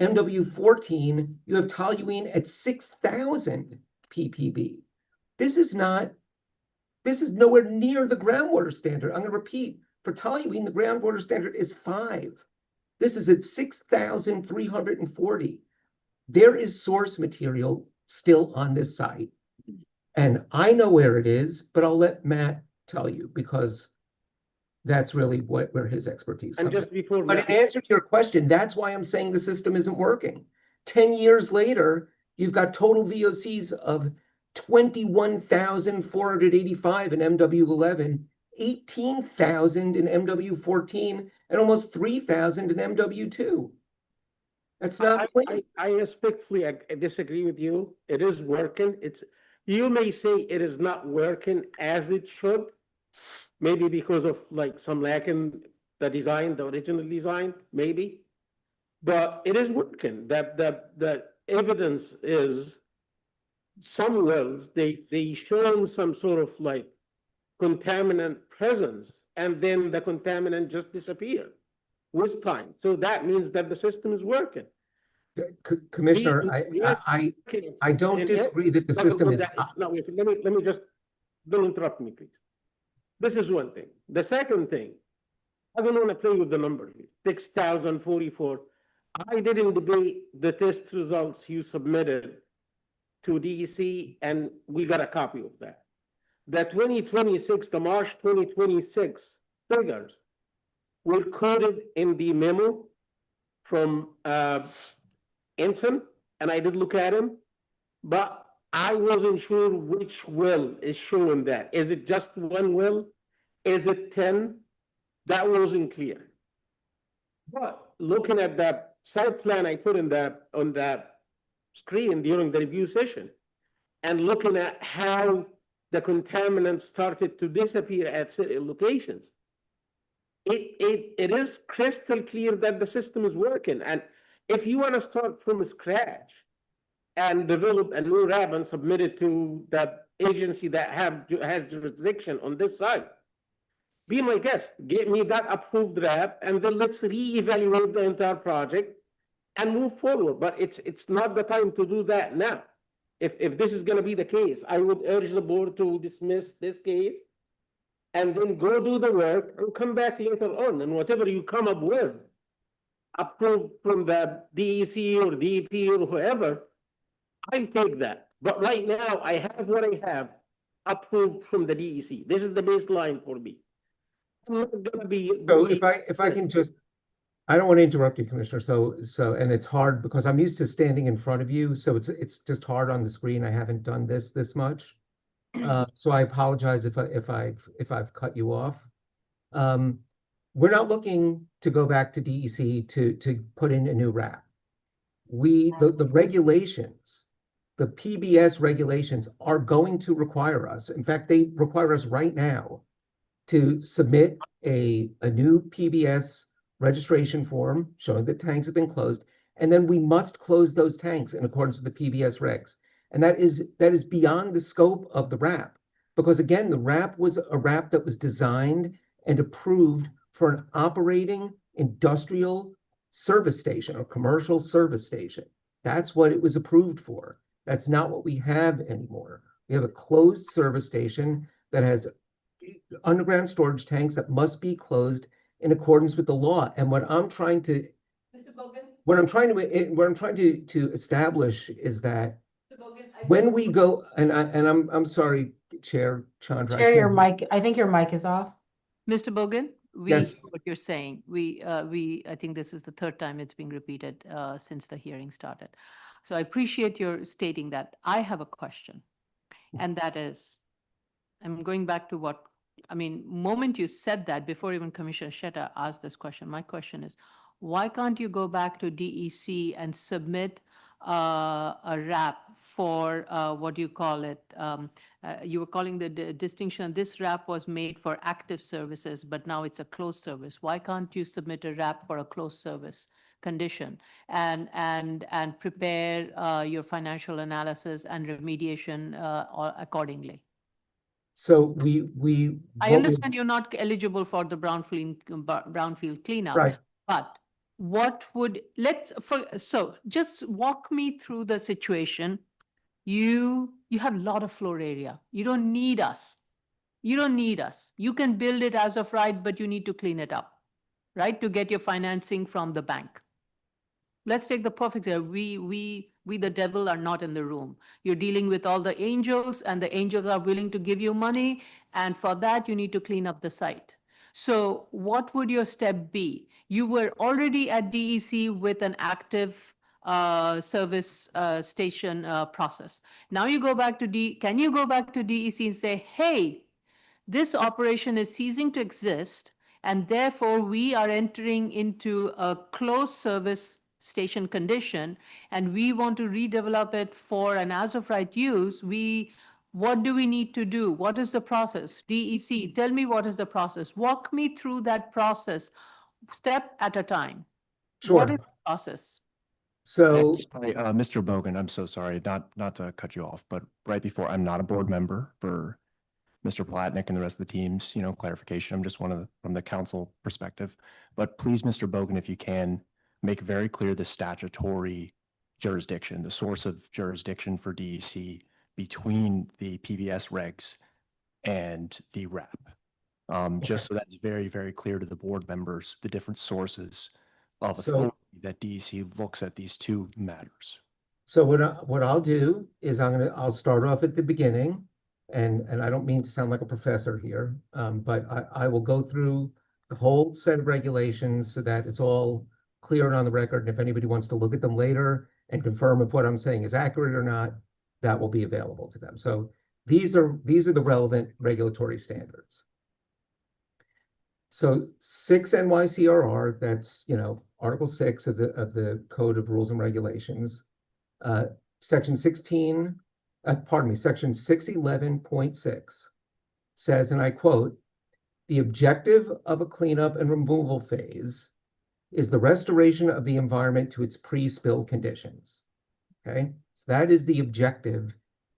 MW14, you have toluene at 6,000 ppb. This is nowhere near the groundwater standard. I'm going to repeat, for toluene, the groundwater standard is 5. This is at 6,340. There is source material still on this site. And I know where it is, but I'll let Matt tell you because that's really where his expertise comes in. But in answer to your question, that's why I'm saying the system isn't working. 10 years later, you've got total VOCs of 21,485 in MW11, 18,000 in MW14, and almost 3,000 in MW2. That's not clean. I respectfully disagree with you. It is working. You may say it is not working as it should, maybe because of some lack in the original design, maybe. But it is working. The evidence is some wells, they show some sort of contaminant presence, and then the contaminant just disappeared with time. So that means that the system is working. Commissioner, I don't disagree that the system is. No, let me just, don't interrupt me, please. This is one thing. The second thing, I don't want to play with the number, 6,044. I didn't debate the test results you submitted to DEC, and we got a copy of that. The 2026, the March 2026 figures were coded in the memo from Enton, and I did look at them, but I wasn't sure which well is showing that. Is it just one well? Is it 10? That wasn't clear. But looking at that site plan I put on that screen during the review session, and looking at how the contaminants started to disappear at certain locations, it is crystal clear that the system is working. And if you want to start from scratch and develop a new RAB and submit it to that agency that has jurisdiction on this site, be my guest, get me that approved RAB, and then let's reevaluate the entire project and move forward. But it's not the time to do that now. If this is going to be the case, I would urge the board to dismiss this case and then go do the work and come back later on, and whatever you come up with, approved from the DEC or DEP or whoever, I'll take that. But right now, I have what I have approved from the DEC. This is the baseline for me. I'm not gonna be. So if I can just, I don't want to interrupt you, Commissioner. So, and it's hard because I'm used to standing in front of you. So it's just hard on the screen. I haven't done this much. So I apologize if I've cut you off. We're not looking to go back to DEC to put in a new RAP. The regulations, the PBS regulations are going to require us. In fact, they require us right now to submit a new PBS registration form showing that tanks have been closed, and then we must close those tanks in accordance with the PBS regs. And that is beyond the scope of the RAP, because again, the RAP was a RAP that was designed and approved for an operating industrial service station or commercial service station. That's what it was approved for. That's not what we have anymore. We have a closed service station that has underground storage tanks that must be closed in accordance with the law. And what I'm trying to, Mr. Bogan? what I'm trying to establish is that when we go, and I'm sorry, Chair Chandra. Chair, your mic, I think your mic is off. Mr. Bogan, Yes. what you're saying, I think this is the third time it's being repeated since the hearing started. So I appreciate your stating that. I have a question, and that is, I'm going back to moment you said that, before even Commissioner Sheta asked this question, my question is, why can't you go back to DEC and submit a RAP for what do you call it? You were calling the distinction, this RAP was made for active services, but now it's a closed service. Why can't you submit a RAP for a closed service condition and prepare your financial analysis and remediation accordingly? So I understand you're not eligible for the brownfield cleanup. Right. But what would, so just walk me through the situation. You have a lot of floor area. You don't need us. You don't need us. You can build it as of right, but you need to clean it up, right? To get your financing from the bank. Let's take the perfect example. We the devil are not in the room. You're dealing with all the angels, and the angels are willing to give you money. And for that, you need to clean up the site. So what would your step be? You were already at DEC with an active service station process. Now you go back to can you go back to DEC and say, hey, this operation is ceasing to exist, and therefore we are entering into a closed service station condition, and we want to redevelop it for an as of right use. What do we need to do? What is the process? DEC, tell me what is the process. Walk me through that process, step at a time. Sure. What is the process? So, Sorry, Mr. Bogan, I'm so sorry, not to cut you off, but right before, I'm not a board member for Mr. Platnick and the rest of the teams, clarification. I'm just from the council perspective. But please, Mr. Bogan, if you can, make very clear the statutory jurisdiction, the source of jurisdiction for DEC between the PBS regs and the RAP. Just so that's very, very clear to the board members, the different sources of authority that DEC looks at these two matters. So what I'll do is I'll start off at the beginning, and I don't mean to sound like a professor here, but I will go through the whole set of regulations so that it's all clear and on the record. And if anybody wants to look at them later and confirm if what I'm saying is accurate or not, that will be available to them. So these are the relevant regulatory standards. So 6 NYCRR, that's, Article 6 of the Code of Rules and Regulations. Section 611.6 says, and I quote, "The objective of a cleanup and removal phase is the restoration of the environment to its pre-spill conditions." Okay, so that is the objective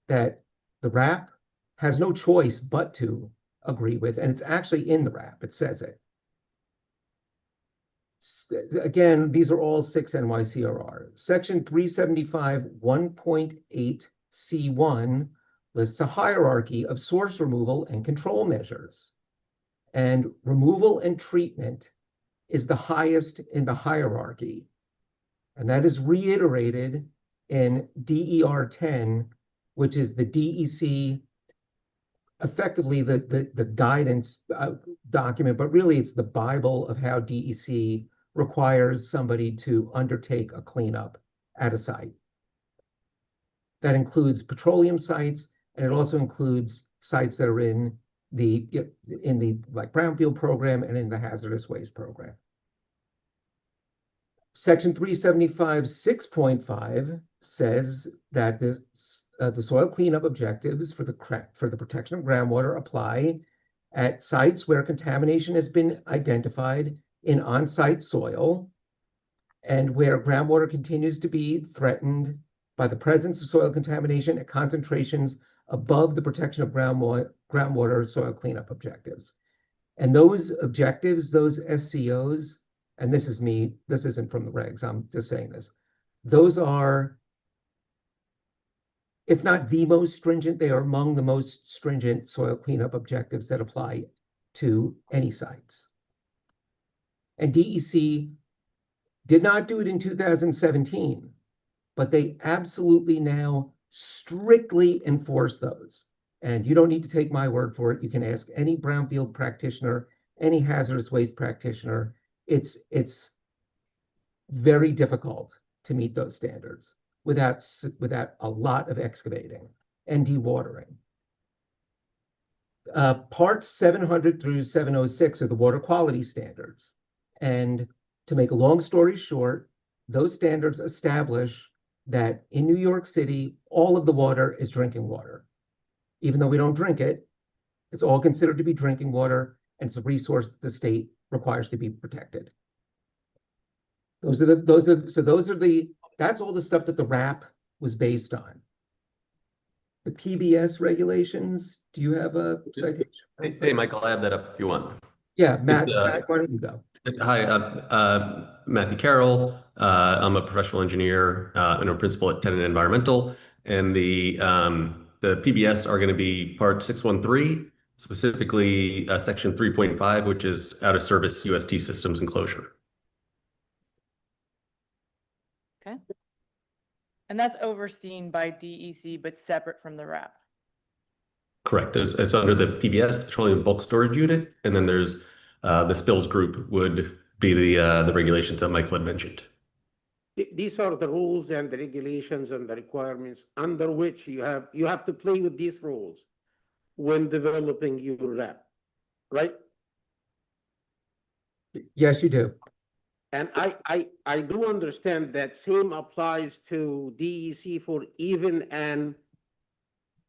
that the RAP has no choice but to agree with, and it's actually in the RAP. It says it. Again, these are all 6 NYCRR. Section 375 1.8 C1 lists a hierarchy of source removal and control measures. And removal and treatment is the highest in the hierarchy. And that is reiterated in DER 10, which is the DEC, effectively the guidance document, but really it's the Bible of how DEC requires somebody to undertake a cleanup at a site. That includes petroleum sites, and it also includes sites that are in the like brownfield program and in the hazardous waste program. Section 375 6.5 says that the soil cleanup objectives for the protection of groundwater apply at sites where contamination has been identified in on-site soil and where groundwater continues to be threatened by the presence of soil contamination at concentrations above the protection of groundwater soil cleanup objectives. And those objectives, those SCOs, and this is me, this isn't from the regs, I'm just saying this, those are, if not the most stringent, they are among the most stringent soil cleanup objectives that apply to any sites. And DEC did not do it in 2017, but they absolutely now strictly enforce those. And you don't need to take my word for it. You can ask any brownfield practitioner, any hazardous waste practitioner. It's very difficult to meet those standards without a lot of excavating and dewatering. Parts 700 through 706 are the water quality standards. And to make a long story short, those standards establish that in New York City, all of the water is drinking water. Even though we don't drink it, it's all considered to be drinking water, and it's a resource that the state requires to be protected. That's all the stuff that the RAP was based on. The PBS regulations, do you have a citation? Hey, Michael, I have that up if you want. Yeah, Matt, why don't you go? Hi, Matthew Carroll. I'm a professional engineer and a principal at Tennant Environmental. And the PBS are going to be part 613, specifically section 3.5, which is out of service UST systems enclosure. Okay. And that's overseen by DEC, but separate from the RAP. Correct. It's under the PBS, Petroleum Bulk Storage Unit, and then there's the spills group would be the regulations that Michael had mentioned. These are the rules and the regulations and the requirements under which you have to play with these rules when developing your RAP, right? Yes, you do. And I do understand that same applies to DEC for even an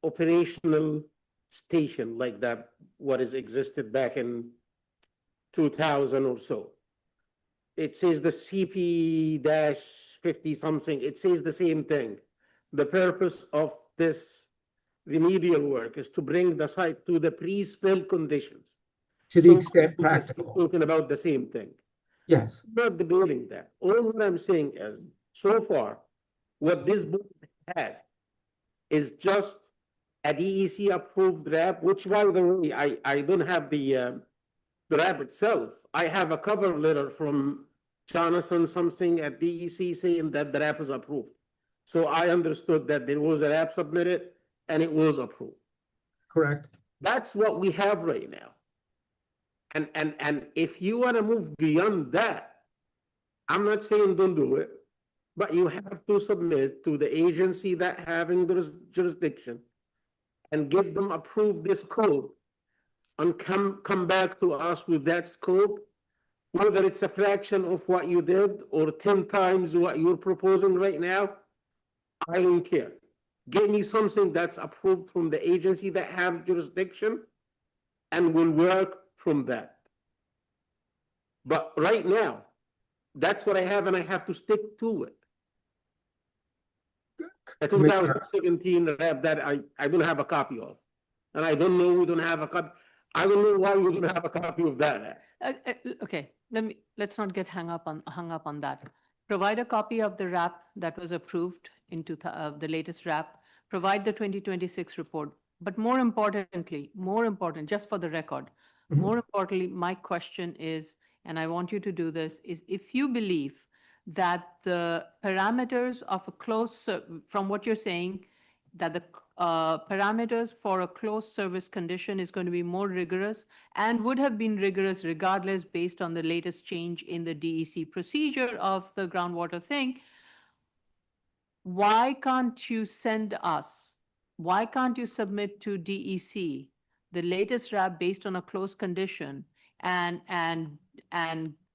operational station like that, what is existed back in 2000 or so. It says the CP-50 something, it says the same thing. The purpose of this remedial work is to bring the site to the pre-spill conditions. To the extent practical. Talking about the same thing. Yes. I'm not debating that. All what I'm saying is, so far, what this board has is just a DEC approved RAP, which, by the way, I don't have the RAP itself. I have a cover letter from Jonathan something at DEC saying that the RAP is approved. So I understood that there was a RAP submitted and it was approved. Correct. That's what we have right now. And if you want to move beyond that, I'm not saying don't do it, but you have to submit to the agency that having jurisdiction and get them approve this code and come back to us with that scope, whether it's a fraction of what you did or 10 times what you're proposing right now, I don't care. Give me something that's approved from the agency that have jurisdiction, and we'll work from that. But right now, that's what I have, and I have to stick to it. The Commissioner- 2017 rep that I don't have a copy of. And I don't know, we don't have a copy. I don't know why we don't have a copy of that. Okay, let's not get hung up on that. Provide a copy of the RAP that was approved into the latest RAP. Provide the 2026 report. But more importantly, just for the record, more importantly, my question is, and I want you to do this, is if you believe that the parameters of a closed, from what you're saying, that the parameters for a closed service condition is going to be more rigorous and would have been rigorous regardless based on the latest change in the DEC procedure of the groundwater thing, why can't you submit to DEC the latest RAP based on a closed condition and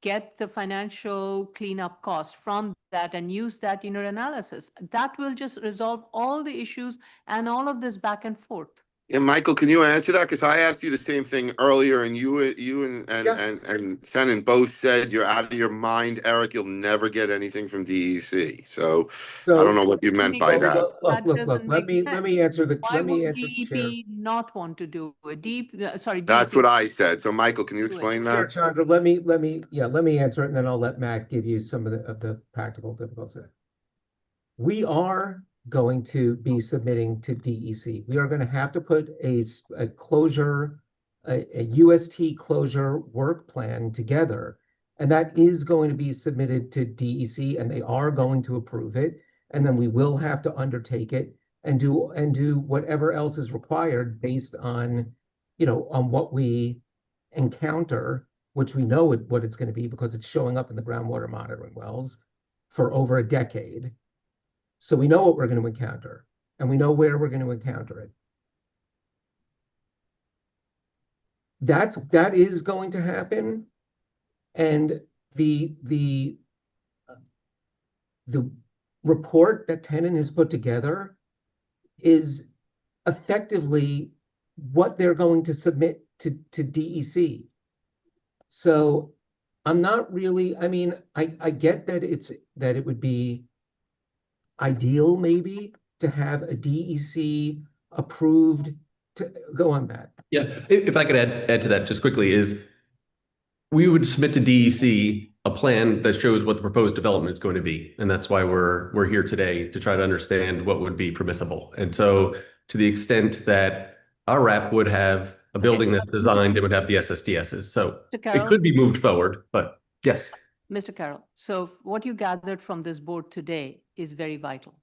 get the financial cleanup cost from that and use that in your analysis? That will just resolve all the issues and all of this back and forth. Yeah, Michael, can you answer that? Because I asked you the same thing earlier, and you and Shannon both said you're out of your mind, Eric. You'll never get anything from DEC. So I don't know what you meant by that. Look, doesn't let make me answer the, Why let me would answer, Chair. DEP not want to do it? That's DEC what I said. So Michael, can you Do it. explain Sure, that? Chandra, let me answer it, and then I'll let Matt give you some of the practical difficulties. We are going to be submitting to DEC. We are going to have to put a closure, a UST closure work plan together, and that is going to be submitted to DEC, and they are going to approve it, and then we will have to undertake it and do whatever else is required based on, on what we encounter, which we know what it's going to be because it's showing up in the groundwater monitoring wells for over a decade. So we know what we're going to encounter, and we know where we're going to encounter it. That is going to happen, and the report that Tenon has put together is effectively what they're going to submit to DEC. So I'm not really, I get that it would be ideal maybe to have a DEC approved to go on, Matt. Yeah, if I could add to that just quickly, is we would submit to DEC a plan that shows what the proposed development is going to be. And that's why we're here today, to try to understand what would be permissible. And so to the extent that our RAP would have a building that's designed, it would have the SSDSs. So it could be moved forward, but yes. Mr. Carroll, so what you gathered from this board today is very vital.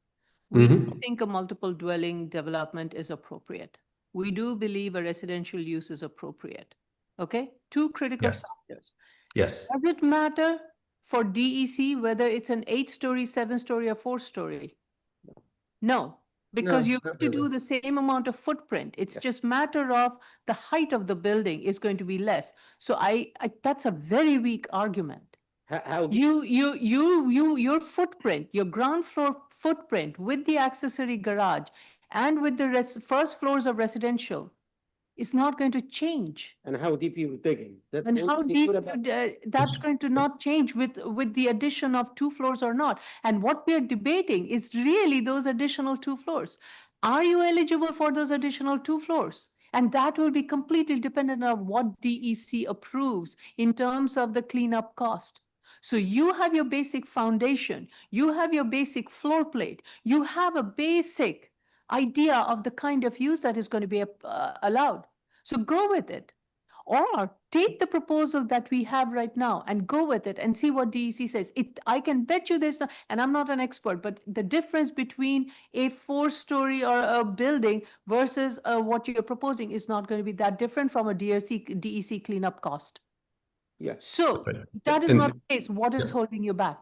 We think a multiple dwelling development is appropriate. We do believe a residential use is appropriate. Okay? Two critical factors. Yes. Does it matter for DEC whether it's an 8-story, 7-story, or 4-story? No, because No, you have to do the same amount of footprint. It's just matter of the height of the building is going to be less. So that's a very weak argument. Your footprint, your ground floor footprint with the accessory garage and with the first floors of residential is not going to change. And how deep you were digging. And how deep that's going to not change with the addition of 2 floors or not. And what we are debating is really those additional 2 floors. Are you eligible for those additional 2 floors? And that will be completely dependent on what DEC approves in terms of the cleanup cost. So you have your basic foundation, you have your basic floor plate, you have a basic idea of the kind of use that is going to be allowed. So go with it. Or take the proposal that we have right now and go with it and see what DEC says. I can bet you there's no, and I'm not an expert, but the difference between a 4-story or a building versus what you're proposing is not going to be that different from a DEC cleanup cost. Yes. So that is not the case. What is holding you back?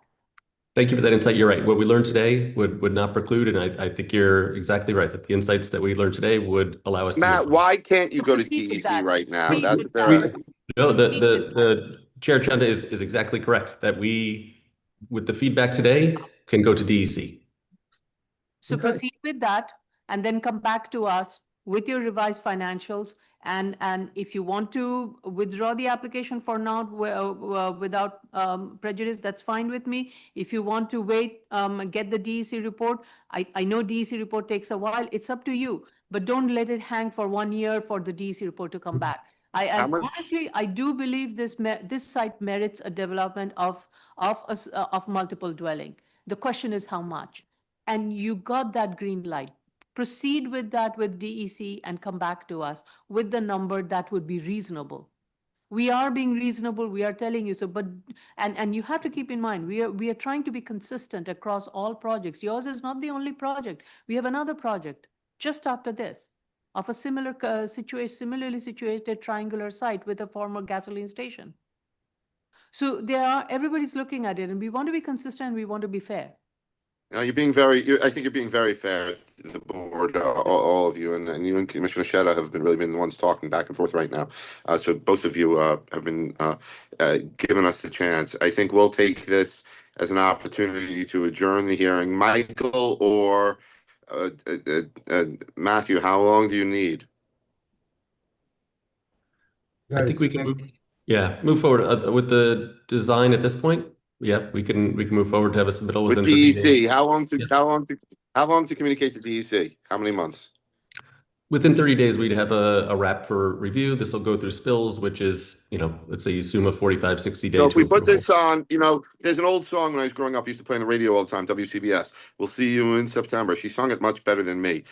Thank you for that insight. You're right. What we learned today would not preclude, and I think you're exactly right, that the insights that we learned today would allow us to move Matt, forward. why can't you go to Proceed with DEC that. right now? Proceed That's with what they're that. asking. No, the Chair Chanda is exactly correct, that we, with the feedback today, can go to DEC. So Okay. proceed with that and then come back to us with your revised financials. And if you want to withdraw the application for now without prejudice, that's fine with me. If you want to wait, get the DEC report, I know DEC report takes a while, it's up to you. But don't let it hang for 1 year for the DEC report to come back. How And much- honestly, I do believe this site merits a development of multiple dwelling. The question is how much? And you got that green light. Proceed with that with DEC and come back to us with the number that would be reasonable. We are being reasonable, we are telling you so, but, and you have to keep in mind, we are trying to be consistent across all projects. Yours is not the only project. We have another project just after this of a similar similarly situated triangular site with a former gasoline station. So everybody's looking at it, and we want to be consistent, we want to be fair. You're being I think you're being very fair to the board, all of you, and you and Commissioner Sheta have really been the ones talking back and forth right now. So both of you have been giving us the chance. I think we'll take this as an opportunity to adjourn the hearing. Michael or Matthew, how long do you need? I think we can move forward with the design at this point. Yeah, we can move forward to have a submittal With within 30 days. DEC, how long to communicate to DEC? How many months? Within 30 days, we'd have a wrap for review. This will go through spills, which is, let's say you assume a 45, 60 day. So if we to put approval. this on, there's an old song when I was growing up, I used to play on the radio all the time, WCBS. We'll see you in September. She sung it much better than me.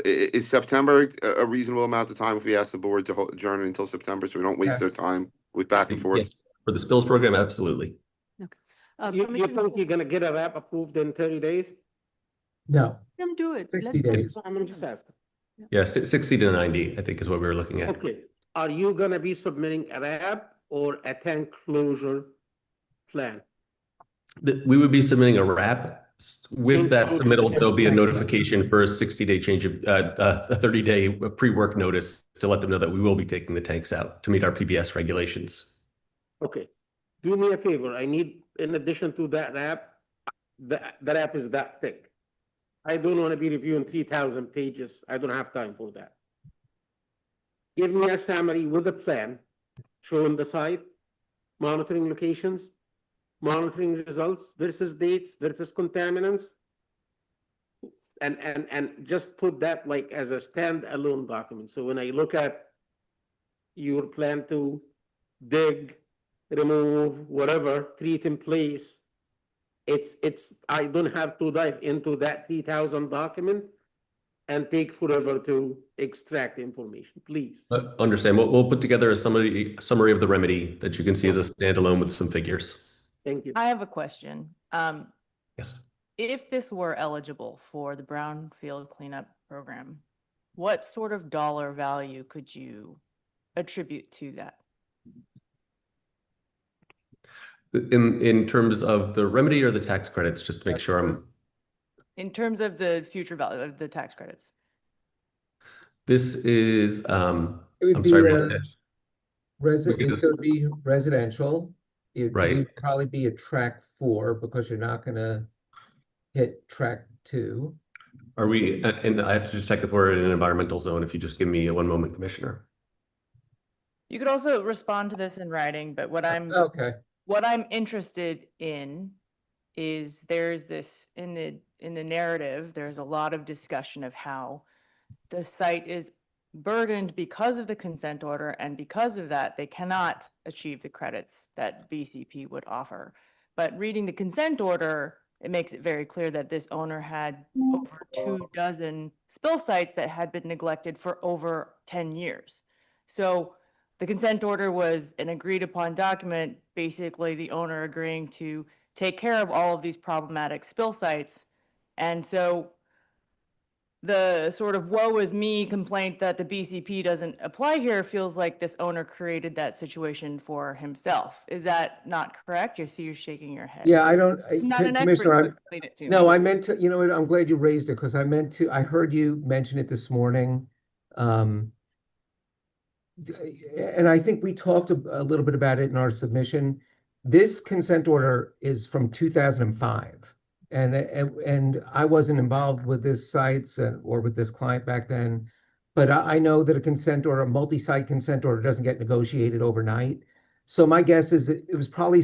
Is September a reasonable amount of time if we ask the board to adjourn until September so we don't waste their time with back and forth? Yes, for the spills program, absolutely. You think you're gonna get a wrap approved in 30 days? No, Let them do it. 60 days. I'm just asking. Yeah, 60 to 90, I think is what we were looking at. Okay, are you gonna be submitting a wrap or a tank closure plan? We would be submitting a wrap. With that submittal, there'll be a notification for a 60-day change of a 30-day pre-work notice to let them know that we will be taking the tanks out to meet our PBS regulations. Okay, do me a favor, I need, in addition to that wrap, the wrap is that thick. I don't want to be reviewing 3,000 pages. I don't have time for that. Give me a summary with a plan showing the site, monitoring locations, monitoring results versus dates versus contaminants. And just put that like as a standalone document. So when I look at your plan to dig, remove, whatever, treat in place, I don't have to dive into that 3,000 document and take forever to extract information, please. Understand. We'll put together a summary of the remedy that you can see as a standalone with some figures. Thank you. I have a question. Yes. If this were eligible for the brownfield cleanup program, what sort of dollar value could you attribute to that? In terms of the remedy or the tax credits, just to make sure I'm. In terms of the future value of the tax credits? This is, It would I'm be sorry. it would be residential. It Right. would probably be a track 4 because you're not gonna hit track 2. Are we, and I have to just check if we're in an environmental zone, if you just give me one moment, Commissioner. You could also respond to this in writing, but what I'm interested in is there's this in the narrative, there's a lot of discussion of how the site is burdened because of the consent order, and because of that, they cannot achieve the credits that BCP would offer. But reading the consent order, it makes it very clear that this owner had over 24 spill sites that had been neglected for over 10 years. So the consent order was an agreed upon document, basically the owner agreeing to take care of all of these problematic spill sites. And so the sort of woe is me complaint that the BCP doesn't apply here feels like this owner created that situation for himself. Is that not correct? You see you're shaking your head. Yeah, I don't, I'm not an expert, Commissioner, so I'm, explain it to me. no, I meant to, you know what, I'm glad you raised it because I meant to, I heard you mention it this morning. And I think we talked a little bit about it in our submission. This consent order is from 2005. And I wasn't involved with this sites or with this client back then. But I know that a consent order, a multi-site consent order doesn't get negotiated overnight. So my guess is that it was probably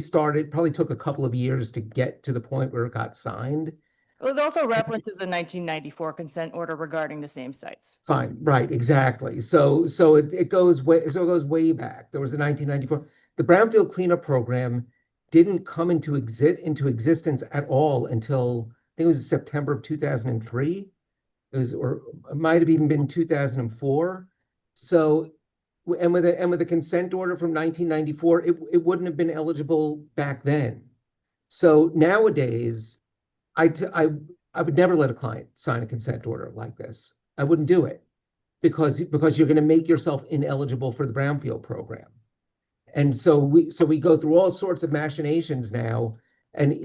took a couple of years to get to the point where it got signed. Well, it also references a 1994 consent order regarding the same sites. Fine, right, exactly. So it goes way back. There was a 1994. The Brownfield Cleanup Program didn't come into existence at all until I think it was September of 2003. Or it might have even been 2004. So, and with a consent order from 1994, it wouldn't have been eligible back then. So nowadays, I would never let a client sign a consent order like this. I wouldn't do it because you're going to make yourself ineligible for the Brownfield program. And so we go through all sorts of machinations now, and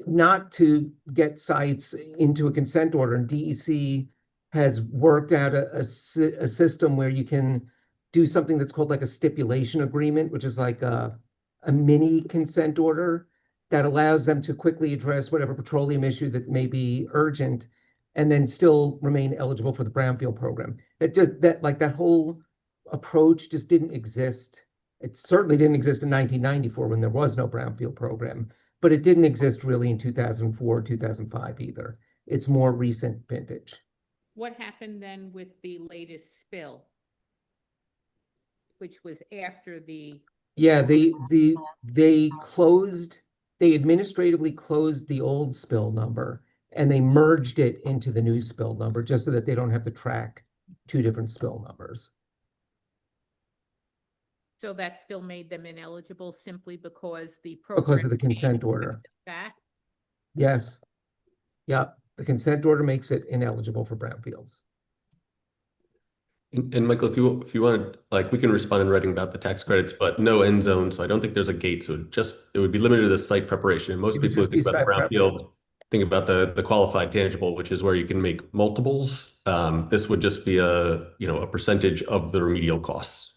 not to get sites into a consent order. And DEC has worked out a system where you can do something that's called like a stipulation agreement, which is like a mini consent order that allows them to quickly address whatever petroleum issue that may be urgent and then still remain eligible for the Brownfield program. That whole approach just didn't exist. It certainly didn't exist in 1994 when there was no Brownfield program, but it didn't exist really in 2004, 2005 either. It's more recent vintage. What happened then with the latest spill? Which was after the. Yeah, they administratively closed the old spill number and they merged it into the new spill number just so that they don't have to track two different spill numbers. So that still made them ineligible simply because the Because program of the consent order. back? Yes. Yep. The consent order makes it ineligible for brownfields. And Michael, if you want, like, we can respond in writing about the tax credits, but no end zone. So I don't think there's a gate. So it would be limited to the site preparation. And most It would people who just be think about the site prep. brownfield think about the qualified tangible, which is where you can make multiples. This would just be a percentage of the remedial costs.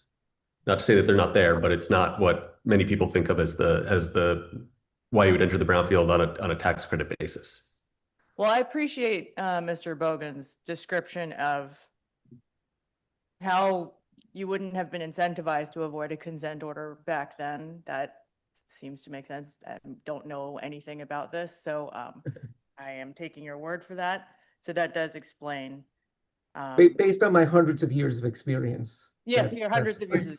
Not to say that they're not there, but it's not what many people think of as the why you would enter the brownfield on a tax credit basis. Well, I appreciate Mr. Bogan's description of how you wouldn't have been incentivized to avoid a consent order back then. That seems to make sense. I don't know anything about this, so I am taking your word for that. So that does explain. Based on my hundreds of years of experience. Yes, your hundreds of years,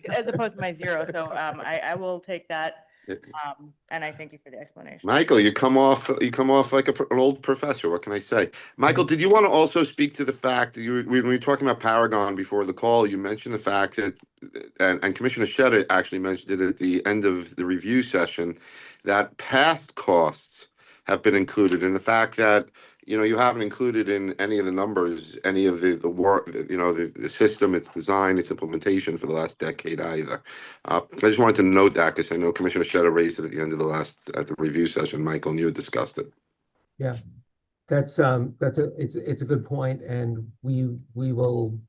as opposed to my zero. So I will take that. And I thank you for the explanation. Michael, you come off like an old professor. What can I say? Michael, did you want to also speak to the fact that when we were talking about Paragon before the call, you mentioned the fact that, and Commissioner Shedder actually mentioned it at the end of the review session, that past costs have been included, and the fact that you haven't included in any of the numbers any of the work, the system, its design, its implementation for the last decade either. I just wanted to note that because I know Commissioner Shedder raised it at the end of at the review session, Michael, and you had discussed it. Yeah, it's a good point, and we will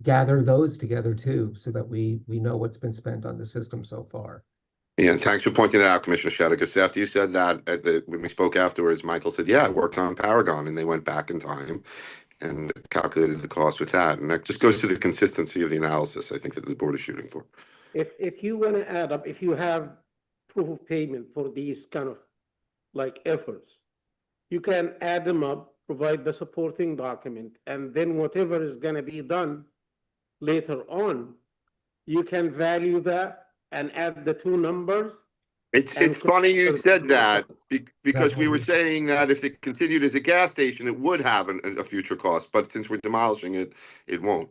gather those together too, so that we know what's been spent on the system so far. Yeah, thanks for pointing that out, Commissioner Shedder, because after you said that, when we spoke afterwards, Michael said, yeah, I worked on Paragon, and they went back in time and calculated the cost with that. And that just goes to the consistency of the analysis, I think, that the board is shooting for. If you want to add up, if you have proof of payment for these kind of like efforts, you can add them up, provide the supporting document, and then whatever is going to be done later on, you can value that and add the two numbers. It's funny you said that because we were saying that if it continued as a gas station, it would have a future cost. But since we're demolishing it, it won't.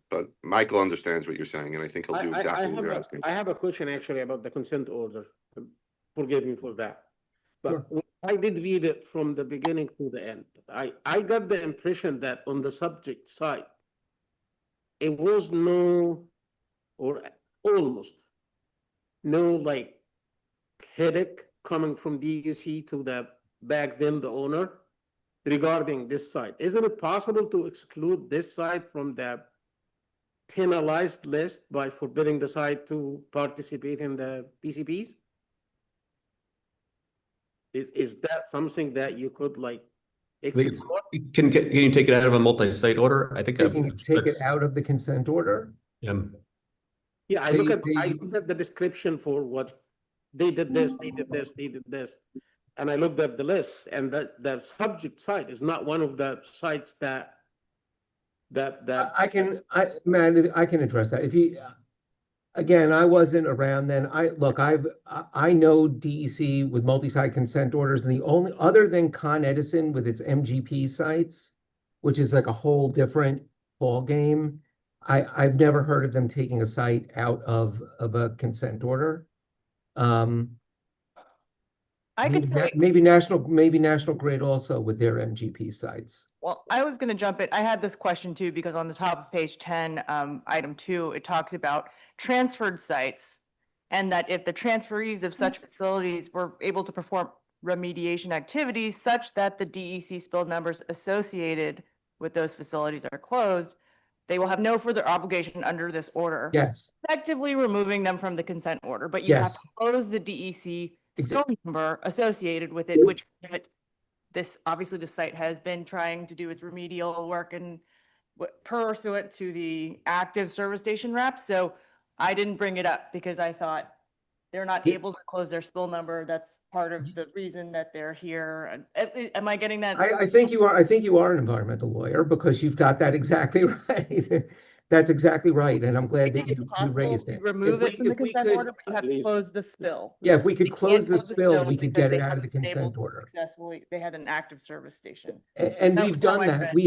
But Michael understands what you're saying, and I think he'll do exactly what you're asking. I have a question actually about the consent order. Forgive me for that. But I did read it from the beginning to the end. I got the impression that on the subject side, it was no, or almost no like headache coming from DUC to the back then the owner regarding this site. Isn't it possible to exclude this site from the penalized list by forbidding the site to participate in the PCPs? Is that something that you could like I think it's, explore? can you take it out of a multi-site order? I think Take it that's, out of the consent order. yeah. Yeah, I They- look at they- the description for what they did this, they did this, they did this. And I looked at the list and the subject site is not one of the sites that Matt, I can address that. If you, again, I wasn't around then. I know DEC with multi-site consent orders, and the only, other than Con Edison with its MGP sites, which is like a whole different ballgame, I've never heard of them taking a site out of a consent order. I could say, Maybe National Grid also with their MGP sites. well, I was going to jump in. I had this question too, because on the top of page 10, item 2, it talks about transferred sites. And that if the transferees of such facilities were able to perform remediation activities such that the DEC spill numbers associated with those facilities are closed, they will have no further obligation under this order. Yes. Effectively removing them from the consent order, but you have Yes. to close the DEC Exa- spill number associated with it, which this, obviously the site has been trying to do its remedial work and pursuant to the active service station rep. So I didn't bring it up because I thought they're not able to close their spill number. That's part of the reason that they're here. Am I getting that? I think you are an environmental lawyer because you've got that exactly right. That's exactly right, and I'm glad that It's you possible raised to it. remove If it from the if we consent could- order, but you have to close the spill. Yeah, if we They could can't close the spill, we could because get they it out of the haven't been able consent to order. Successfully, they had an active service station. And That we've was how done I that. read We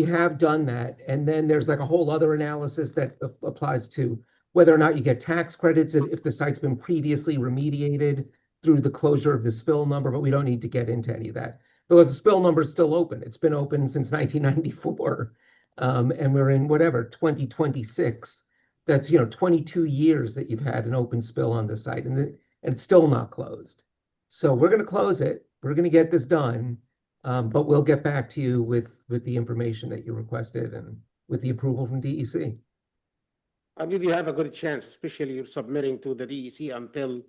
have done that. And then there's like a whole other analysis that applies to whether or not you get tax credits and if the site's been previously remediated through the closure of the spill number, but we don't need to get into any of that. Because the spill number is still open. It's been open since 1994. And we're in whatever, 2026. That's, 22 years that you've had an open spill on the site and it's still not closed. So we're going to close it. We're going to get this done. But we'll get back to you with the information that you requested and with the approval from DEC. I believe you have a good chance, especially you're submitting to the DEC until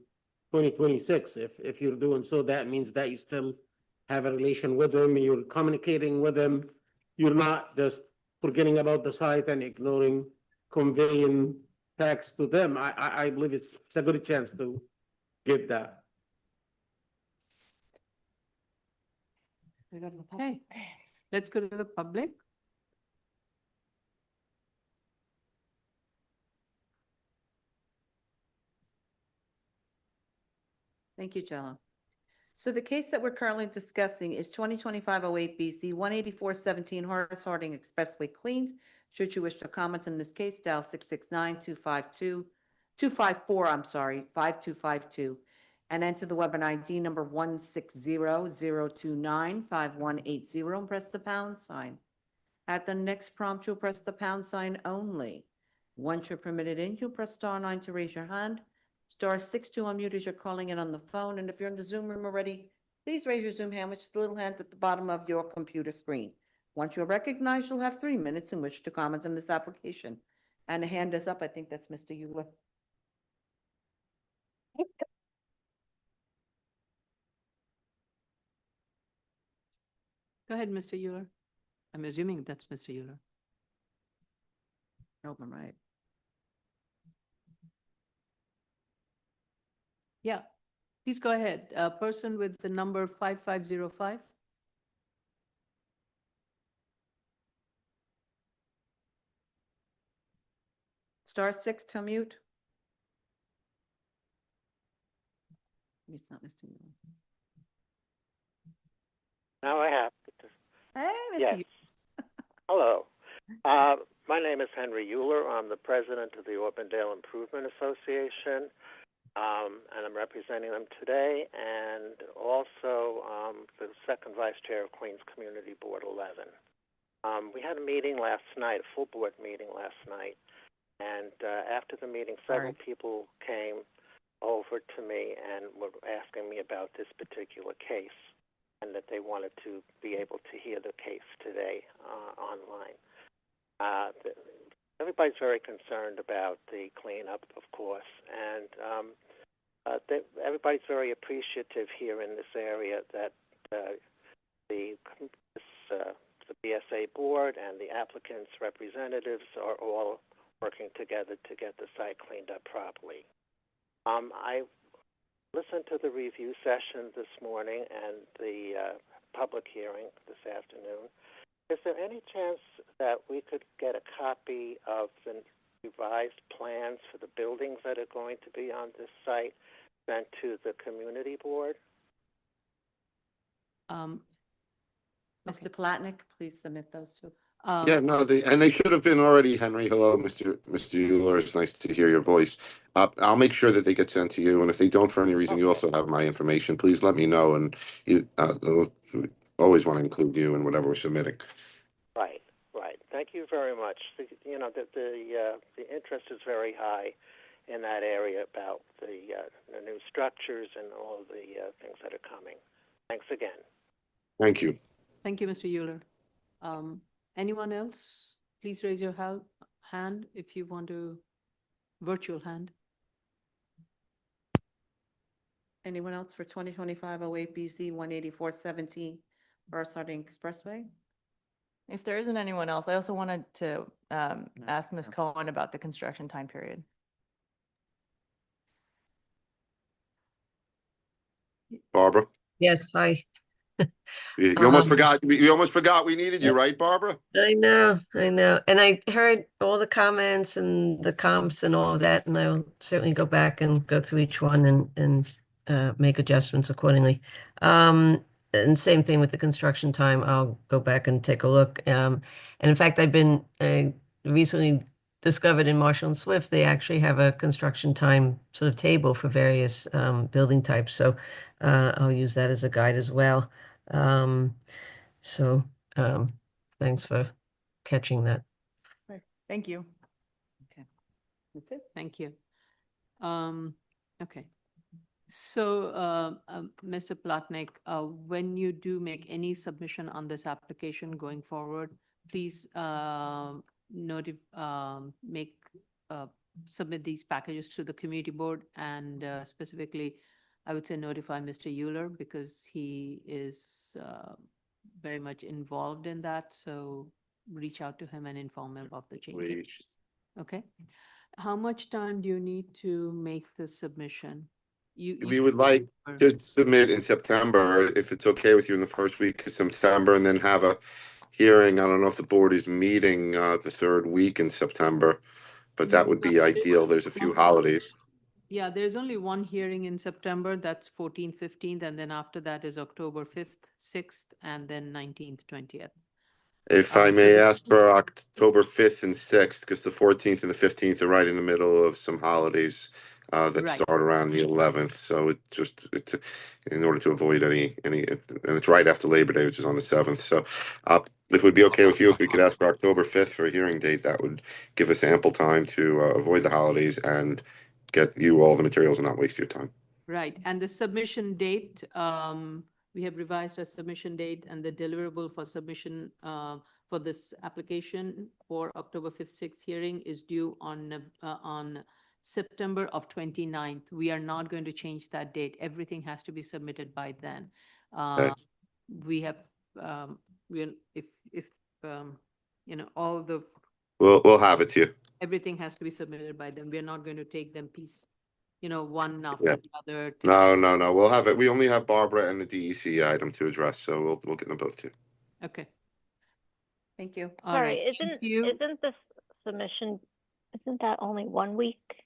2026. If you're doing so, that means that you still have a relation with them, you're communicating with them. You're not just forgetting about the site and ignoring conveying tax to them. I believe it's a good chance to get that. Okay, let's go to the public. Thank you, Jello. So the case that we're currently discussing is 2025-08 BC 18417 Horace Harding Expressway, Queens. Should you wish to comment on this case, dial 669-254, and enter the webinar ID number 160-029-5180 and press the pound sign. At the next prompt, you'll press the pound sign only. Once you're permitted in, you'll press star 9 to raise your hand, star 6 to unmute as you're calling in on the phone, and if you're in the Zoom room already, please raise your Zoom hand, which is the little hand at the bottom of your computer screen. Once you're recognized, you'll have 3 minutes in which to comment on this application. And the hand is up. I think that's Mr. Euler. Go ahead, Mr. Euler. I'm assuming that's Mr. Euler. Nope, I'm right. Yeah, please go ahead. Person with the number 5505. Star 6 to unmute. Maybe it's not Mr. Euler. Now I have. Hey, Mr. Yes. Euler. Hello. My name is Henry Euler. I'm the president of the Auburndale Improvement Association. and I'm representing them today, and also the second vice chair of Queens Community Board 11. We had a meeting last night, a full board meeting last night, and after the meeting, several people came over to me and were asking me about this particular case, and that they wanted to be able to hear the case today online. Everybody's very concerned about the cleanup, of course, and everybody's very appreciative here in this area that the BSA board and the applicant's representatives are all working together to get the site cleaned up properly. I listened to the review session this morning and the public hearing this afternoon. Is there any chance that we could get a copy of the revised plans for the buildings that are going to be on this site sent to the community board? Mr. Palatnik, please submit those too. Yeah, no, they should have been already, Henry. Hello, Mr. Euler. It's nice to hear your voice. I'll make sure that they get sent to you, and if they don't for any reason, you also have my information. Please let me know, and you always want to include you in whatever we're submitting. Right, right. Thank you very much. The interest is very high in that area about the new structures and all of the things that are coming. Thanks again. Thank you. Thank you, Mr. Euler. Anyone else? Please raise your hand if you want to, virtual hand. Anyone else for 2025-08 BZ 18417 Burris Harding Expressway? If there isn't anyone else, I also wanted to ask Ms. Cohen about the construction time period. Barbara? Yes, hi. You almost forgot. You almost forgot we needed you, right, Barbara? I know. And I heard all the comments and the comps and all of that, and I'll certainly go back and go through each one and make adjustments accordingly. And same thing with the construction time. I'll go back and take a look. And in fact, I've been recently discovered in Marshall and Swift, they actually have a construction time sort of table for various building types. So I'll use that as a guide as well. Thanks for catching that. Thank you. Okay, that's it. Thank you. Okay. So, Mr. Palatnik, when you do make any submission on this application going forward, please submit these packages to the community board, and specifically, I would say notify Mr. Euler because he is very much involved in that. So reach out to him and inform him of the changes. Okay. How much time do you need to make the submission? We would like to submit in September, if it's okay with you, in the first week of September, and then have a hearing. I don't know if the board is meeting the third week in September, but that would be ideal. There's a few holidays. Yeah, there's only one hearing in September. That's 14th, 15th, and then after that is October 5th, 6th, and then 19th, 20th. If I may ask for October 5th and 6th, because the 14th and the 15th are right in the middle of some holidays that start around the 11th. So it's in order to avoid any, and it's right after Labor Day, which is on the 7th. So if it would be okay with you, if we could ask for October 5th for a hearing date, that would give us ample time to avoid the holidays and get you all the materials and not waste your time. Right. And the submission date, we have revised our submission date, and the deliverable for submission for this application for October 5th, 6th hearing is due on September of 29th. We are not going to change that date. Everything has to be submitted by then. We have, all the. We'll have it to you. Everything has to be submitted by them. We are not going to take them one after the other. No. We'll have it. We only have Barbara and the DEC item to address, so we'll get them both to you. Okay. Thank you. All right. Isn't this submission, isn't that only 1 week?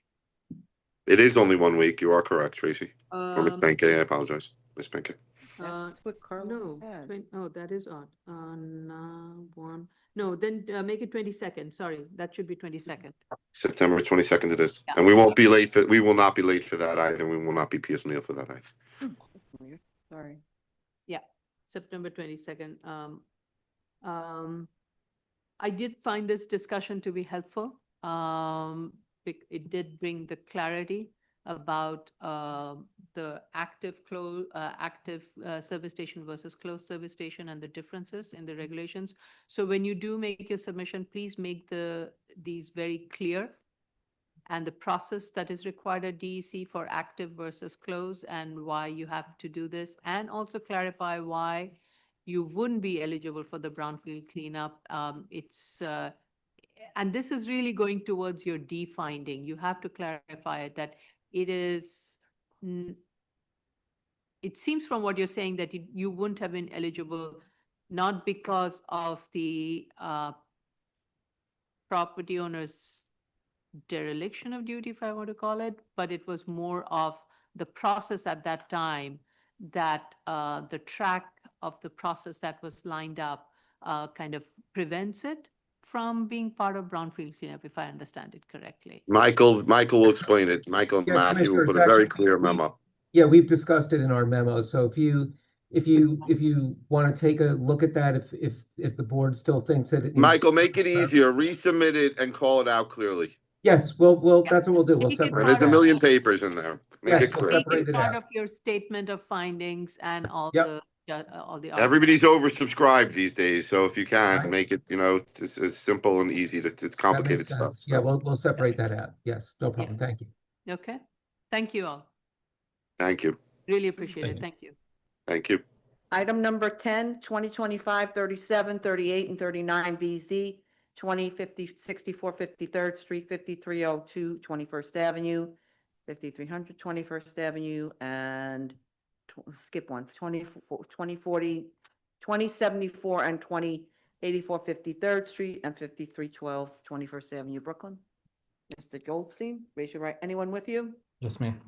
It is only 1 week. You are correct, Tracy. Or Ms. Benke, I apologize. Ms. Benke. That's what Carla No, had. oh, that is odd. One, no, then make it 22nd. Sorry, that should be 22nd. September 22nd it is. Yeah. And we will not be late for that either. We will not be piecemeal for that either. That's weird. Sorry. Yeah, September 22nd. I did find this discussion to be helpful. It did bring the clarity about the active service station versus closed service station and the differences in the regulations. So when you do make your submission, please make these very clear, and the process that is required at DEC for active versus closed and why you have to do this, and also clarify why you wouldn't be eligible for the brownfield cleanup. And this is really going towards your D finding. You have to clarify that it is, it seems from what you're saying that you wouldn't have been eligible, not because of the property owner's dereliction of duty, if I want to call it, but it was more of the process at that time, that the track of the process that was lined up kind of prevents it from being part of brownfield cleanup, if I understand it correctly. Michael will explain it. Michael and Yeah, Matthew will Commissioner, put it's a very actually- clear memo. Yeah, we've discussed it in our memo. So if you want to take a look at that, if the board still thinks that it needs. Michael, make it easier. Resubmit it and call it out clearly. Yes, we'll that's what we'll do. We'll Make it separate. There's a it out. million papers in there. Make Yes, it we'll clear. separate Make it it part out. of your statement of findings and all Yep. all the. Everybody's oversubscribed these days, so if you can, Right. make it, it's as simple and easy. It's That complicated makes stuff. sense. Yeah, we'll separate that out. Yes, no problem. Thank you. Okay, thank you all. Thank you. Really appreciate it. Thank you. Thank you. Item number 10, 2025, 37, 38, and 39 BZ, 2050, 64 53rd Street, 5302 21st Avenue, 5300 21st Avenue, and skip one, 2040, 2074 and 2084 53rd Street, and 5312 21st Avenue, Brooklyn. Mr. Goldstein, raise your right. Anyone with you? Yes, ma'am.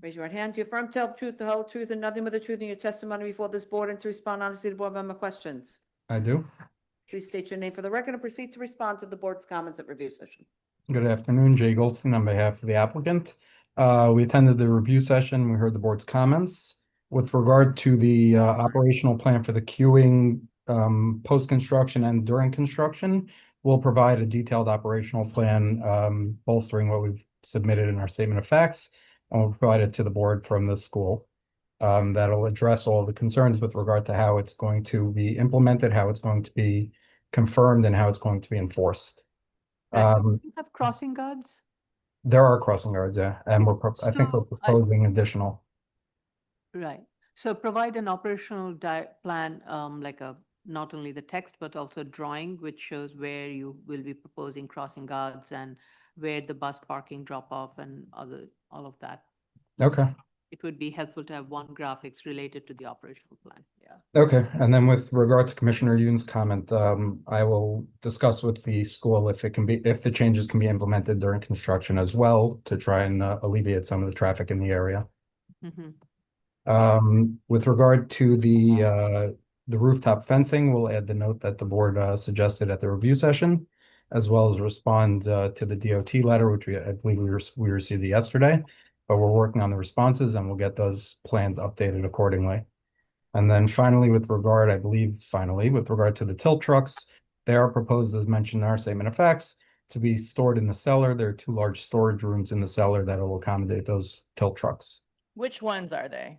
Raise your right hand. Do you affirm to tell the truth, the whole truth, and nothing but the truth in your testimony before this board, and to respond honestly to board member questions? I do. Please state your name for the record and proceed to respond to the board's comments at review session. Good afternoon, Jay Goldstein on behalf of the applicant. We attended the review session. We heard the board's comments. With regard to the operational plan for the queuing post-construction and during construction, we'll provide a detailed operational plan bolstering what we've submitted in our statement of facts, and we'll provide it to the board from the school. That'll address all the concerns with regard to how it's going to be implemented, how it's going to be confirmed, and how it's going to be enforced. You have crossing guards? There are crossing guards, yeah, and I think we're So, proposing additional. Right. So provide an operational plan, like not only the text, but also drawing, which shows where you will be proposing crossing guards and where the bus parking drop off and all of that. Okay. It would be helpful to have one graphics related to the operational plan. Yeah. Okay, and then with regard to Commissioner Yoon's comment, I will discuss with the school if the changes can be implemented during construction as well to try and alleviate some of the traffic in the area. With regard to the rooftop fencing, we'll add the note that the board suggested at the review session, as well as respond to the DOT letter, which I believe we received yesterday. But we're working on the responses and we'll get those plans updated accordingly. And then finally, with regard to the tilt trucks, they are proposed, as mentioned in our statement of facts, to be stored in the cellar. There are 2 large storage rooms in the cellar that will accommodate those tilt trucks. Which ones are they?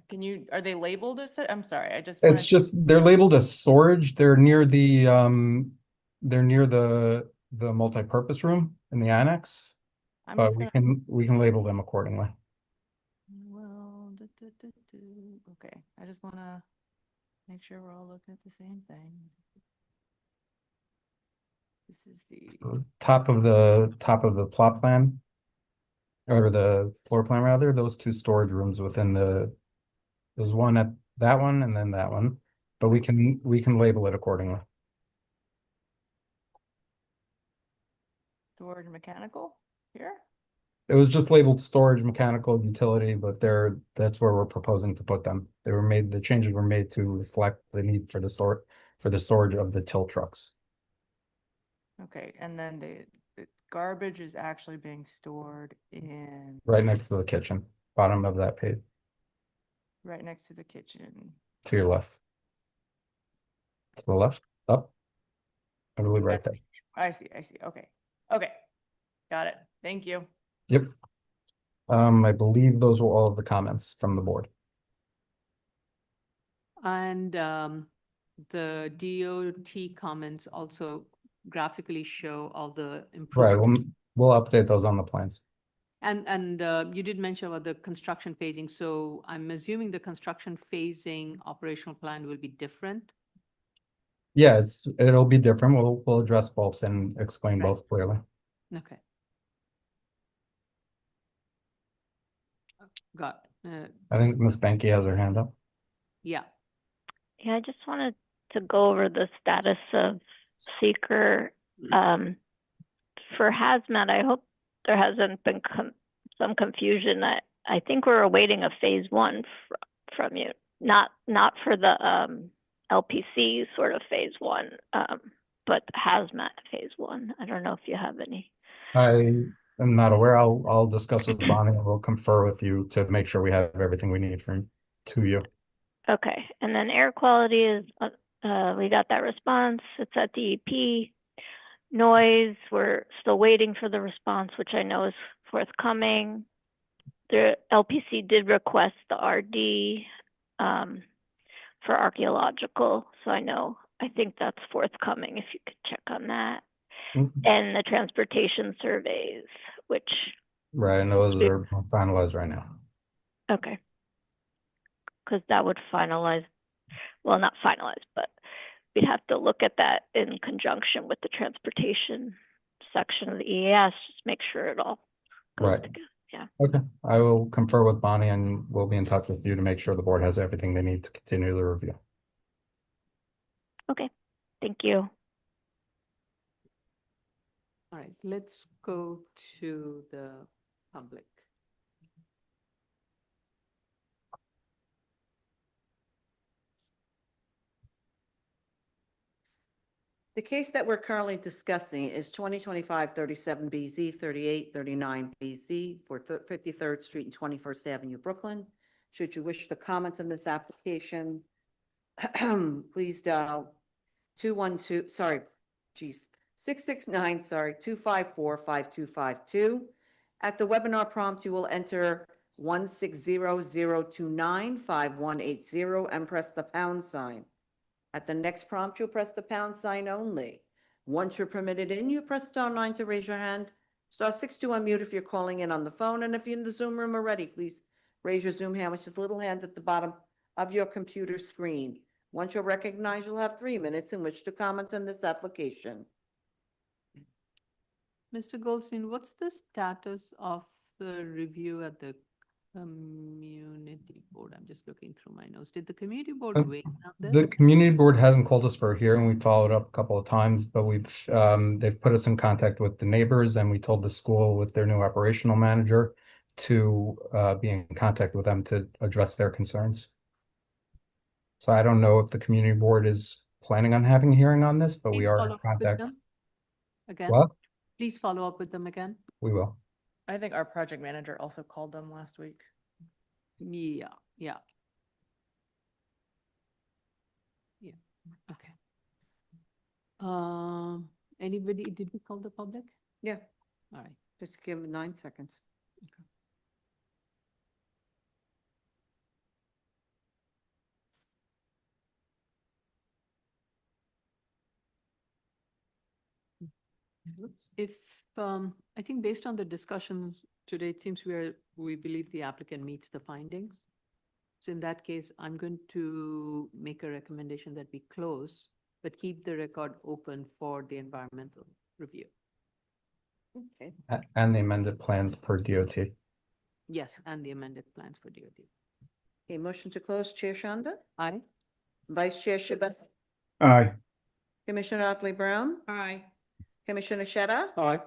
Are they labeled as, I'm sorry, I just. It's just, they're labeled as storage. They're near the multi-purpose room in the annex. But we can label them accordingly. Well, okay, I just want to make sure we're all looking at the same thing. This is the Top of the plot plan, or the floor plan rather, those 2 storage rooms within there's one at that one and then that one, but we can label it accordingly. storage mechanical here. It was just labeled storage mechanical utility, but that's where we're proposing to put them. The changes were made to reflect the need for the storage of the till trucks. Okay, and then the garbage is actually being stored in, Right next to the kitchen, bottom of that page, right next to the kitchen. to your left. To the left, up. I believe right there. I see, okay. Okay, got it. Thank you. Yep. I believe those were all of the comments from the board. And the DOT comments also graphically show all the Right, improvements. we'll update those on the plans. And you did mention about the construction phasing, so I'm assuming the construction phasing operational plan will be different? Yeah, it'll be different. We'll address both and explain Right. both clearly. Okay. Got, I think Ms. Banky has her hand up. yeah. Yeah, I just wanted to go over the status of seeker. For hazmat, I hope there hasn't been some confusion. I think we're awaiting a phase one from you, not for the LPC sort of phase one, but hazmat phase one. I don't know if you have any. I am not aware. I'll discuss with Bonnie and we'll confer with you to make sure we have everything we need to you. Okay, and then air quality is, we got that response. It's at DEP. Noise, we're still waiting for the response, which I know is forthcoming. The LPC did request the RD for archaeological, so I think that's forthcoming if you could check on that. And the transportation surveys, which. Right, I know those are finalized right now. Okay. Because that would finalize, well, not finalize, but we'd have to look at that in conjunction with the transportation section of the EAS, just make sure it all goes Right. together. Yeah. Okay, I will confer with Bonnie and we'll be in touch with you to make sure the board has everything they need to continue the review. Okay, thank you. All right, let's go to the public. The case that we're currently discussing is 2025-37 BZ, 3839 BZ for 53rd Street and 21st Avenue, Brooklyn. Should you wish to comment on this application, please dial 669-254-5252. At the webinar prompt, you will enter 160-029-5180 and press the pound sign. At the next prompt, you'll press the pound sign only. Once you're permitted in, you press star 9 to raise your hand, star 6 to unmute if you're calling in on the phone, and if you're in the Zoom room already, please raise your Zoom hand, which is the little hand at the bottom of your computer screen. Once you're recognized, you'll have 3 minutes in which to comment on this application. Mr. Goldstein, what's the status of the review at the community board? I'm just looking through my notes. Did the community board weigh in on this? The community board hasn't called us for a hearing. We followed up a couple of times, but they've put us in contact with the neighbors and we told the school with their new operational manager to be in contact with them to address their concerns. So I don't know if the community board is planning on having a hearing on this, but we are in contact. Again? What? Please follow up with them again. We will. I think our project manager also called them last week. Yeah. Okay. Anybody, did we call the public? Yeah, All right. just give them 9 seconds. If, I think based on the discussions today, it seems we believe the applicant meets the findings. So in that case, I'm going to make a recommendation that we close, but keep the record open for the environmental review. Okay. And the amended plans per DOT. Yes, and the amended plans for DOT. Okay, motion to close, Chair Shanda? Aye. Vice Chair Shabbat? Aye. Commissioner Otley Brown? Aye. Commissioner Sheta? Aye.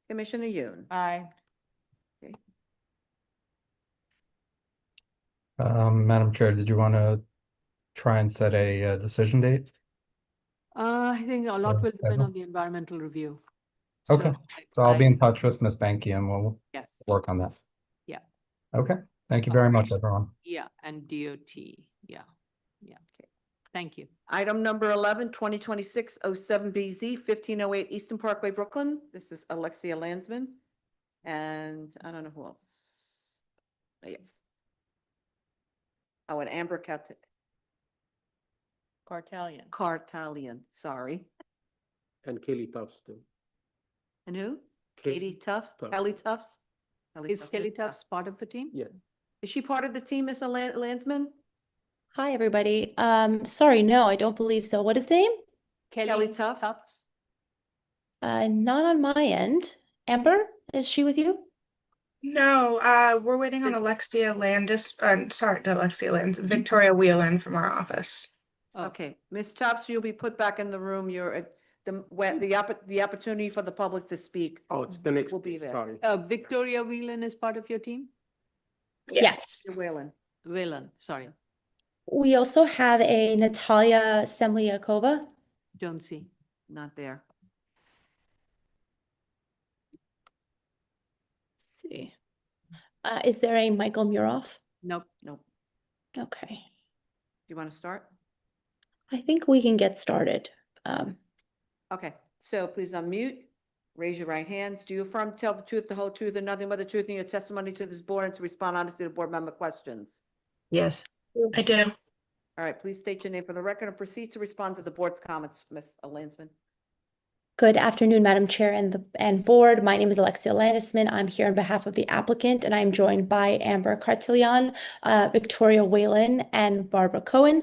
Commissioner Yoon? Aye. Okay. Madam Chair, did you want to try and set a decision date? I think a lot will depend schedule? on the environmental review. Okay, I- so I'll be I- in touch with Ms. Banky and we'll Yes, work on that. yeah, Okay, thank you very much, everyone. yeah, and DOT, yeah, yeah. Thank you. Item number 11, 2026-07BZ, 1508 Eastern Parkway, Brooklyn. This is Alexia Landsman. And I don't know who else. Oh, yeah. Oh, and Amber Cartalian, sorry. And Kelly Tufts too. And who? Katie Katie Tufts, Tufts. Kelly Tufts? Is Kelly Tufts part of the team? Yeah. Is she part of the team, Ms. Landsman? Hi, everybody. Sorry, no, I don't believe so. What is the name? Kelly Tufts? Not on my end. Amber, is she with you? No, we're waiting on Alexia Landis, sorry, not Alexia Landis, Victoria Whelan from our office. Okay, Ms. Tufts, you'll be put back in the room. You're at the opportunity for the public to speak. Oh, it's the next, Will be there. sorry. Victoria Whelan is part of your team? Yes. Whalen. Whelan, sorry, We also have a Natalia Semliakova. don't see. Not there. Let's see. Is there a Michael Muroff? Nope. Nope. Okay. Do you want to start? I think we can get started. Okay, so please unmute, raise your right hands. Do you affirm to tell the truth, the whole truth, and nothing but the truth in your testimony to this board and to respond honestly to board member questions? Yes. I do. All right, please state your name for the record and proceed to respond to the board's comments, Ms. Landsman. Good afternoon, Madam Chair and board. My name is Alexia Landisman. I'm here on behalf of the applicant, and I'm joined by Amber Cartilian, Victoria Whalen, and Barbara Cohen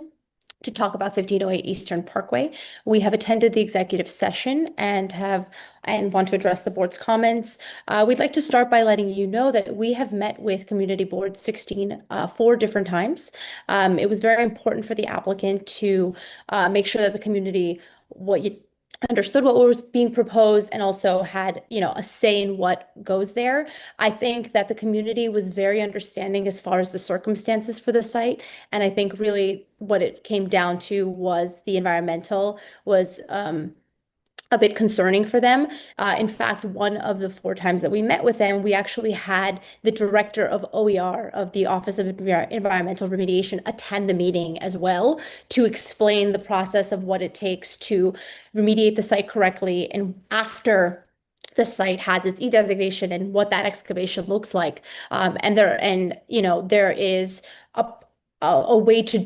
to talk about 1508 Eastern Parkway. We have attended the executive session and want to address the board's comments. We'd like to start by letting you know that we have met with Community Board 16 4 different times. It was very important for the applicant to make sure that the community understood what was being proposed and also had, a say in what goes there. I think that the community was very understanding as far as the circumstances for the site. And I think really what it came down to was the environmental was a bit concerning for them. In fact, one of the 4 times that we met with them, we actually had the director of OER, of the Office of Environmental Remediation, attend the meeting as well to explain the process of what it takes to remediate the site correctly. And after the site has its e-designation and what that excavation looks like. There is a way to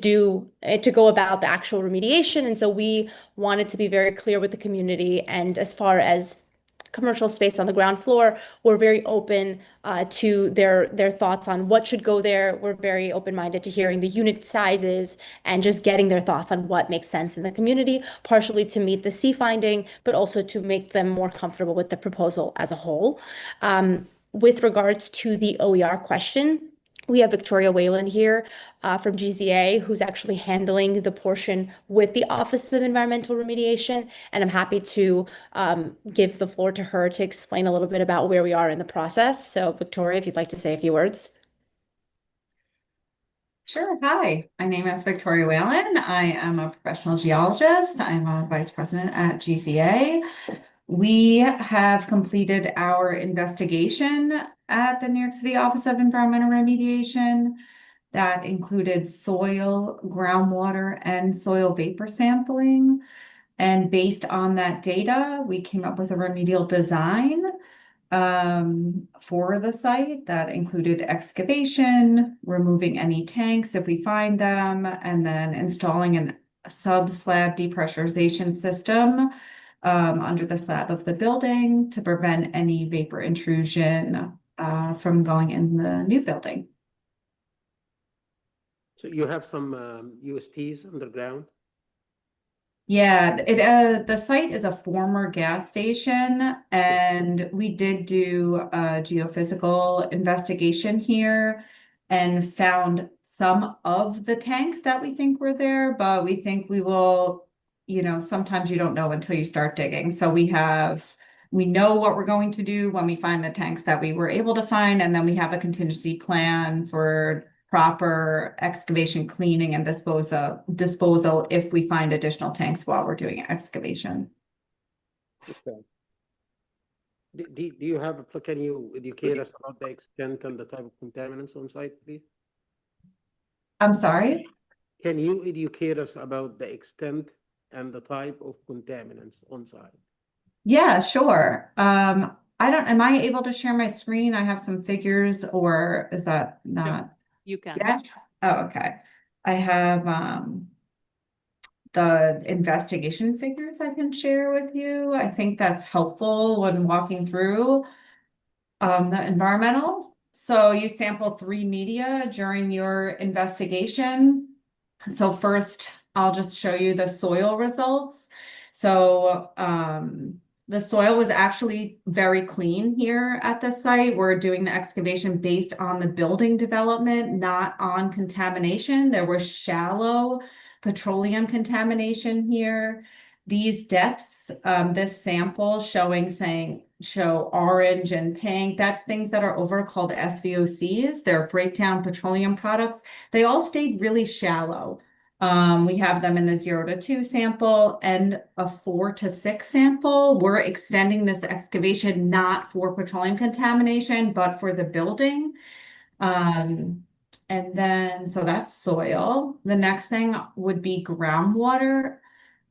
go about the actual remediation. And so we wanted to be very clear with the community. And as far as commercial space on the ground floor, we're very open to their thoughts on what should go there. We're very open-minded to hearing the unit sizes and just getting their thoughts on what makes sense in the community, partially to meet the C finding, but also to make them more comfortable with the proposal as a whole. With regards to the OER question, we have Victoria Whalen here from GZA, who's actually handling the portion with the Office of Environmental Remediation. And I'm happy to give the floor to her to explain a little bit about where we are in the process. So Victoria, if you'd like to say a few words. Sure. Hi, my name is Victoria Whalen. I am a professional geologist. I'm a vice president at GZA. We have completed our investigation at the New York City Office of Environmental Remediation. That included soil, groundwater, and soil vapor sampling. And based on that data, we came up with a remedial design for the site that included excavation, removing any tanks if we find them, and then installing a sub-slab depressurization system under the slab of the building to prevent any vapor intrusion from going in the new building. So you have some USTs underground? Yeah, the site is a former gas station, and we did do a geophysical investigation here and found some of the tanks that we think were there, but we think we will, sometimes you don't know until you start digging. So we know what we're going to do when we find the tanks that we were able to find, and then we have a contingency plan for proper excavation, cleaning, and disposal if we find additional tanks while we're doing excavation. Okay. Do you have, can you educate us about the extent and the type of contaminants on site, please? I'm sorry? Can you educate us about the extent and the type of contaminants on site? Yeah, sure. Am I able to share my screen? I have some figures, or is that not? You can. Yeah. Oh, okay. I have the investigation figures I can share with you. I think that's helpful when walking through the environmental. So you sample 3 media during your investigation. So first, I'll just show you the soil results. So the soil was actually very clean here at the site. We're doing the excavation based on the building development, not on contamination. There was shallow petroleum contamination here. These depths, this sample show orange and pink. That's things that are over called SVOCs. They're breakdown petroleum products. They all stayed really shallow. We have them in the 0 to 2 sample and a 4 to 6 sample. We're extending this excavation not for petroleum contamination, but for the building. And then, so that's soil. The next thing would be groundwater.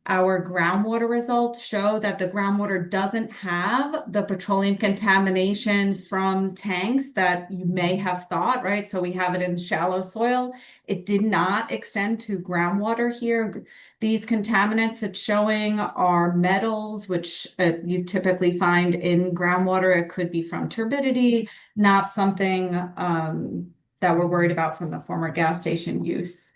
Our groundwater results show that the groundwater doesn't have the petroleum contamination from tanks that you may have thought, right? So we have it in shallow soil. It did not extend to groundwater here. These contaminants it's showing are metals, which you typically find in groundwater. It could be from turbidity, not something that we're worried about from the former gas station use.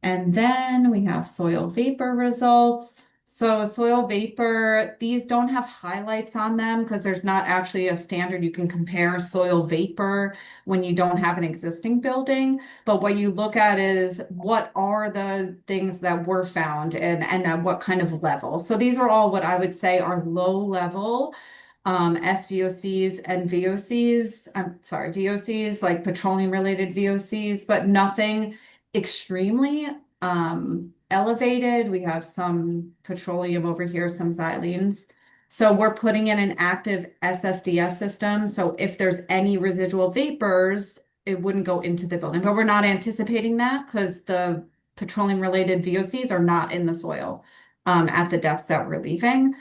And then we have soil vapor results. So soil vapor, these don't have highlights on them because there's not actually a standard you can compare soil vapor when you don't have an existing building. But what you look at is what are the things that were found and at what kind of level. So these are all what I would say are low level SVOCs and VOCs. VOCs, like petroleum related VOCs, but nothing extremely elevated. We have some petroleum over here, some xylenes. So we're putting in an active SSDS system. So if there's any residual vapors, it wouldn't go into the building. But we're not anticipating that because the petroleum related VOCs are not in the soil at the depths that we're leaving.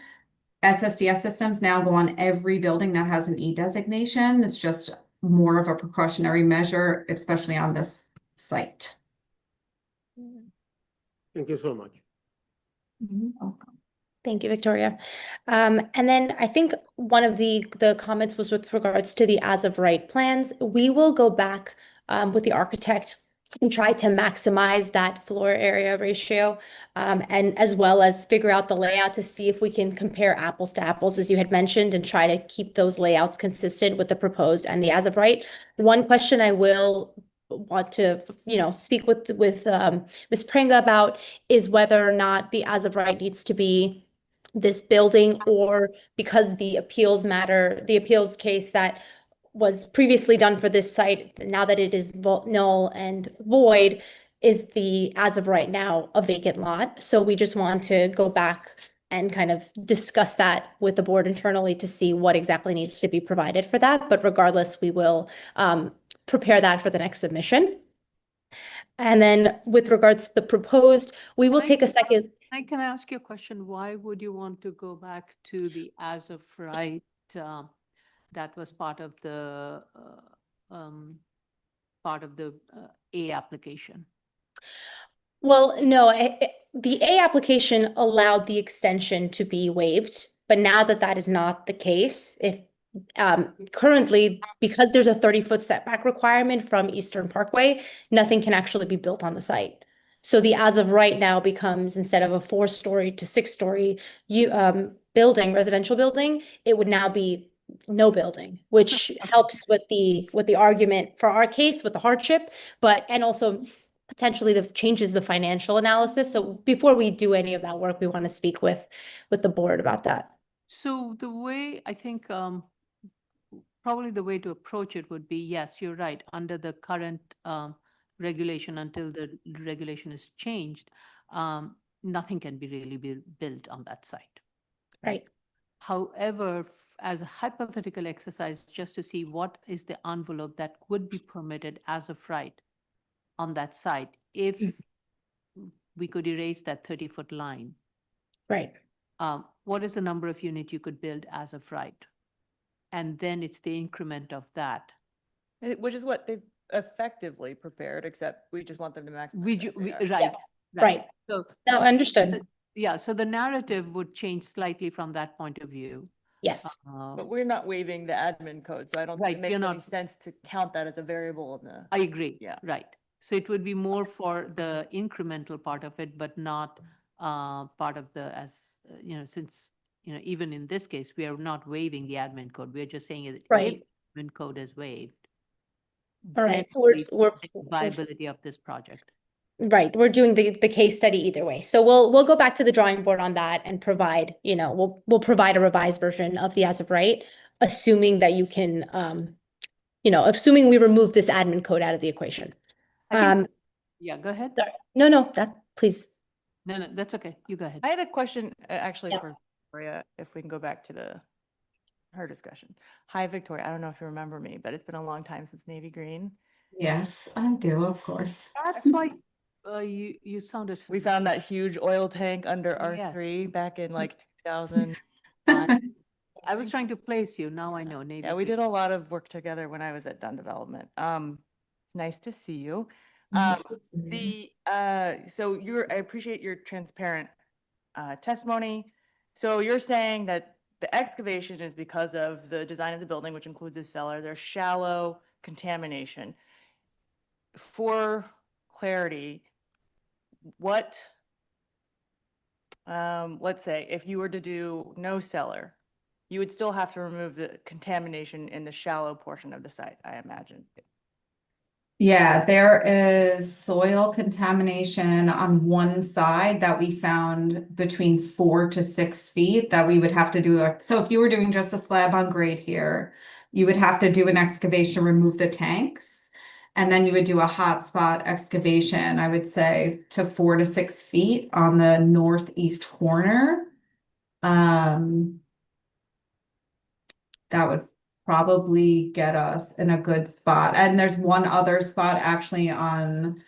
SSDS systems now go on every building that has an E designation. It's just more of a precautionary measure, especially on this site. Thank you so much. Welcome. Thank you, Victoria. And then I think one of the comments was with regards to the as of right plans. We will go back with the architect and try to maximize that floor area ratio, and as well as figure out the layout to see if we can compare apples to apples, as you had mentioned, and try to keep those layouts consistent with the proposed and the as of right. One question I will want to, speak with Ms. Pringa about is whether or not the as of right needs to be this building, or because the appeals case that was previously done for this site, now that it is null and void, is the as of right now a vacant lot. So we just want to go back and kind of discuss that with the board internally to see what exactly needs to be provided for that. But regardless, we will prepare that for the next submission. And then with regards to the proposed, we will take a second. I can ask you a question. Why would you want to go back to the as of right that was part of the A application? Well, no, the A application allowed the extension to be waived, but now that that is not the case, if currently, because there's a 30-foot setback requirement from Eastern Parkway, nothing can actually be built on the site. So the as of right now becomes, instead of a 4-story to 6-story building, residential building, it would now be no building, which helps with the argument for our case with the hardship, and also potentially changes the financial analysis. So before we do any of that work, we want to speak with the board about that. So the way I think probably the way to approach it would be, yes, you're right. Under the current regulation until the regulation is changed, nothing can be really built on that site. Right. However, as a hypothetical exercise, just to see what is the envelope that would be permitted as of right on that site, if we could erase that 30-foot line, Right. what is the number of unit you could build as of right? And then it's the increment of that. Which is what they've effectively prepared, except we just want them to maximize. Right, Right. So, No, understood. yeah, so the narrative would change slightly from that point of view. Yes. But we're not waiving the admin code, so I don't think Right, it makes you're any not- sense to count that as a variable in the. I agree. Yeah. Right. So it would be more for the incremental part of it, but not part of the, since, even in this case, we are not waiving the admin code. We're just saying that Right. if admin code is waived, All right. then We're viability of this project. right. We're doing the case study either way. So we'll go back to the drawing board on that and provide, we'll provide a revised version of the as of right, assuming that you can, assuming we remove this admin code out of the equation. Yeah, go ahead. No, please. No, that's okay. You go ahead. I had a question, actually, Yeah. for Victoria, if we can go back to her discussion. Hi, Victoria. I don't know if you remember me, but it's been a long time since Navy Green. Yes, I do, of course. That's why you sounded. We found that huge oil tank under Yeah. R3 back in like 2000. I was trying to place you. Now I know Navy. Yeah, we Green. did a lot of work together when I was at Dunn Development. It's nice to see you. So I appreciate your transparent testimony. So you're saying that the excavation is because of the design of the building, which includes a cellar. There's shallow contamination. For clarity, let's say if you were to do no cellar, you would still have to remove the contamination in the shallow portion of the site, I imagine. Yeah, there is soil contamination on one side that we found between 4 to 6 feet that we would have to do. So if you were doing just a slab on grade here, you would have to do an excavation, remove the tanks, and then you would do a hotspot excavation, I would say, to 4 to 6 feet on the northeast corner. That would probably get us in a good spot. And there's one other spot actually on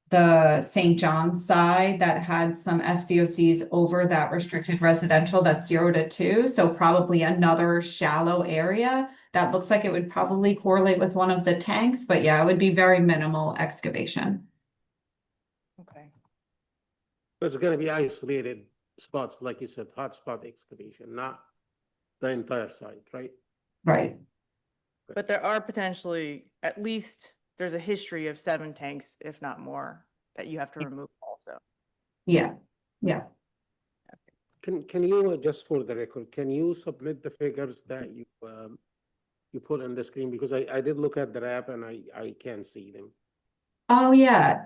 the St. John's side that had some SVOCs over that restricted residential that's 0 to 2. So probably another shallow area that looks like it would probably correlate with one of the tanks. But yeah, it would be very minimal excavation. Okay. It's gonna be isolated spots, like you said, hotspot excavation, not the entire site, right? Right. But there are potentially, at least there's a history of 7 tanks, if not more, that you have to remove also. Yeah. Yeah. Can you, just for the record, can you submit the figures that you put on the screen? Because I did look at the app and I can't see them. Oh yeah,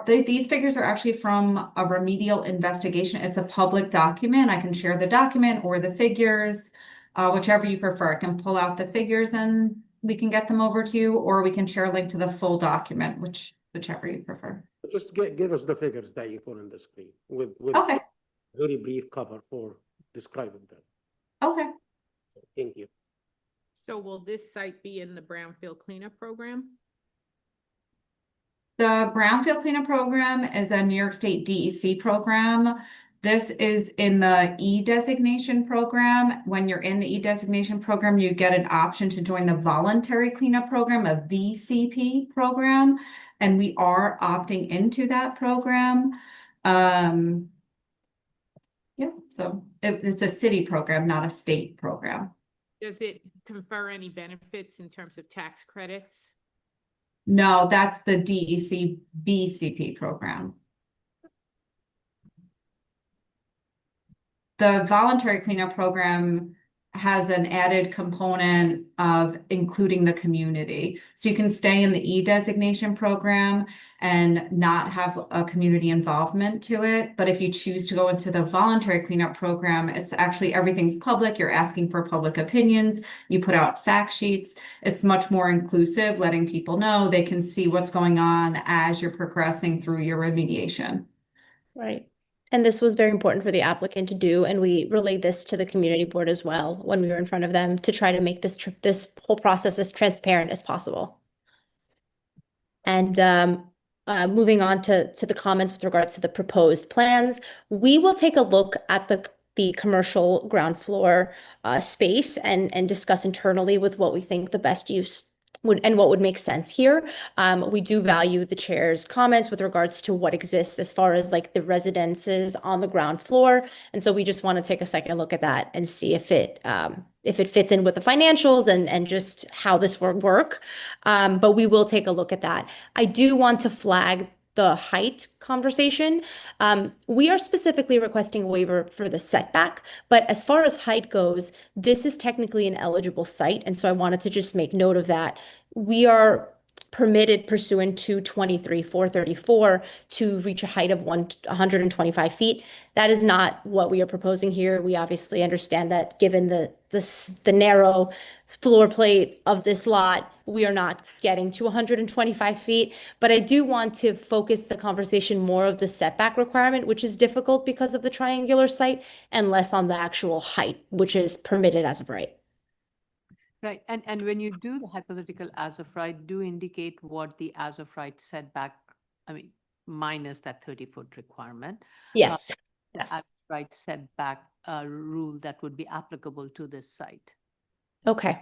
these figures are actually from a remedial investigation. It's a public document. I can share the document or the figures, whichever you prefer. I can pull out the figures and we can get them over to you, or we can share a link to the full document, whichever you prefer. Just give us the figures that you put on the screen with Okay. very brief cover for describing them. Okay. Thank you. So will this site be in the brownfield cleanup program? The Brownfield Cleanup Program is a New York State DEC program. This is in the E-designation program. When you're in the E-designation program, you get an option to join the Voluntary Cleanup Program, a VCP program, and we are opting into that program. Yeah, so it's a city program, not a state program. Does it confer any benefits in terms of tax credits? No, that's the DEC VCP program. The voluntary cleanup program has an added component of including the community. So you can stay in the E-designation program and not have a community involvement to it. But if you choose to go into the voluntary cleanup program, it's actually everything's public. You're asking for public opinions. You put out fact sheets. It's much more inclusive, letting people know they can see what's going on as you're progressing through your remediation. Right. And this was very important for the applicant to do, and we relayed this to the community board as well when we were in front of them to try to make this whole process as transparent as possible. And moving on to the comments with regards to the proposed plans, we will take a look at the commercial ground floor space and discuss internally with what we think the best use would and what would make sense here. We do value the chair's comments with regards to what exists as far as like the residences on the ground floor. And so we just want to take a second look at that and see if it fits in with the financials and just how this would work. But we will take a look at that. I do want to flag the height conversation. We are specifically requesting a waiver for the setback, but as far as height goes, this is technically an eligible site. And so I wanted to just make note of that. We are permitted pursuant to 23-434 to reach a height of 125 feet. That is not what we are proposing here. We obviously understand that given the narrow floor plate of this lot, we are not getting to 125 feet. But I do want to focus the conversation more of the setback requirement, which is difficult because of the triangular site, and less on the actual height, which is permitted as of right. Right, and when you do the hypothetical as of right, do indicate what the as of right setback, minus that 30-foot requirement. Yes. The as of right setback rule that would be applicable to this site. Okay.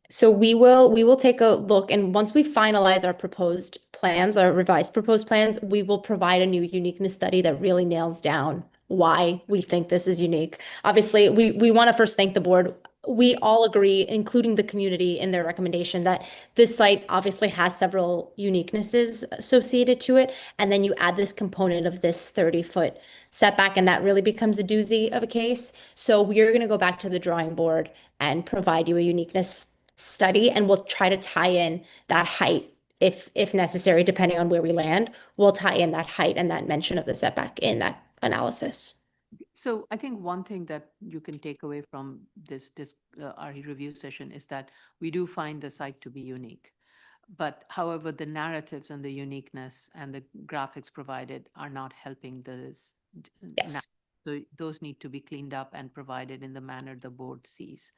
So we will take a look, and once we finalize our proposed plans, our revised proposed plans, we will provide a new uniqueness study that really nails down why we think this is unique. Obviously, we want to first thank the board. We all agree, including the community in their recommendation, that this site obviously has several uniquenesses associated to it. And then you add this component of this 30-foot setback, and that really becomes a doozy of a case. So we are going to go back to the drawing board and provide you a uniqueness study, and we'll try to tie in that height if necessary, depending on where we land. We'll tie in that height and that mention of the setback in that analysis. So I think one thing that you can take away from this RE review session is that we do find the site to be unique. But however, the narratives and the uniqueness and the graphics provided are not helping this. Yes. So those need to be cleaned up and provided in the manner the board sees.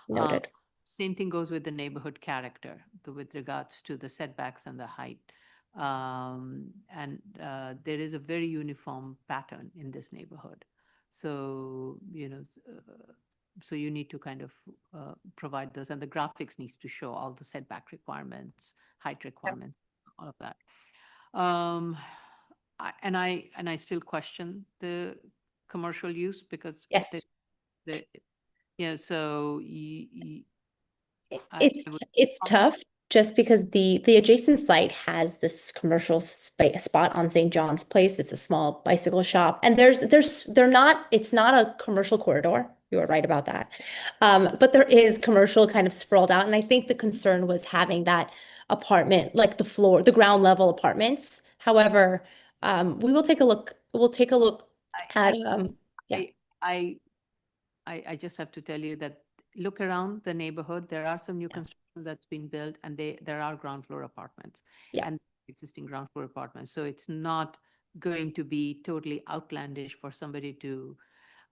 Noted. Same thing goes with the neighborhood character with regards to the setbacks and the height. There is a very uniform pattern in this neighborhood. So, so you need to kind of provide those, and the graphics needs to show all the setback requirements, height requirements, all of that. I still question the commercial use because yes, so it's tough just because the adjacent site has this commercial spot on St. John's Place. It's a small bicycle shop, and it's not a commercial corridor. You are right about that. But there is commercial kind of sprawled out. And I think the concern was having that apartment, like the ground level apartments. However, we will take a look. We'll take a look at, I just have to tell you that look around the neighborhood. There are some new construction that's been built, and there are ground floor apartments and existing ground floor apartments. So it's not going to be totally outlandish for somebody to,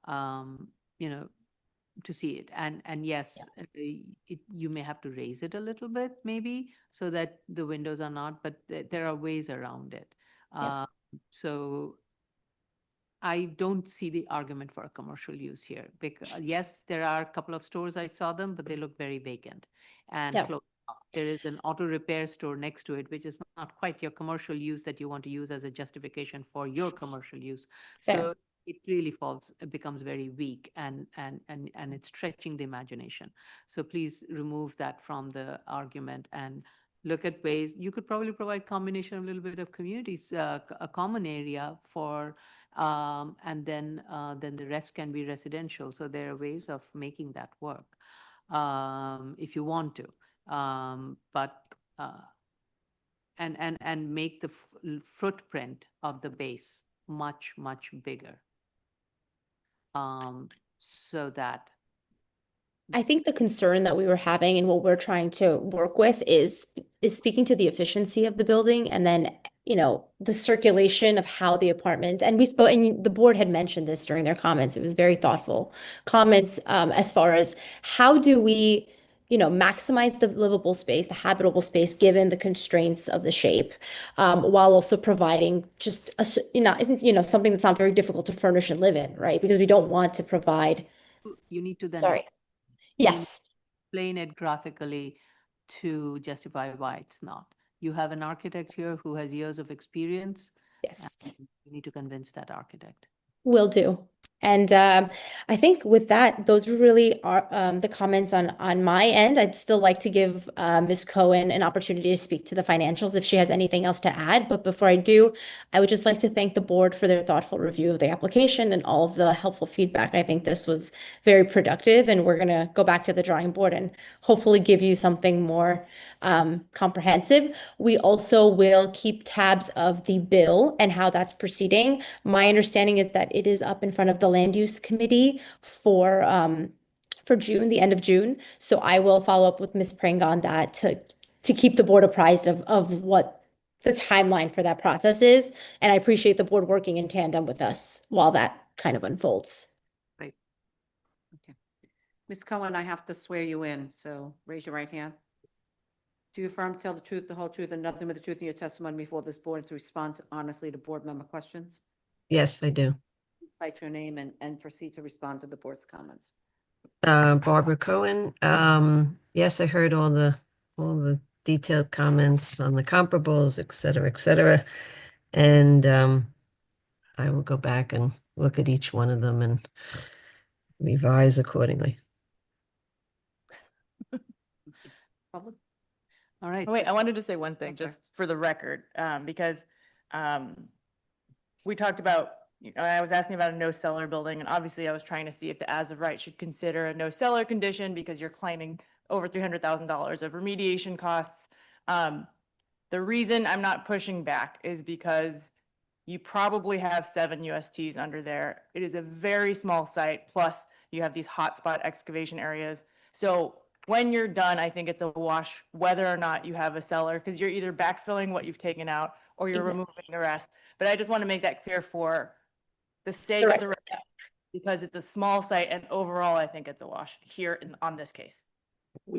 to see it. And yes, you may have to raise it a little bit, maybe, so that the windows are not, but there are ways around it. So I don't see the argument for a commercial use here. Because yes, there are a couple of stores, I saw them, but they look very vacant and closed off. There is an auto repair store next to it, which is not quite your commercial use that you want to use as a justification for your commercial use. So it really becomes very weak, and it's stretching the imagination. So please remove that from the argument and look at ways. You could probably provide combination of a little bit of communities, a common area for Then the rest can be residential. So there are ways of making that work if you want to. And make the footprint of the base much, much bigger. So that I think the concern that we were having and what we're trying to work with is speaking to the efficiency of the building and then, the circulation of how the apartment, and we spoke, and the board had mentioned this during their comments. It was very thoughtful comments, as far as how do we, maximize the livable space, the habitable space, given the constraints of the shape, while also providing just something that's not very difficult to furnish and live in, right? Because we don't want to provide. you need to then Sorry. Yes. explain it graphically to justify why it's not. You have an architect here who has years of experience. Yes. And you need to convince that architect. Will do. And I think with that, those really are the comments on my end. I'd still like to give Ms. Cohen an opportunity to speak to the financials if she has anything else to add. But before I do, I would just like to thank the board for their thoughtful review of the application and all of the helpful feedback. I think this was very productive, and we're going to go back to the drawing board and hopefully give you something more comprehensive. We also will keep tabs of the bill and how that's proceeding. My understanding is that it is up in front of the Land Use Committee for June, the end of June. So I will follow up with Ms. Pring on that to keep the board apprised of what the timeline for that process is. And I appreciate the board working in tandem with us while that kind of unfolds. Right. Okay. Ms. Cohen, I have to swear you in, so raise your right hand. Do you affirm to tell the truth, the whole truth, and nothing but the truth in your testimony before this board to respond honestly to board member questions? Yes, I do. Cite your name and proceed to respond to the board's comments. Barbara Cohen. Yes, I heard all the detailed comments on the comparables, et cetera, and I will go back and look at each one of them and revise accordingly. Public? All right. Oh, wait, I wanted to say one thing, That's right. just for the record, because we talked about, I was asking about a no cellar building, and obviously I was trying to see if the as of right should consider a no cellar condition because you're claiming over $300,000 of remediation costs. The reason I'm not pushing back is because you probably have 7 USTs under there. It is a very small site, plus you have these hotspot excavation areas. So when you're done, I think it's a wash whether or not you have a cellar, because you're either backfilling what you've taken out or you're Exactly. removing the rest. But I just want to make that clear for the sake of the record, because it's a small site, and overall, I think it's a wash here on this case.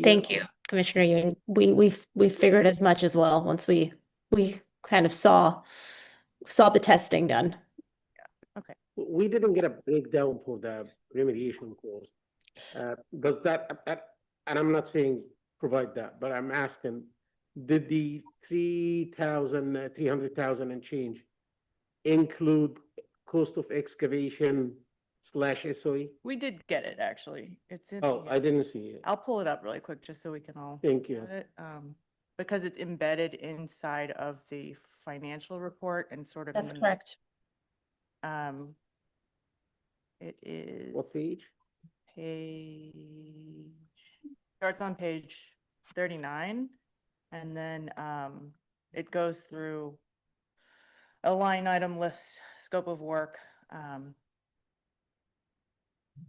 Thank you, Commissioner Yoon. We figured as much as well once we kind of saw the testing done. Okay. We didn't get a breakdown for the remediation cost. Does that, and I'm not saying provide that, but I'm asking, did the 300,000 and change include cost of excavation / SOE? We did get it, actually. It's in. Oh, I didn't see it. I'll pull it up really quick just so we can all. Thank you. look at it, because it's embedded inside of the financial report and sort of. That's in- correct. It is. What page? Starts on page 39, and then it goes through a line item list, scope of work, and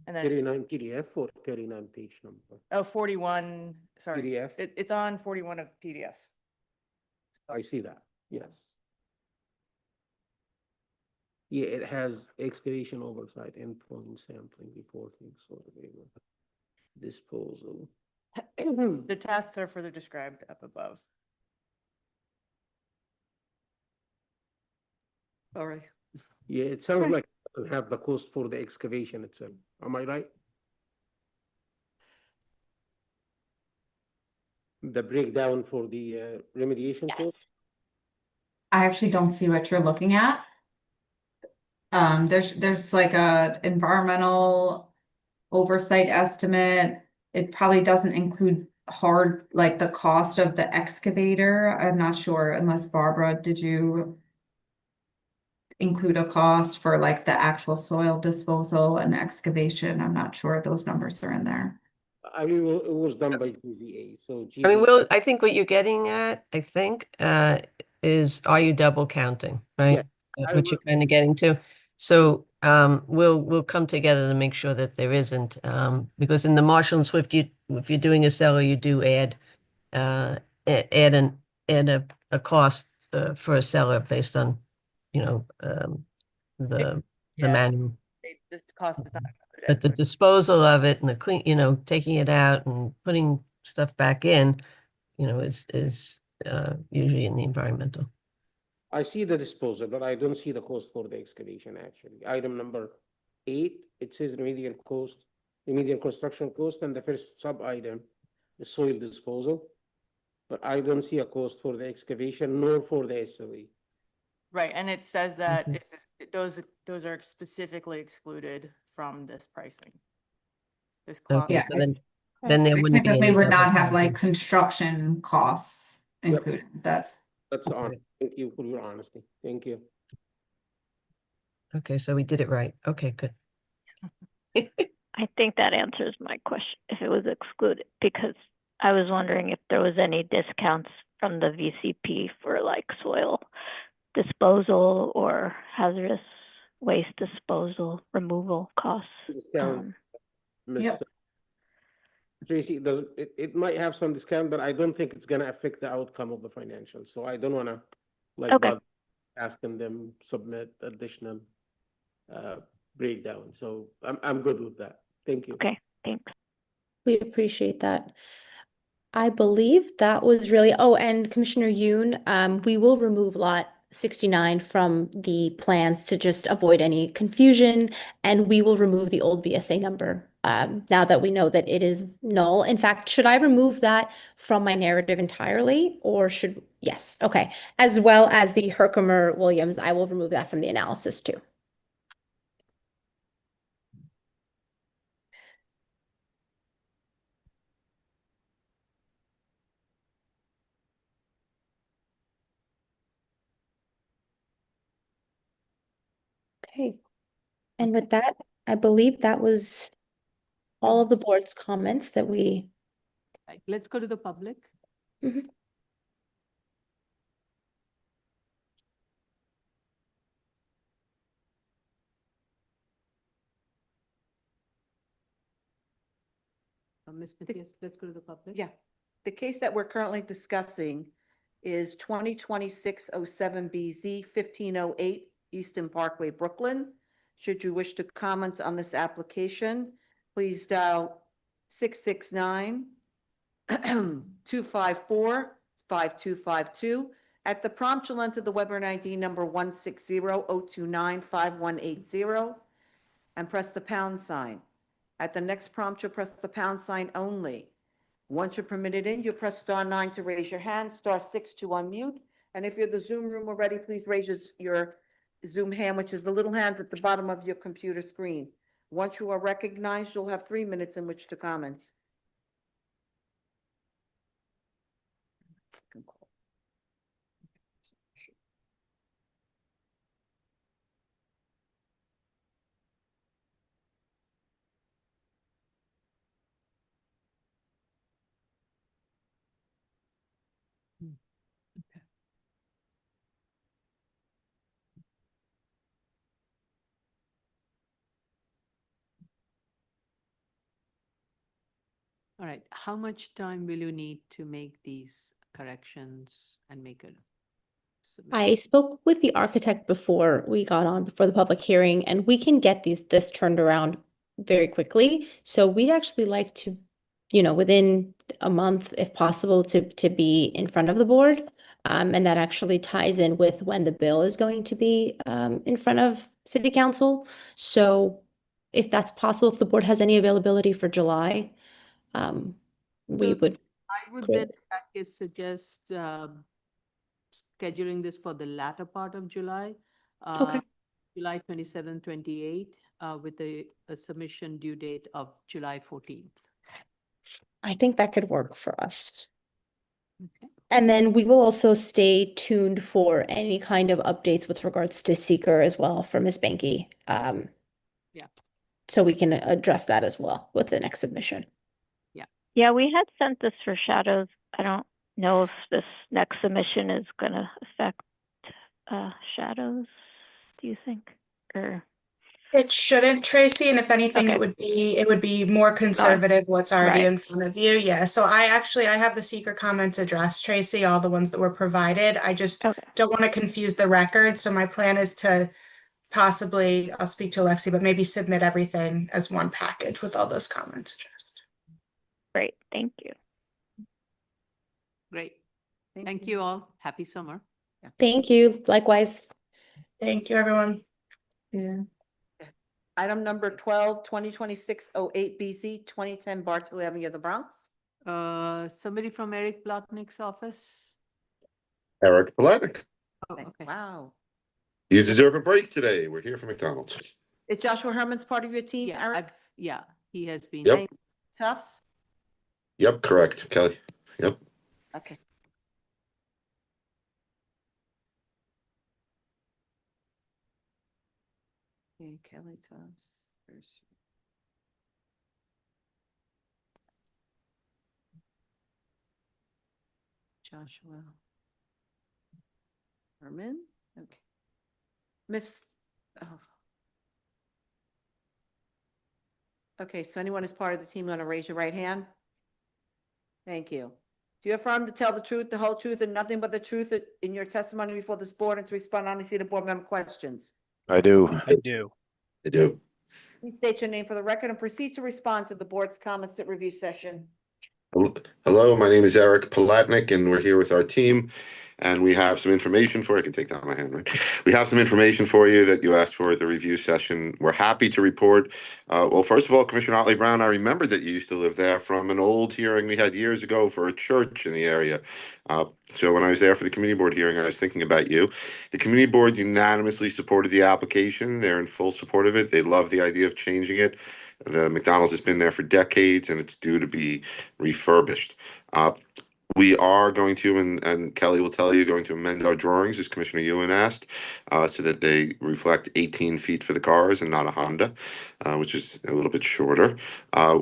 then 39 PDF or 39 page number? 41, sorry. PDF? It's on 41 of PDF. I see that, yes. Yeah, it has excavation oversight, endpoint sampling, reporting, survey, disposal. The tasks are further described up above. Sorry. Yeah, it sounds like it doesn't have the cost for the excavation itself. Am I right? The breakdown for the remediation cost? I actually don't see what you're looking at. There's like a environmental oversight estimate. It probably doesn't include like the cost of the excavator. I'm not sure unless Barbara, did you? include a cost for like the actual soil disposal and excavation. I'm not sure those numbers are in there. I mean, it was done by GZA, so I mean, GZA, I think what you're getting at, I think, is are you double counting, right? yeah, That's I what you're will- kind of getting to. So we'll come together to make sure that there isn't, because in the Marshall and Swift, if you're doing a cellar, you do add a cost for a cellar based on, you know, the Yeah. manual. This cost is not. But the disposal of it and the clean, you know, taking it out and putting stuff back in, you know, is usually in the environmental. I see the disposal, but I don't see the cost for the excavation, actually. Item number 8, it says remedial construction cost, and the first sub-item is soil disposal. But I don't see a cost for the excavation nor for the SOE. Right, and it says that those are specifically excluded from this pricing. This clause. Okay, Yeah, so then there They wouldn't be typically any would not double have like counting. construction costs included. That's That's on. Thank you for your honesty. Thank you. Okay, so we did it right. Okay, good. I think that answers my question, if it was excluded, because I was wondering if there was any discounts from the VCP for like soil disposal or hazardous waste disposal removal costs. Discount, Miss Yep. Tracy, it might have some discount, but I don't think it's gonna affect the outcome of the financials. So I don't wanna like Okay. bother asking them submit additional breakdown. So I'm good with that. Thank you. Okay, thanks. We appreciate that. I believe that was really, oh, and Commissioner Yoon, we will remove lot 69 from the plans to just avoid any confusion, and we will remove the old BSA number now that we know that it is null. In fact, should I remove that from my narrative entirely, or should, yes, okay. As well as the Herkimer Williams, I will remove that from the analysis too. Okay. And with that, I believe that was all of the board's comments that we. Right, let's go to the public. Mhm. Ms. Matthias, let's go to the public. Yeah, the case that we're currently discussing is 2026-07BZ 1508 Easton Parkway, Brooklyn. Should you wish to comment on this application, please dial 669-254-5252. At the prompt, you'll enter the Weber ID number 160-029-5180 and press the pound sign. At the next prompt, you'll press the pound sign only. Once you're permitted in, you'll press *9 to raise your hand, *6 to unmute. And if you're in the Zoom room already, please raise your Zoom hand, which is the little hand at the bottom of your computer screen. Once you are recognized, you'll have 3 minutes in which to comment. All right, how much time will you need to make these corrections and make a submission? I spoke with the architect before we got on, before the public hearing, and we can get this turned around very quickly. So we'd actually like to, within a month, if possible, to be in front of the board. And that actually ties in with when the bill is going to be in front of City Council. So if that's possible, if the board has any availability for July, we So would. I would great. then, in that case, suggest scheduling this for the latter part of July. Okay. July 27, 28, with a submission due date of July 14th. I think that could work for us. Okay. And then we will also stay tuned for any kind of updates with regards to seeker as well for Ms. Banky. Yeah. So we can address that as well with the next submission. Yeah, we had sent this for shadows. I don't know if this next submission is going to affect shadows, do you think? Or It shouldn't, Tracy, and if anything, Okay. it would be more conservative what's already Right. in front of you. Yeah, so I have the seeker comments addressed, Tracy, all the ones that were provided. I just don't want to confuse the record, so my plan is to possibly, I'll speak to Alexi, but maybe submit everything as one package with all those comments addressed. Great, thank you. Great. Thank you all. Happy summer. Thank you. Likewise. Thank you, everyone. Yeah. Item number 12, 2026-08 BZ, 2010 Bartow Avenue of the Bronx. Somebody from Eric Plotnick's office? Eric Palatnik, Oh, okay. Wow. you deserve a break today. We're here from McDonald's. Is Joshua Herman's part of your team, Yeah, Eric? yeah, he has been. Yep. Tufts? Yep, correct, Kelly. Yep. Okay. Okay, Kelly Tufts. Joshua Herman, okay. Miss, oh. Okay, so anyone is part of the team, going to raise your right hand? Thank you. Do you affirm to tell the truth, the whole truth, and nothing but the truth in your testimony before this board and to respond honestly to board member questions? I do. I do. Please state your name for the record and proceed to respond to the board's comments at review session. Hello, my name is Eric Palatnik, and we're here with our team. And we have some information for you. I can take down my hand, right? We have some information for you that you asked for at the review session. We're happy to report. Well, first of all, Commissioner Otley Brown, I remember that you used to live there from an old hearing we had years ago for a church in the area. So when I was there for the community board hearing, I was thinking about you. The community board unanimously supported the application. They're in full support of it. They love the idea of changing it. The McDonald's has been there for decades, and it's due to be refurbished. We are going to, and Kelly will tell you, going to amend our drawings, as Commissioner Ewan asked, so that they reflect 18 feet for the cars and not a Honda, which is a little bit shorter.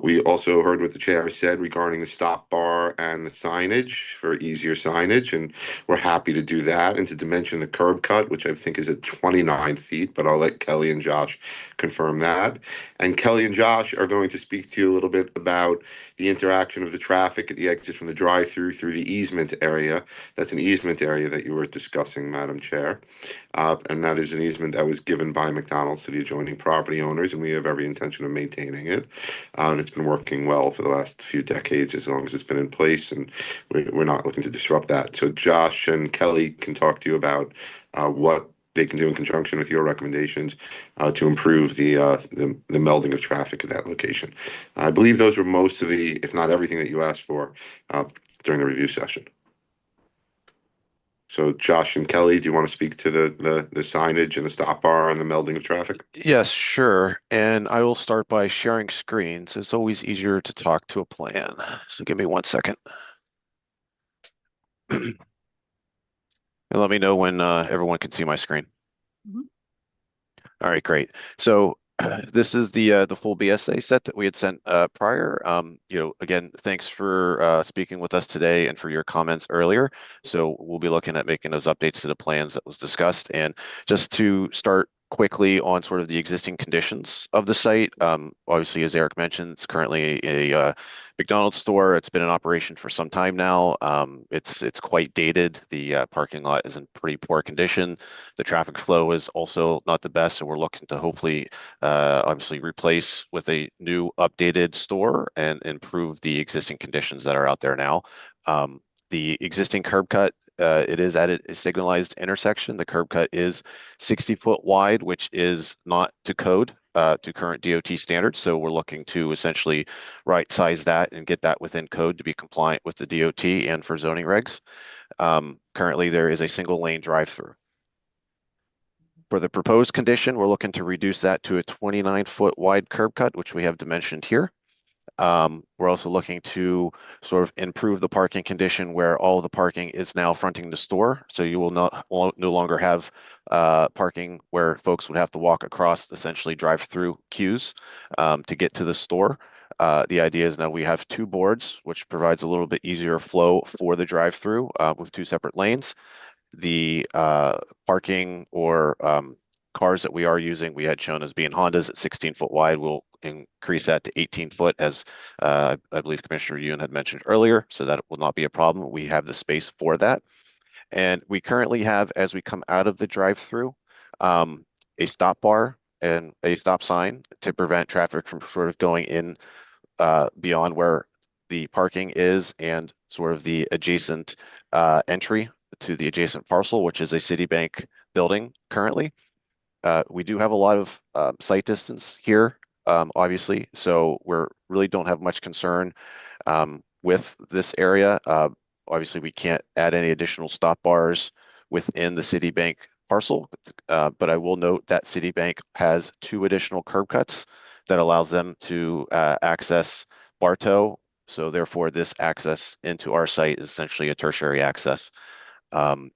We also heard what the chair said regarding the stop bar and the signage for easier signage, and we're happy to do that and to dimension the curb cut, which I think is at 29 feet, but I'll let Kelly and Josh confirm that. And Kelly and Josh are going to speak to you a little bit about the interaction of the traffic at the exit from the drive-through through the easement area. That's an easement area that you were discussing, Madam Chair. And that is an easement that was given by McDonald's to the adjoining property owners, and we have every intention of maintaining it. And it's been working well for the last few decades, as long as it's been in place, and we're not looking to disrupt that. So Josh and Kelly can talk to you about what they can do in conjunction with your recommendations to improve the melding of traffic at that location. I believe those were most of the, if not everything, that you asked for during the review session. So Josh and Kelly, do you want to speak to the signage and the stop bar and the melding of traffic? Yes, sure. And I will start by sharing screens. It's always easier to talk to a plan. So give me 1 second. And let me know when everyone can see my screen. All right, great. So this is the full BSA set that we had sent prior. Again, thanks for speaking with us today and for your comments earlier. So we'll be looking at making those updates to the plans that was discussed. And just to start quickly on sort of the existing conditions of the site. Obviously, as Eric mentioned, it's currently a McDonald's store. It's been in operation for some time now. It's quite dated. The parking lot is in pretty poor condition. The traffic flow is also not the best, so we're looking to hopefully obviously replace with a new updated store and improve the existing conditions that are out there now. The existing curb cut, it is at a signalized intersection. The curb cut is 60 foot wide, which is not to code, to current DOT standards. So we're looking to essentially right size that and get that within code to be compliant with the DOT and for zoning regs. Currently, there is a single lane drive-through. For the proposed condition, we're looking to reduce that to a 29 foot wide curb cut, which we have dimensioned here. We're also looking to sort of improve the parking condition where all of the parking is now fronting the store. So you will no longer have parking where folks would have to walk across essentially drive-through queues to get to the store. The idea is now we have two boards, which provides a little bit easier flow for the drive-through with two separate lanes. The parking or cars that we are using, we had shown as being Hondas at 16-foot wide. We'll increase that to 18-foot, as I believe Commissioner Yoon had mentioned earlier, so that it will not be a problem. We have the space for that. And we currently have, as we come out of the drive-through, a stop bar and a stop sign to prevent traffic from sort of going in beyond where the parking is and sort of the adjacent entry to the adjacent parcel, which is a Citibank building currently. We do have a lot of site distance here, obviously, so we're really don't have much concern with this area. Obviously, we can't add any additional stop bars within the Citibank parcel, but I will note that Citibank has 2 additional curb cuts that allows them to access Bartow. So therefore, this access into our site is essentially a tertiary access. And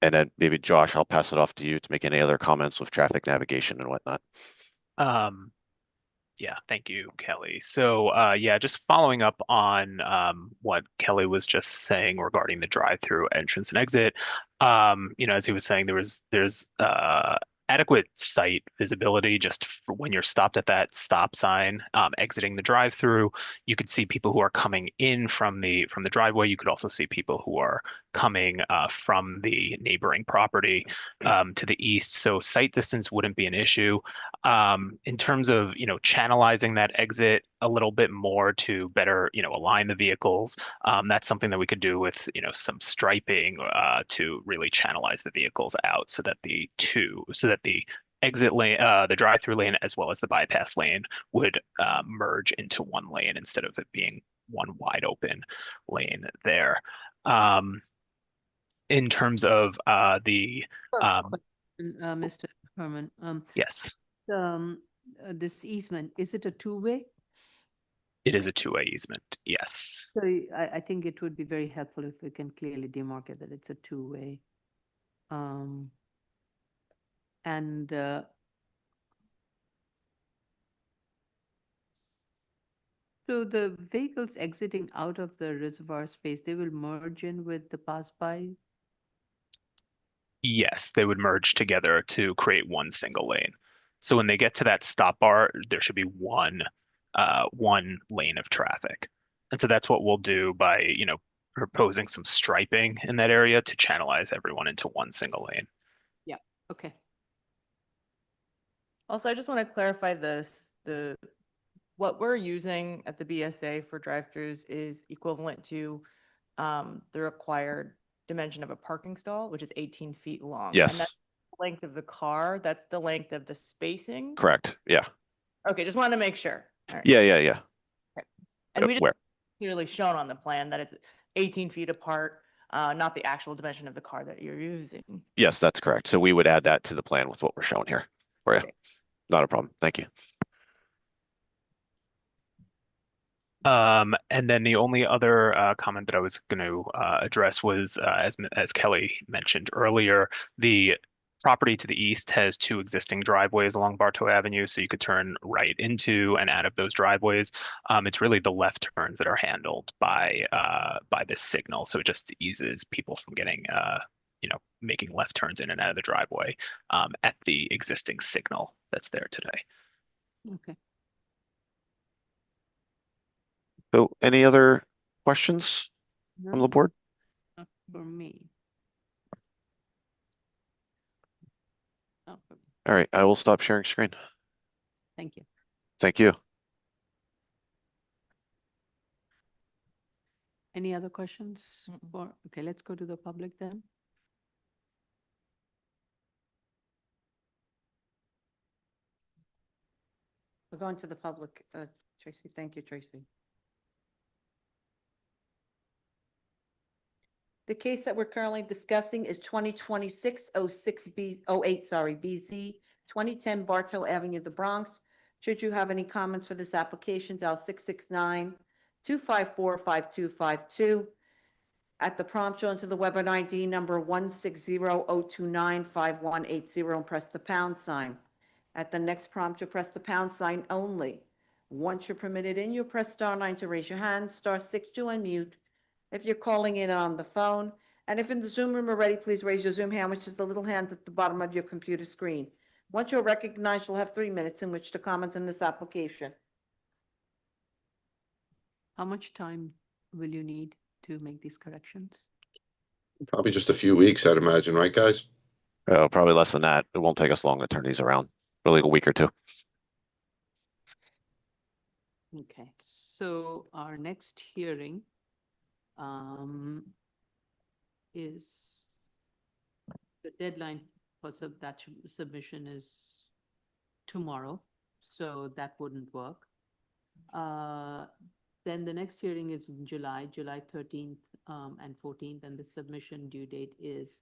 then maybe Josh, I'll pass it off to you to make any other comments with traffic navigation and whatnot. Yeah, thank you, Kelly. So yeah, just following up on what Kelly was just saying regarding the drive-through entrance and exit. As he was saying, there's adequate site visibility just for when you're stopped at that stop sign, exiting the drive-through. You could see people who are coming in from the driveway. You could also see people who are coming from the neighboring property to the east. So site distance wouldn't be an issue. In terms of channelizing that exit a little bit more to better align the vehicles, that's something that we could do with some striping to really channelize the vehicles out so that the exit lane, the drive-through lane, as well as the bypass lane would merge into one lane instead of it being one wide open lane there. In terms of Mr. Herman. Yes, This easement, is it a two-way? it is a two-way easement. Yes. So I think it would be very helpful if we can clearly demarcate that it's a two-way. So the vehicles exiting out of the reservoir space, they will merge in with the pass-by? Yes, they would merge together to create one single lane. So when they get to that stop bar, there should be one lane of traffic. And so that's what we'll do by, proposing some striping in that area to channelize everyone into one single lane. Yeah, okay. Also, I just want to clarify what we're using at the BSA for drive-throughs is equivalent to the required dimension of a parking stall, which is 18 feet long. Yes. And that's the length of the car. That's the length of the spacing. Correct. Yeah. Okay, just wanted to make sure. All right. Yeah. Okay. And we just Where? clearly shown on the plan that it's 18 feet apart, not the actual dimension of the car that you're using. Yes, that's correct. So we would add that to the plan with what we're showing here for you. Not a problem. Thank you. And then the only other comment that I was going to address was, as Kelly mentioned earlier, the property to the east has 2 existing driveways along Bartow Avenue, so you could turn right into and out of those driveways. It's really the left turns that are handled by this signal, so it just eases people from getting making left turns in and out of the driveway at the existing signal that's there today. Okay. So any other questions from the board? Not for me. Not for me. All right, I will stop sharing screen. Thank you. Thank you. Any other questions? Okay, let's go to the public then. We're going to the public, Tracy. Thank you, Tracy. The case that we're currently discussing is 2026-06 BZ 2010 Bartow Avenue, the Bronx. Should you have any comments for this application, dial 669-254-5252. At the prompt, shown to the webinar ID number 160-029-5180 and press the pound sign. At the next prompt, you press the pound sign only. Once you're permitted in, you press *9 to raise your hand, *6 to unmute. If you're calling in on the phone, and if in the Zoom room already, please raise your Zoom hand, which is the little hand at the bottom of your computer screen. Once you're recognized, you'll have 3 minutes in which to comment on this application. How much time will you need to make these corrections? Probably just a few weeks, I'd imagine, right, guys? Oh, probably less than that. It won't take us long to turn these around. Really a week or two. Okay, so our next hearing is the deadline for submission is tomorrow, so that wouldn't work. Then the next hearing is in July 13th and 14th, and the submission due date is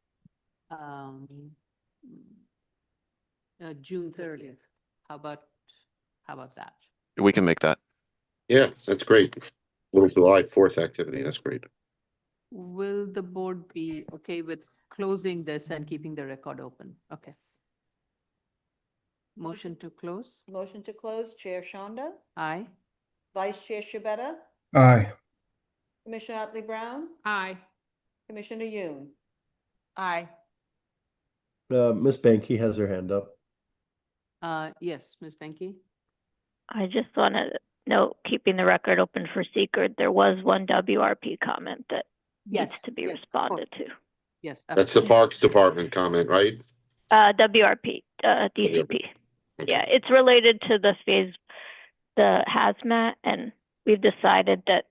June 30th. How about that? We can make that. Yeah, that's great. Little July 4th activity, that's great. Will the board be okay with closing this and keeping the record open? Okay. Motion to close? Motion to close, Chair Shonda, Aye. Vice Chair Shabeta, Aye. Commissioner Otley Brown, Aye. Commissioner Yoon. Aye. Ms. Banky has her hand up. Yes, Ms. Benke? I just want to note, keeping the record open for seeker, there was one WRP comment that needs Yes, to be yes, of responded to. Yes. That's the Parks Department comment, right? WRP, DCP. Yeah, it's related to the hazmat, and we've decided that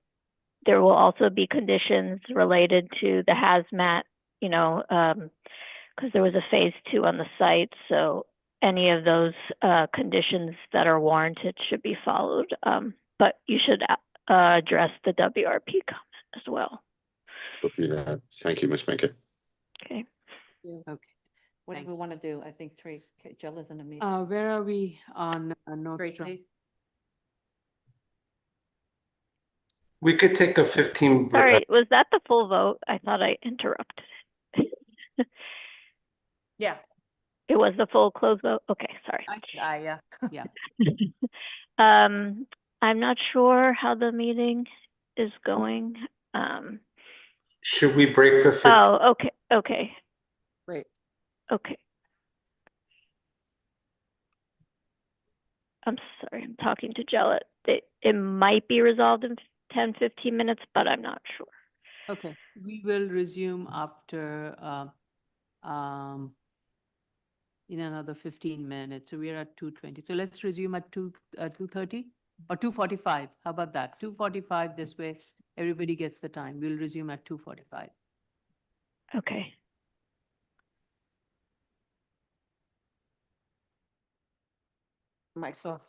there will also be conditions related to the hazmat, because there was a phase 2 on the site. So any of those conditions that are warranted should be followed. But you should address the WRP comment as well. We'll do that. Thank you, Ms. Bankett. Okay. Okay. What do Thank we want to do? I think Jill is in a meeting. Where are we on North Shore? Tracy? We could take a 15. Sorry, was that the full vote? I thought I interrupted it. Yeah. It was the full close vote? Okay, sorry. Yeah. Yeah. I'm not sure how the meeting is going. Should we break for 15? Oh, okay. Great. Okay. I'm sorry, I'm talking to Jill. It might be resolved in 10, 15 minutes, but I'm not sure. Okay, we will resume after in another 15 minutes. So we are at 2:20. So let's resume at 2:30 or 2:45. How about that? 2:45 this way, everybody gets the time. We'll resume at 2:45. Okay. Mic's off.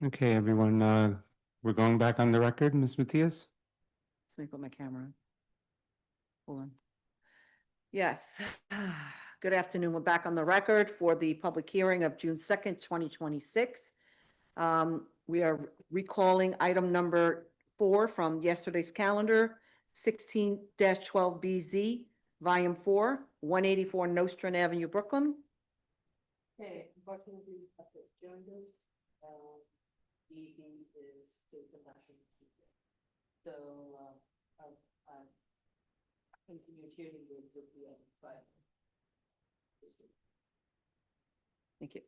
Okay, everyone, we're going back on the record, Ms. Matias? Let me put my camera on. Hold on. Yes. Good afternoon. We're back on the record for the public hearing of June 2nd, 2026. We are recalling item number 4 from yesterday's calendar, 16-12BZ, Volume 4, 184 Nostrand Avenue, Brooklyn. Okay, unfortunately, we have to adjourn this. ED is state national secret. So, I continue hearing with the other side. Thank you.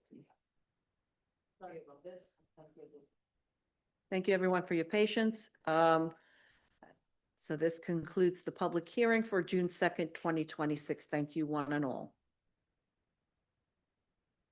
Sorry about this. Thank you, everyone, for your patience. So this concludes the public hearing for June 2nd, 2026. Thank you, one and all.